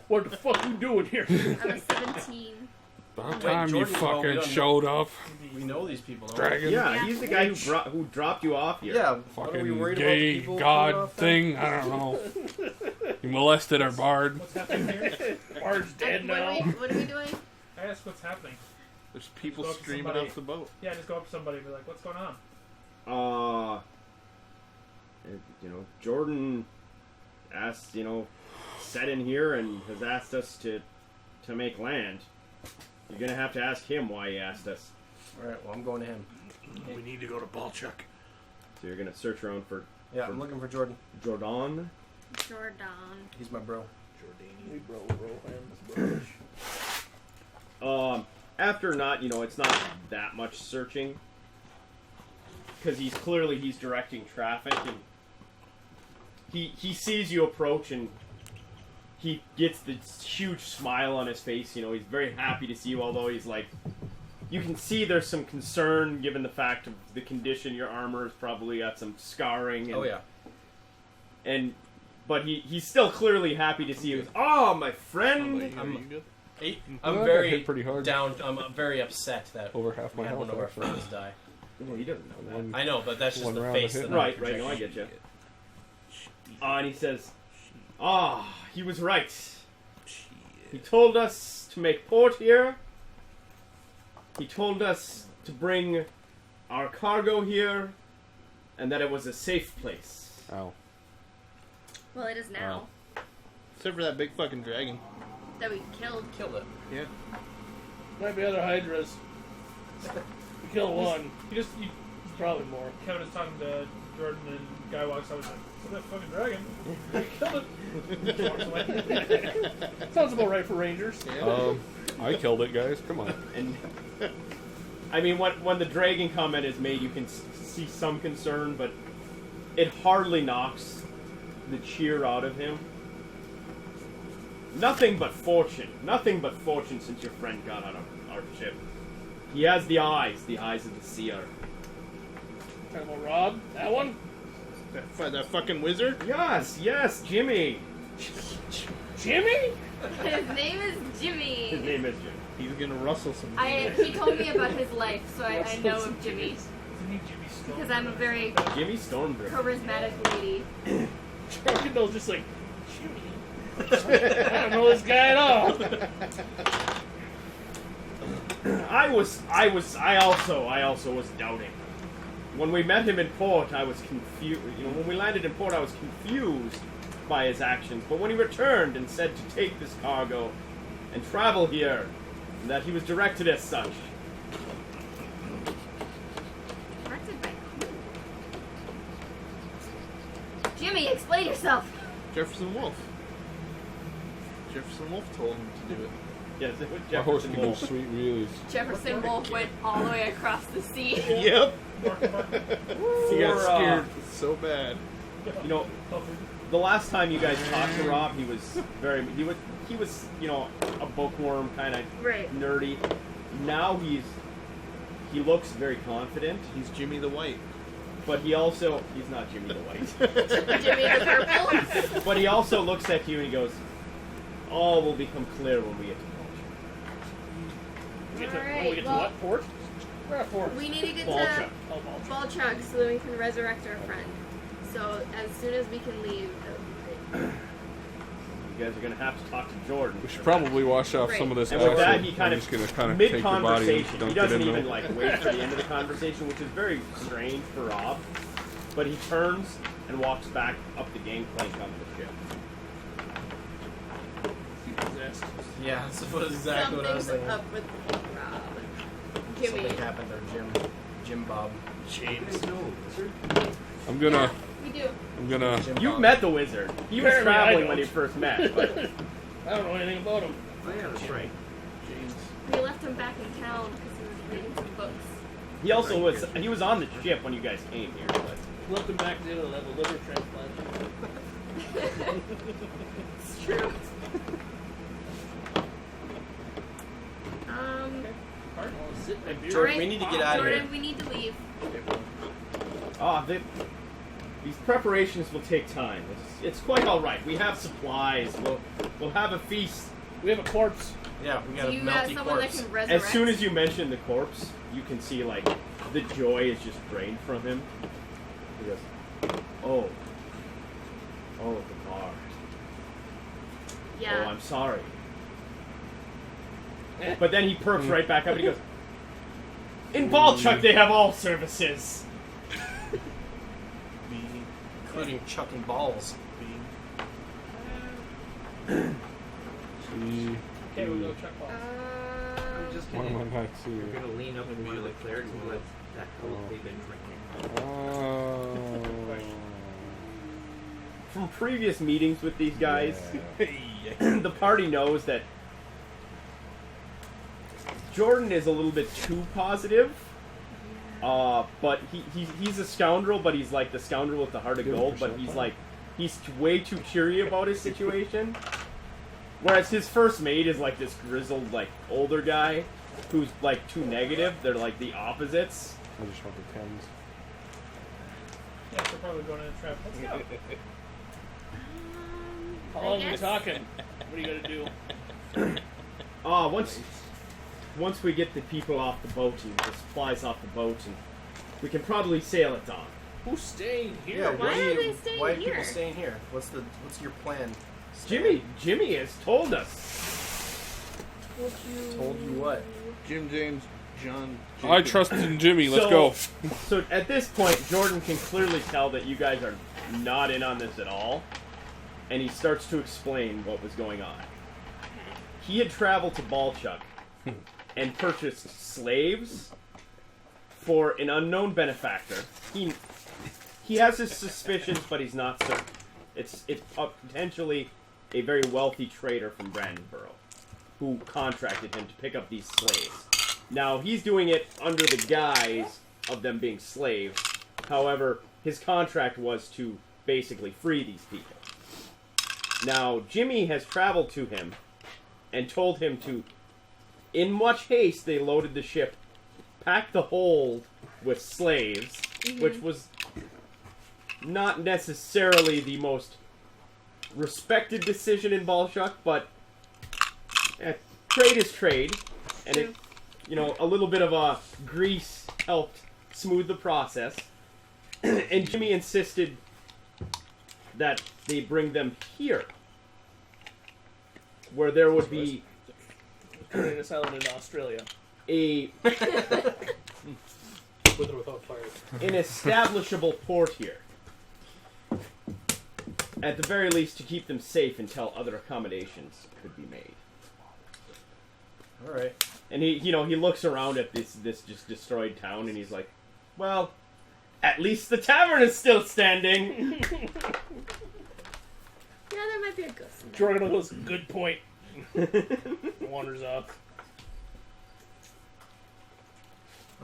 What the fuck you doing here? I'm a 17. About Wait, time you Jordan, well, we fucking don't- showed up. We know these people, don't Dragon. Yeah, Yeah. he's the guy who dropped you off we? here. Yeah. What are we Fucking worried gay about the people god coming off thing. I don't know. You molested our bard. What's happening here? Bard's dead What now. are we doing? I asked what's happening. There's people Go up to streaming somebody. off the boat. Yeah, just go up to somebody and be like, what's going on? Jordan asked, set in here and has asked us to make land. You're gonna have to ask him why he asked us. Alright, well, I'm going to him. We need to go to Balchuk. So you're gonna search around for Yeah, I'm looking for Jordan. Jordan. Jordan. He's my bro. We bro hands, bro. After not, it's not that much searching, because he's directing traffic, and he sees you approach, and he gets this huge smile on his face. He's very happy to see you, although he's like, you can see there's some concern given the fact of the condition. Your armor has probably got some scarring. And, Oh, yeah. But he's still clearly happy to see you. Oh, my friend! I'm Well, I got very hit pretty hard. down. I'm very upset that Over half my we had health. one of our actually. friends die. Well, he doesn't know that. One- I know, but that's just One the round face of hit. that I'm Right, projecting. no, I get you. And he says, he was right. He told us to make port here. He told us to bring our cargo here, and that it was a safe place. Ow. Well, it is now Except for that big fucking dragon. that we killed. Killed it. Yeah. Might be other hydras. We kill one. You Probably more. Kevin is talking to Jordan and guy walks up and like, "What's that fucking dragon?" Killed it. Just walks away. Sounds about right for Rangers. I killed it, guys. Come on. And I mean, when the dragon comment is made, you can see some concern, but it hardly knocks the cheer out of him. Nothing but fortune. Nothing but fortune since your friend got out of our ship. He has the eyes of the seer. Talking about Rob? That one? That fucking wizard? Yes, Jimmy. Jimmy? His name is Jimmy. His name is Jimmy. He's gonna rustle some. He told me about his life, so I know of Jimmy. Because I'm a very Jimmy Stormdrift. charismatic lady. Charkandle's just like, Jimmy. I don't know this guy at all. I also was doubting. When we met him in port, I was confused. When we landed in port, I was confused by his actions. But when he returned and said to take this cargo and travel here, and that he was directed as such. Directed by who? Jimmy, explain yourself. Jefferson Wolf. Jefferson Wolf told him to do it. Yes, it was My horse Jefferson can do Wolf. sweet wheelies. Jefferson Wolf went all the way across the sea. Yep. He got For, scared so bad. The last time you guys talked to Rob, he was a bookworm, kind of Right. nerdy. Now he looks very confident, He's Jimmy the White. but he's not Jimmy the White. Jimmy the Purple. But he also looks at you and he goes, "All will become clear when we get to We get to, Alright, we get to well- what? Port? We're at Port. We need to get Ball to truck. Oh, ball. Balchuk so that we can resurrect our friend. So as soon as we can leave, You guys are going to have to talk to Jordan. We should probably wash off some of this And with that, acid. he kind I'm of just gonna kind of take your body and mid-conversation. dunk He it doesn't in even there. wait for the end of the conversation, which is very strange for Rob. But he turns and walks back up the gangplank onto the ship. Possessed. Yeah, that's exactly what I was something's thinking. up with Rob. Jimmy. Something happened or Jim Bob. James. I'm gonna. We do. I'm gonna. Jim You Bob. met the wizard. He was Apparently I traveling don't. when you first met. But I don't know anything about him. Oh, yeah, that's right. James. We left him back in town because he was reading some books. he was on the ship when you guys came here. But Left him back there to have a liver transplant. It's true. Sit my beer. Jordan, we need to get out of Jordan, here. we need to leave. these preparations will take time. It's quite all right. We have supplies. We'll have a feast. We have a corpse. Yeah, we got Do a you got melty someone corpse. that can resurrect? As soon as you mention the corpse, you can see like the joy is just drained from him. He goes, "Oh, the car. Yeah. Oh, I'm sorry." But then he perks right back up and he goes, "In Balchuk, they have all services." Including chucking balls. See. Okay, we'll go check balls. Just One of my nights We're here. gonna lean up in one of the clerics and let that coat they've been drinking. From previous meetings with these guys, the party knows that Jordan is a little bit too positive. But he's a scoundrel, but he's like the scoundrel with the heart of gold, but he's way too cheery about his situation. Whereas his first mate is like this grizzled, like, older guy who's like too negative. They're like the opposites. I just want the tens. Yeah, we're probably going in a trap. Let's go. How I long are we guess- talking? What are you gonna do? Once we get the people off the boat and the supplies off the boat, and we can probably sail it on. Who's staying here? Yeah, Why are they staying why are here? people staying here? What's your plan? Jimmy has told us. Told you what? Jim James, John. I trust in Jimmy. Let's So- go. So at this point, Jordan can clearly tell that you guys are not in on this at all, and he starts to explain what was going on. He had traveled to Balchuk and purchased slaves for an unknown benefactor. He has his suspicions, but he's not certain. It's potentially a very wealthy trader from Brandenburg who contracted him to pick up these slaves. Now, he's doing it under the guise of them being slaves. However, his contract was to basically free these people. Now, Jimmy has traveled to him and told him to, in much haste, they loaded the ship, packed the hold with slaves, which was not necessarily the most respected decision in Balchuk, but trade is trade, and it, a little bit of a grease helped smooth the process. And Jimmy insisted that they bring them here, where there would be Turning this island in Australia. a With or without fire. an establishable port here. At the very least, to keep them safe until other accommodations could be made. All right. And he looks around at this just destroyed town, and he's like, "Well, at least the tavern is still standing." Yeah, there might be a ghost in there. Jordan goes, good point. Wanders off.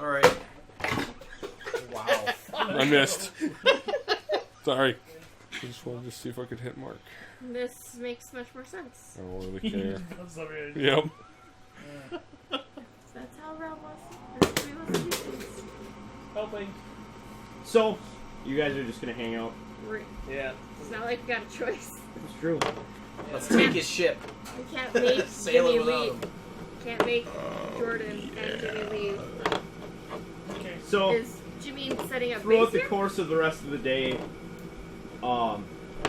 All right. Wow. I missed. Sorry. I just wanted to see if I could hit Mark. This makes much more sense. I don't really care. That's not very- Yep. That's how Rob wants. We want to do things. Helping. So, you guys are just gonna hang out. Yeah. It's not like we got a choice. It's true. Let's take his ship. We can't make Sail it Jimmy without leave. him. Can't make Jordan and Jimmy leave. Okay. So, Is Jimmy setting up throughout base the here? course of the rest of the day,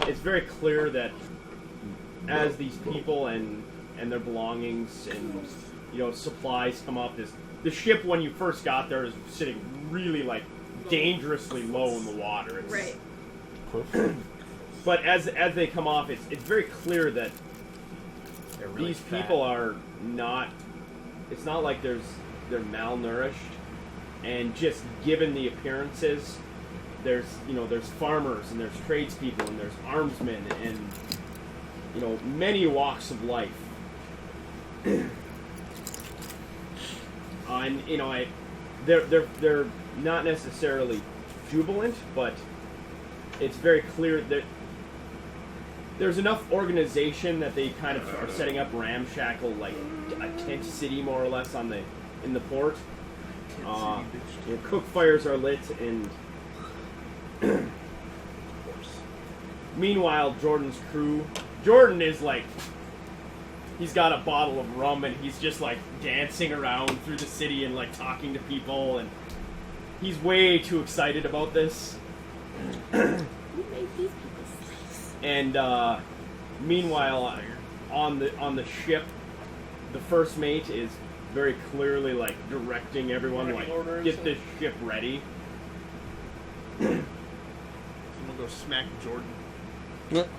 it's very clear that as these people and their belongings and supplies come up, the ship when you first got there is sitting really like dangerously low in the water. It's, Right. But as they come off, it's very clear that They're really these fat. people are not. It's not like they're malnourished, and just given the appearances, there's farmers and there's tradespeople and there's armsmen and many walks of life. And they're not necessarily jubilant, but it's very clear that there's enough organization that they kind of are setting up ramshackle, like a tent city more or less in the port. Cook fires are lit, and meanwhile, Jordan's crew. Jordan is like, he's got a bottle of rum and he's just like dancing around through the city and like talking to people, and he's way too excited about this. Who made these people slaves? And meanwhile, on the ship, the first mate is very clearly like directing everyone, like, get this ship ready. Someone go smack Jordan. No, it's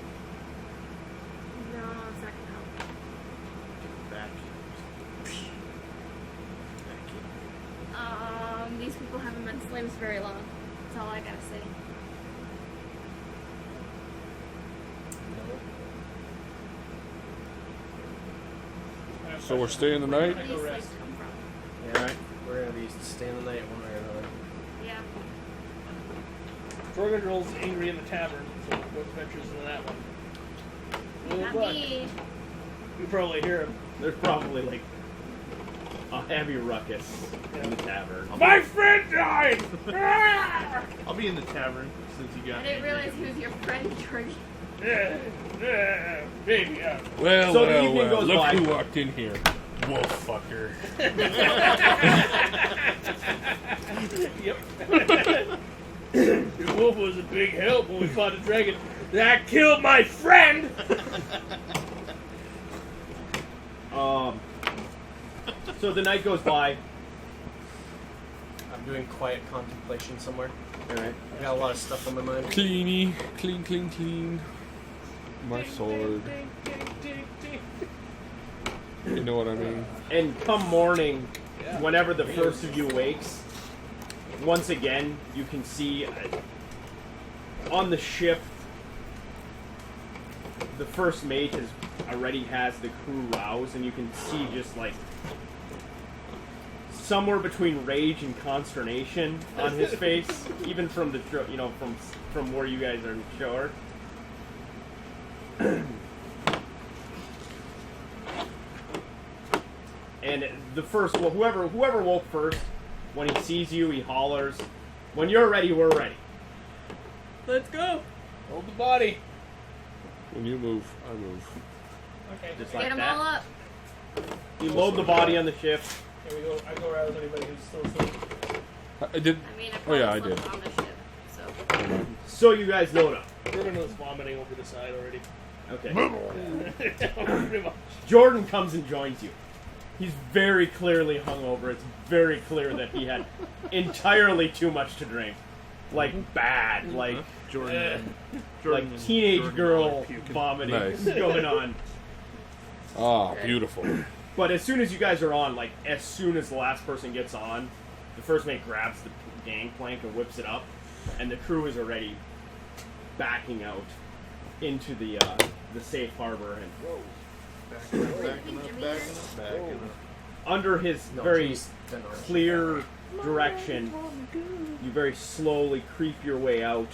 not gonna help. Back. These people haven't been slaves very long. That's all I gotta say. So we're staying the night? Where do these slaves come from? Yeah, right. We're gonna be staying the night one way or another. Yeah. Jordan rolls angry in the tavern, so what adventures in that one? Good Not luck. me. You probably hear him. There's probably like a heavy ruckus in the tavern. My friend died! I'll be in the tavern since you got I didn't realize he was your friend, Jordan. Baby, yeah. Well, So the evening goes look by. who walked in here. Wolf fucker. Yep. Your wolf was a big help when we fought the dragon. That killed my friend! So the night goes by. I'm doing quiet contemplation somewhere. Alright. I got a lot of stuff on my mind. Cleany. Clean. My sword. You know what I mean? And come morning, whenever the first of you wakes, once again, you can see on the ship, the first mate already has the crew roused, and you can see just like somewhere between rage and consternation on his face, even from the from where you guys are shore. And the first, well, whoever woke first, when he sees you, he hollers. When you're ready, we're ready. Let's go! Hold the body. When you move, I move. Okay. Just Get like them that. all up. You load the body on the ship. Here we go. I go around with anybody who's still asleep. I did. I mean, Oh yeah, I probably did. slept on the ship, so. So you guys load up. Jordan was vomiting over the side already. Okay. Pretty much. Jordan comes and joins you. He's very clearly hungover. It's very clear that he had entirely too much to drink. Like bad. Like Jordan. like teenage girl vomiting Nice. going on. Ah, beautiful. But as soon as you guys are on, like as soon as the last person gets on, the first mate grabs the gangplank and whips it up, and the crew is already backing out into the safe harbor. And Backing up. under his very clear direction, you very slowly creep your way out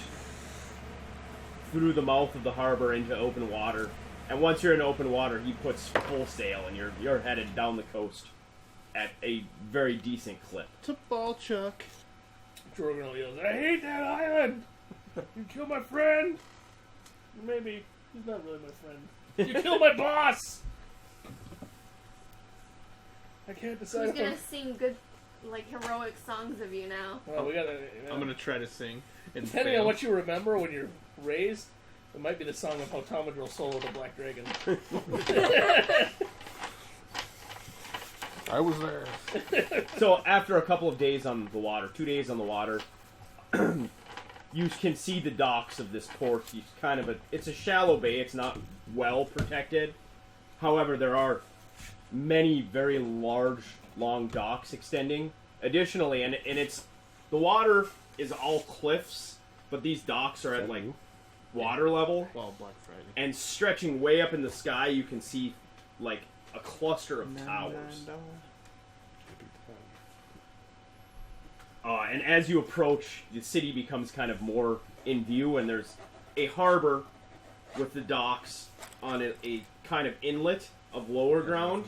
through the mouth of the harbor into open water. And once you're in open water, he puts full sail, and you're headed down the coast at a very decent clip. It's a ball chuck. Jordan yells, I hate that island! You killed my friend! Maybe. He's not really my friend. You killed my boss! I can't decide Who's if gonna I'm... sing good, like, heroic songs of you now? Well, we gotta... I'm gonna try to sing. And Depending fail. on what you remember when you're raised, it might be the song of how Tomadril soloed the Black Dragon. I was there. So after a couple of days on the water, 2 days on the water, you can see the docks of this port. It's a shallow bay. It's not well protected. However, there are many very large, long docks extending. Additionally, and it's the water is all cliffs, but these docks are at like water level. Well, Black Friday. And stretching way up in the sky, you can see like a cluster of towers. And as you approach, the city becomes kind of more in view, and there's a harbor with the docks on a kind of inlet of lower ground,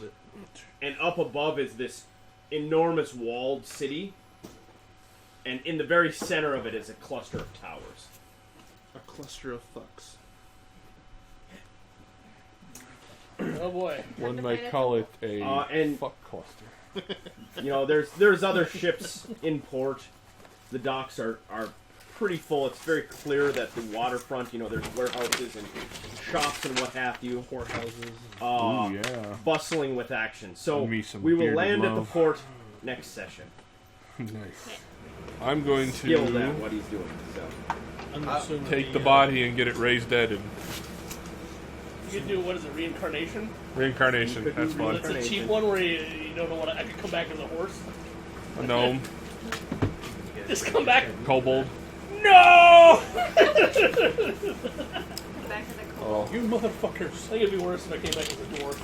and up above is this enormous walled city, and in the very center of it is a cluster of towers. A cluster of fucks. Oh boy. One might call it a and fuck cluster. You know, there's other ships in port. The docks are pretty full. It's very clear that the waterfront, you know, there's warehouses and shops and what have you. Whorehouses. Ooh, yeah. Bustling with action. So Me some we will bearded land at the love. port next session. Nice. I'm going Skilled at to what he's doing. So I'm assuming take the body and get it raised dead and You can do, what is it, reincarnation? reincarnation. That's fun. It's a cheap one where you don't know what I could come back as a horse. A gnome, Just come back. kobold. No! Back to the cold. Oh, You motherfuckers. I think it'd be worse if I came back as a dwarf.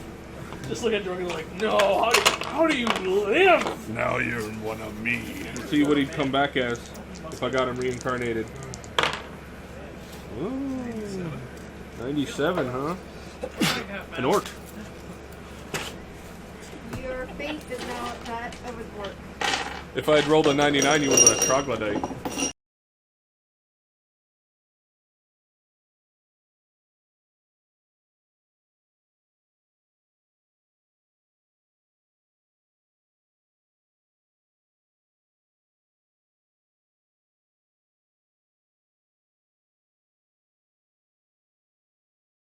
Just look at Jordan like, no, how do you live? now you're one of me. See what he'd come back as if I got him reincarnated. Ooh, 97, huh? An orc. Your fate is now that of a dwarf. If I'd rolled a 99, you would have been a troglodyte.